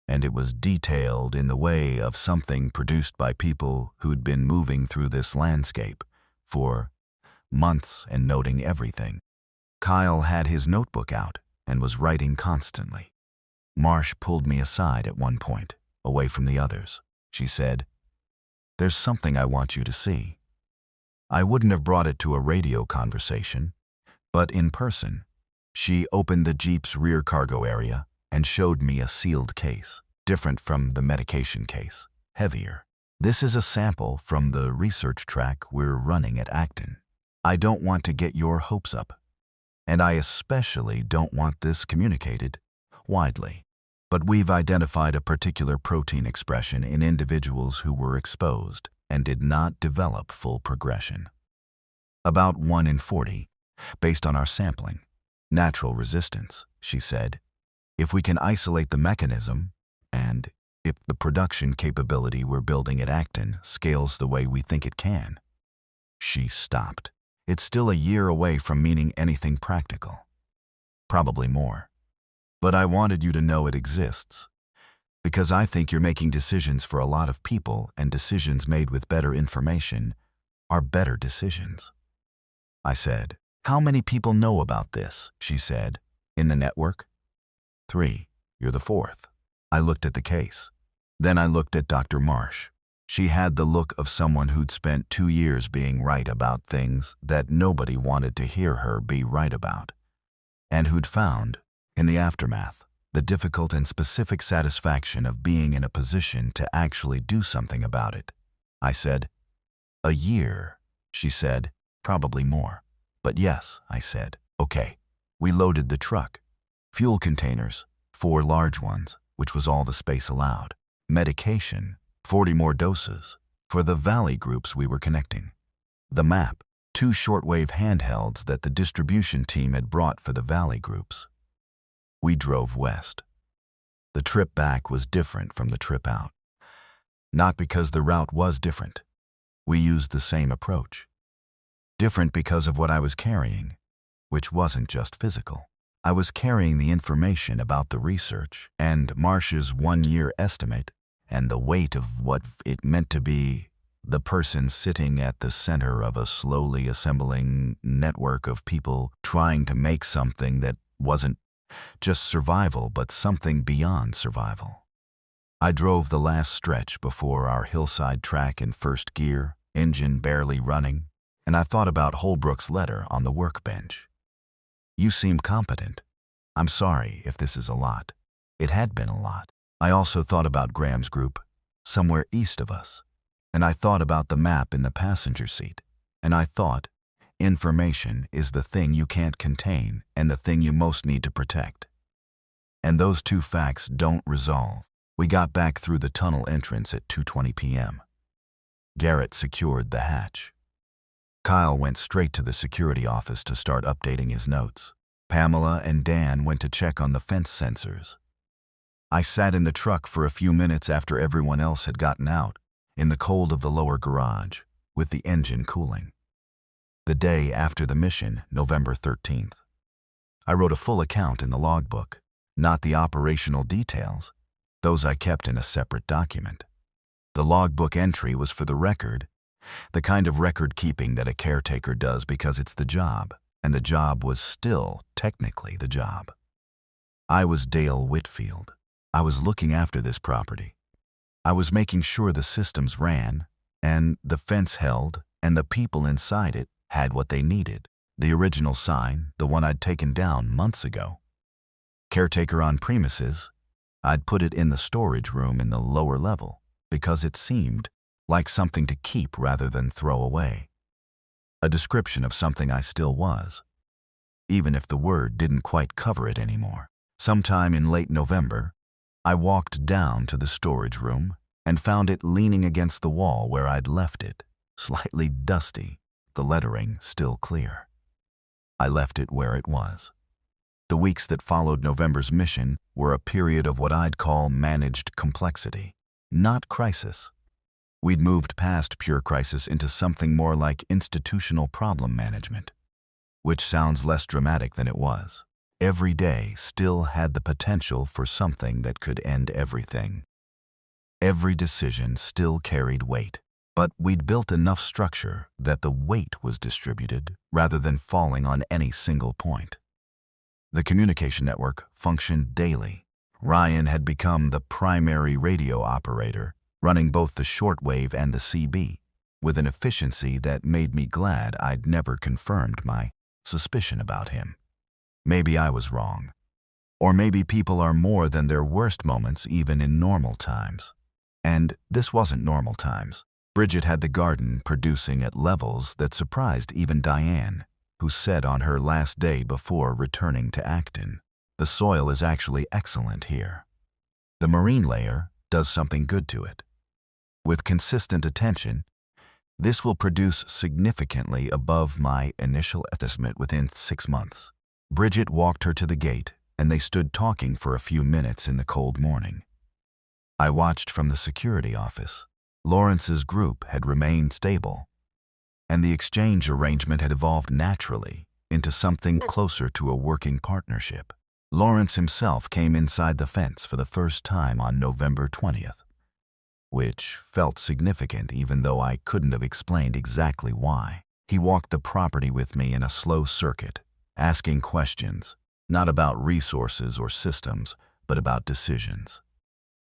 and it was detailed in the way of something produced by people who'd been moving through this landscape for months and noting everything. Kyle had his notebook out and was writing constantly. Marsh pulled me aside at one point, away from the others. She said, "There's something I want you to see." I wouldn't have brought it to a radio conversation, but in person, she opened the Jeep's rear cargo area and showed me a sealed case, different from the medication case, heavier. "This is a sample from the research track we're running at Acton. I don't want to get your hopes up, and I especially don't want this communicated widely. But we've identified a particular protein expression in individuals who were exposed and did not develop full progression. About 1 in 40, based on our sampling. Natural resistance," she said. "If we can isolate the mechanism, and if the production capability we're building at Acton scales the way we think it can." She stopped. "It's still a year away from meaning anything practical. Probably more. But I wanted you to know it exists, because I think you're making decisions for a lot of people, and decisions made with better information are better decisions." I said, "How many people know about this?" she said. "In the network?" 3. You're the fourth." I looked at the case. Then I looked at Dr. Marsh. She had the look of someone who'd spent 2 years being right about things that nobody wanted to hear her be right about, and who'd found, in the aftermath, the difficult and specific satisfaction of being in a position to actually do something about it. I said, "A year," she said, "probably more." "But yes," I said. "Okay." We loaded the truck. Fuel containers, 4 large ones, which was all the space allowed. Medication, 40 more doses, for the valley groups we were connecting. The map, 2 shortwave handhelds that the distribution team had brought for the valley groups. We drove west. The trip back was different from the trip out. Not because the route was different. We used the same approach. Different because of what I was carrying, which wasn't just physical. I was carrying the information about the research and Marsh's 1-year estimate and the weight of what it meant to be the person sitting at the center of a slowly assembling network of people trying to make something that wasn't just survival, but something beyond survival. I drove the last stretch before our hillside track in first gear, engine barely running, and I thought about Holbrook's letter on the workbench. "You seem competent. I'm sorry if this is a lot." It had been a lot. I also thought about Graham's group, somewhere east of us, and I thought about the map in the passenger seat, and I thought, information is the thing you can't contain and the thing you most need to protect. And those 2 facts don't resolve. We got back through the tunnel entrance at 2:20 p.m. Garrett secured the hatch. Kyle went straight to the security office to start updating his notes. Pamela and Dan went to check on the fence sensors. I sat in the truck for a few minutes after everyone else had gotten out, in the cold of the lower garage, with the engine cooling. The day after the mission, November 13th. I wrote a full account in the logbook, not the operational details. Those I kept in a separate document. The logbook entry was for the record, the kind of record-keeping that a caretaker does because it's the job, and the job was still technically the job. I was Dale Whitfield. I was looking after this property. I was making sure the systems ran, and the fence held, and the people inside it had what they needed. The original sign, the one I'd taken down months ago. Caretaker on premises, I'd put it in the storage room in the lower level because it seemed like something to keep rather than throw away. A description of something I still was, even if the word didn't quite cover it anymore. Sometime in late November, I walked down to the storage room and found it leaning against the wall where I'd left it, slightly dusty, the lettering still clear. I left it where it was. The weeks that followed November's mission were a period of what I'd call managed complexity, not crisis. We'd moved past pure crisis into something more like institutional problem management, which sounds less dramatic than it was. Every day still had the potential for something that could end everything. Every decision still carried weight, but we'd built enough structure that the weight was distributed rather than falling on any single point. The communication network functioned daily. Ryan had become the primary radio operator, running both the shortwave and the CB, with an efficiency that made me glad I'd never confirmed my suspicion about him. Maybe I was wrong. Or maybe people are more than their worst moments even in normal times. And this wasn't normal times. Bridget had the garden producing at levels that surprised even Diane, who said on her last day before returning to Acton, "The soil is actually excellent here. The marine layer does something good to it. With consistent attention, this will produce significantly above my initial estimate within 6 months." Bridget walked her to the gate, and they stood talking for a few minutes in the cold morning. I watched from the security office. Lawrence's group had remained stable, and the exchange arrangement had evolved naturally into something closer to a working partnership. Lawrence himself came inside the fence for the first time on November 20th, which felt significant even though I couldn't have explained exactly why. He walked the property with me in a slow circuit, asking questions, not about resources or systems, but about decisions.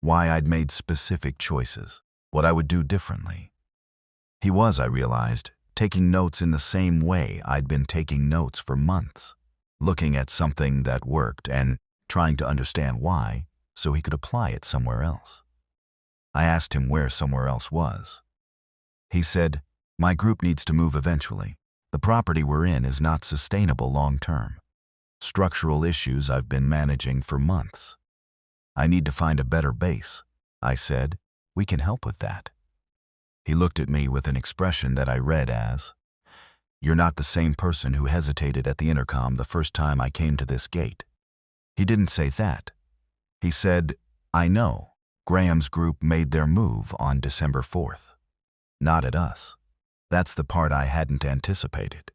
Why I'd made specific choices, what I would do differently. He was, I realized, taking notes in the same way I'd been taking notes for months, looking at something that worked and trying to understand why so he could apply it somewhere else. I asked him where somewhere else was. He said, "My group needs to move eventually. The property we're in is not sustainable long-term. Structural issues I've been managing for months. I need to find a better base." I said, "We can help with that." He looked at me with an expression that I read as, "You're not the same person who hesitated at the intercom the first time I came to this gate." He didn't say that. He said, "I know. Graham's group made their move on December 4th. Not at us." That's the part I hadn't anticipated.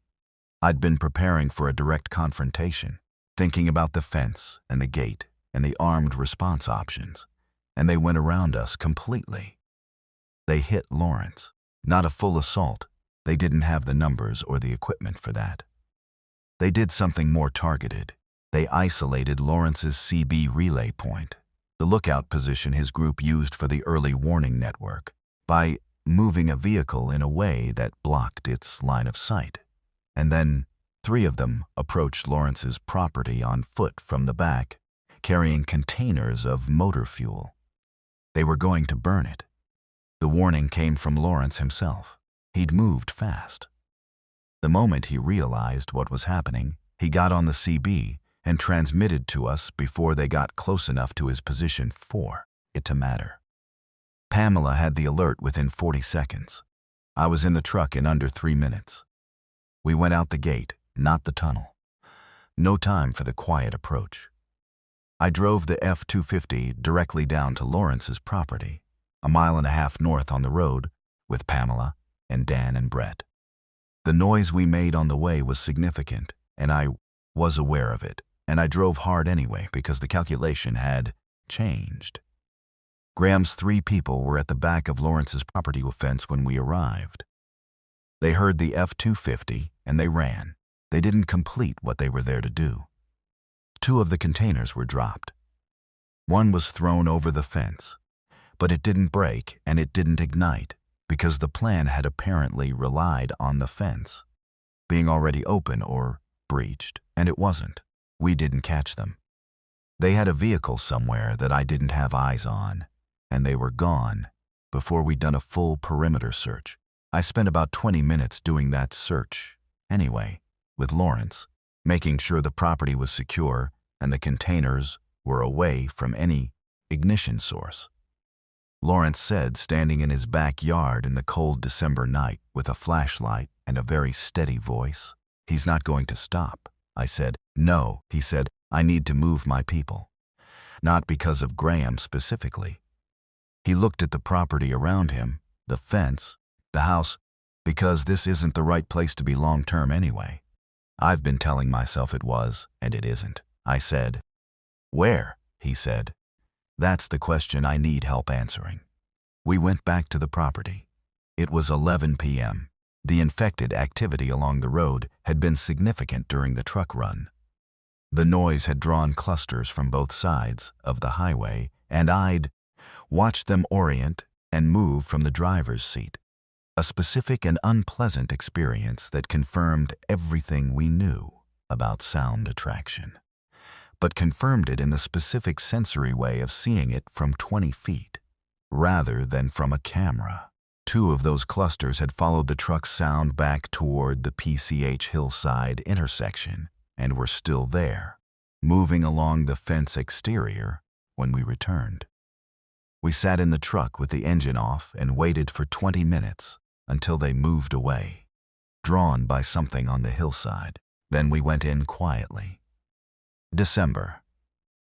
I'd been preparing for a direct confrontation, thinking about the fence and the gate and the armed response options, and they went around us completely. They hit Lawrence. Not a full assault. They didn't have the numbers or the equipment for that. They did something more targeted. They isolated Lawrence's CB relay point, the lookout position his group used for the early warning network, by moving a vehicle in a way that blocked its line of sight. And then 3 of them approached Lawrence's property on foot from the back, carrying containers of motor fuel. They were going to burn it. The warning came from Lawrence himself. He'd moved fast. The moment he realized what was happening, he got on the CB and transmitted to us before they got close enough to his position for it to matter. Pamela had the alert within 40 seconds. I was in the truck in under 3 minutes. We went out the gate, not the tunnel. No time for the quiet approach. I drove the F-250 directly down to Lawrence's property, a mile and a half north on the road, with Pamela and Dan and Brett. The noise we made on the way was significant, and I was aware of it, and I drove hard anyway because the calculation had changed. Graham's 3 people were at the back of Lawrence's property fence when we arrived. They heard the F-250 and they ran. They didn't complete what they were there to do. 2 of the containers were dropped. One was thrown over the fence, but it didn't break and it didn't ignite because the plan had apparently relied on the fence being already open or breached, and it wasn't. We didn't catch them. They had a vehicle somewhere that I didn't have eyes on, and they were gone before we'd done a full perimeter search. I spent about 20 minutes doing that search anyway, with Lawrence, making sure the property was secure and the containers were away from any ignition source. Lawrence said, standing in his backyard in the cold December night with a flashlight and a very steady voice, "He's not going to stop." I said, "No," he said, "I need to move my people." Not because of Graham specifically. He looked at the property around him, the fence, the house, because this isn't the right place to be long-term anyway. I've been telling myself it was, and it isn't. I said, "Where?" he said. "That's the question I need help answering." We went back to the property. It was 11 p.m. The infected activity along the road had been significant during the truck run. The noise had drawn clusters from both sides of the highway, and I'd watched them orient and move from the driver's seat. A specific and unpleasant experience that confirmed everything we knew about sound attraction, but confirmed it in the specific sensory way of seeing it from 20 feet, rather than from a camera. 2 of those clusters had followed the truck's sound back toward the PCH hillside intersection and were still there, moving along the fence exterior when we returned. We sat in the truck with the engine off and waited for 20 minutes until they moved away, drawn by something on the hillside. Then we went in quietly. December.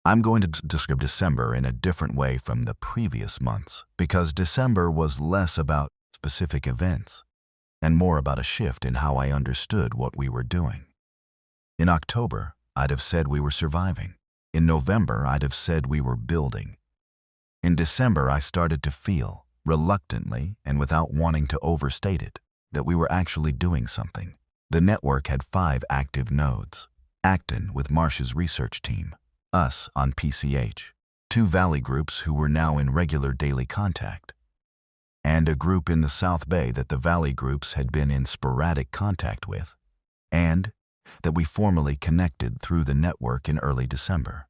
I'm going to describe December in a different way from the previous months because December was less about specific events and more about a shift in how I understood what we were doing. In October, I'd have said we were surviving. In November, I'd have said we were building. In December, I started to feel, reluctantly and without wanting to overstate it, that we were actually doing something. The network had 5 active nodes. Acton with Marsh's research team, us on PCH, 2 Valley groups who were now in regular daily contact, and a group in the South Bay that the Valley groups had been in sporadic contact with, and that we formally connected through the network in early December.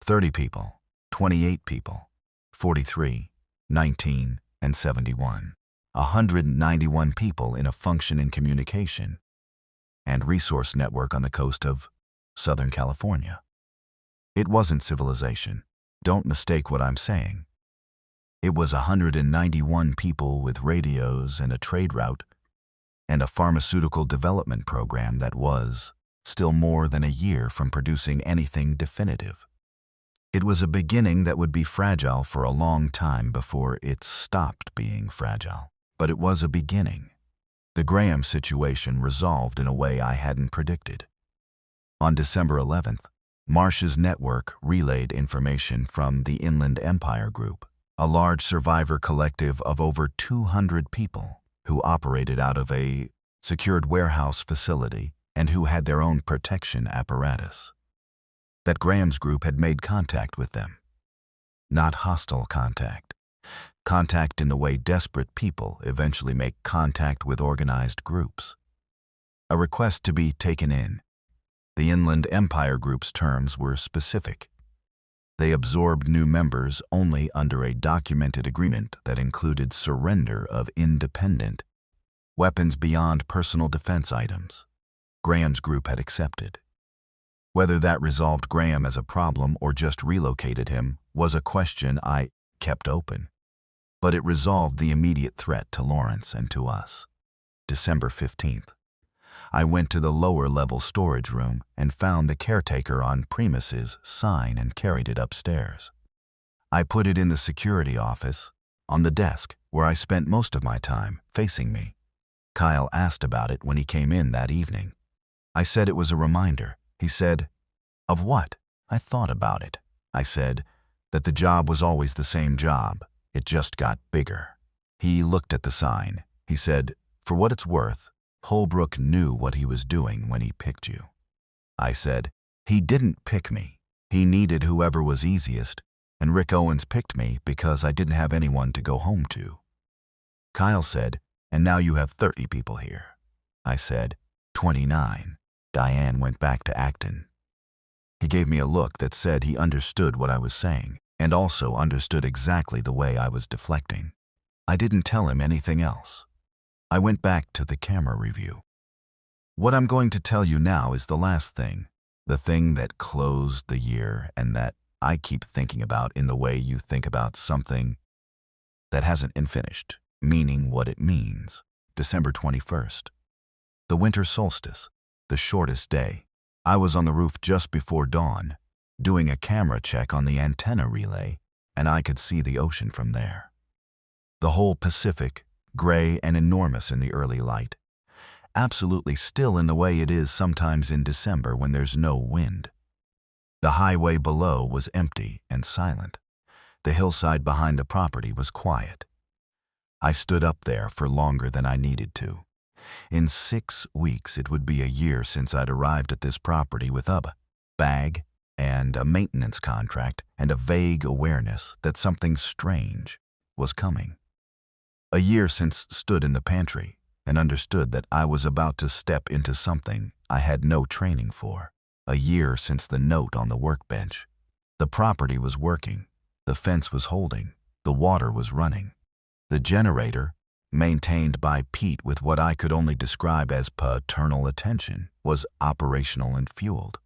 30 people, 28 people, 43, 19, and 71. 191 people in a functioning communication and resource network on the coast of Southern California. It wasn't civilization. Don't mistake what I'm saying. It was 191 people with radios and a trade route and a pharmaceutical development program that was still more than a year from producing anything definitive. It was a beginning that would be fragile for a long time before it stopped being fragile. But it was a beginning. The Graham situation resolved in a way I hadn't predicted. On December 11th, Marsh's network relayed information from the Inland Empire Group, a large survivor collective of over 200 people who operated out of a secured warehouse facility and who had their own protection apparatus, that Graham's group had made contact with them. Not hostile contact. Contact in the way desperate people eventually make contact with organized groups. A request to be taken in. The Inland Empire Group's terms were specific. They absorbed new members only under a documented agreement that included surrender of independent weapons beyond personal defense items. Graham's group had accepted. Whether that resolved Graham as a problem or just relocated him was a question I kept open. But it resolved the immediate threat to Lawrence and to us. December 15th. I went to the lower-level storage room and found the caretaker on premises sign and carried it upstairs. I put it in the security office, on the desk where I spent most of my time, facing me. Kyle asked about it when he came in that evening. I said it was a reminder. He said, "Of what?" I thought about it. I said that the job was always the same job. It just got bigger. He looked at the sign. He said, "For what it's worth, Holbrook knew what he was doing when he picked you." I said, "He didn't pick me. He needed whoever was easiest, and Rick Owens picked me because I didn't have anyone to go home to." Kyle said, "And now you have 30 people here." I said, 29. Diane went back to Acton. He gave me a look that said he understood what I was saying and also understood exactly the way I was deflecting. I didn't tell him anything else. I went back to the camera review. What I'm going to tell you now is the last thing, the thing that closed the year and that I keep thinking about in the way you think about something that hasn't been finished, meaning what it means. December 21st. The winter solstice, the shortest day. I was on the roof just before dawn, doing a camera check on the antenna relay, and I could see the ocean from there. The whole Pacific, gray and enormous in the early light, absolutely still in the way it is sometimes in December when there's no wind. The highway below was empty and silent. The hillside behind the property was quiet. I stood up there for longer than I needed to. In 6 weeks, it would be a year since I'd arrived at this property with a bag and a maintenance contract and a vague awareness that something strange was coming. A year since stood in the pantry and understood that I was about to step into something I had no training for. A year since the note on the workbench. The property was working. The fence was holding. The water was running. The generator, maintained by Pete with what I could only describe as paternal attention, was operational and fueled.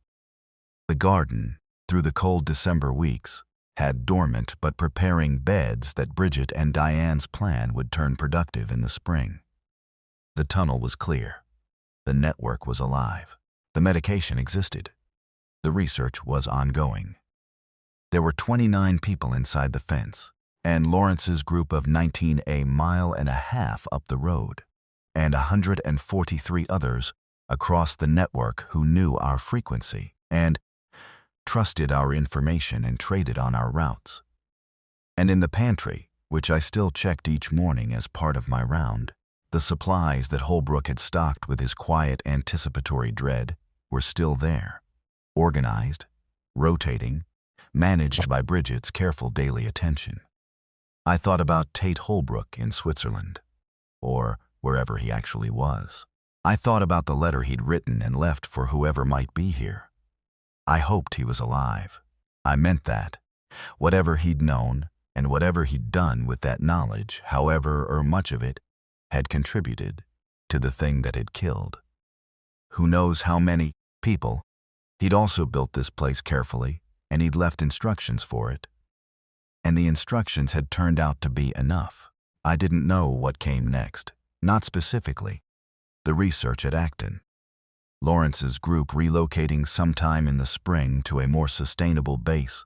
The garden, through the cold December weeks, had dormant but preparing beds that Bridget and Diane's plan would turn productive in the spring. The tunnel was clear. The network was alive. The medication existed. The research was ongoing. There were 29 people inside the fence, and Lawrence's group of 19 a mile and a half up the road, and 143 others across the network who knew our frequency and trusted our information and traded on our routes. And in the pantry, which I still checked each morning as part of my round, the supplies that Holbrook had stocked with his quiet anticipatory dread were still there, organized, rotating, managed by Bridget's careful daily attention. I thought about Tate Holbrook in Switzerland, or wherever he actually was. I thought about the letter he'd written and left for whoever might be here. I hoped he was alive. I meant that. Whatever he'd known and whatever he'd done with that knowledge, however or much of it, had contributed to the thing that had killed. Who knows how many people? He'd also built this place carefully, and he'd left instructions for it. And the instructions had turned out to be enough. I didn't know what came next, not specifically. The research at Acton. Lawrence's group relocating sometime in the spring to a more sustainable base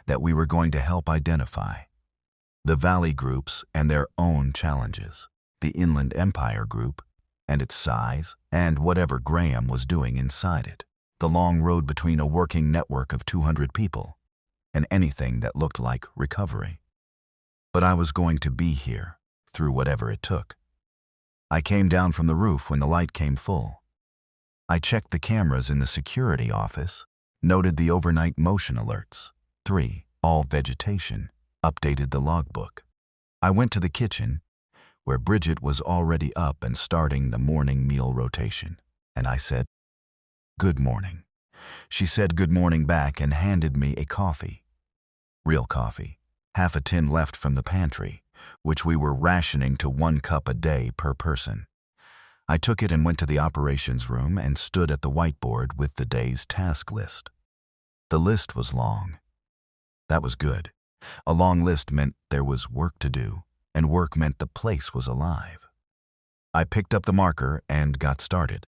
that we were going to help identify. The Valley groups and their own challenges. The Inland Empire group and its size and whatever Graham was doing inside it. The long road between a working network of 200 people and anything that looked like recovery. But I was going to be here through whatever it took. I came down from the roof when the light came full. I checked the cameras in the security office, noted the overnight motion alerts. 3. All vegetation. Updated the logbook. I went to the kitchen, where Bridget was already up and starting the morning meal rotation, and I said, "Good morning." She said good morning back and handed me a coffee. Real coffee. Half a tin left from the pantry, which we were rationing to 1 cup a day per person. I took it and went to the operations room and stood at the whiteboard with the day's task list. The list was long. That was good. A long list meant there was work to do, and work meant the place was alive. I picked up the marker and got started.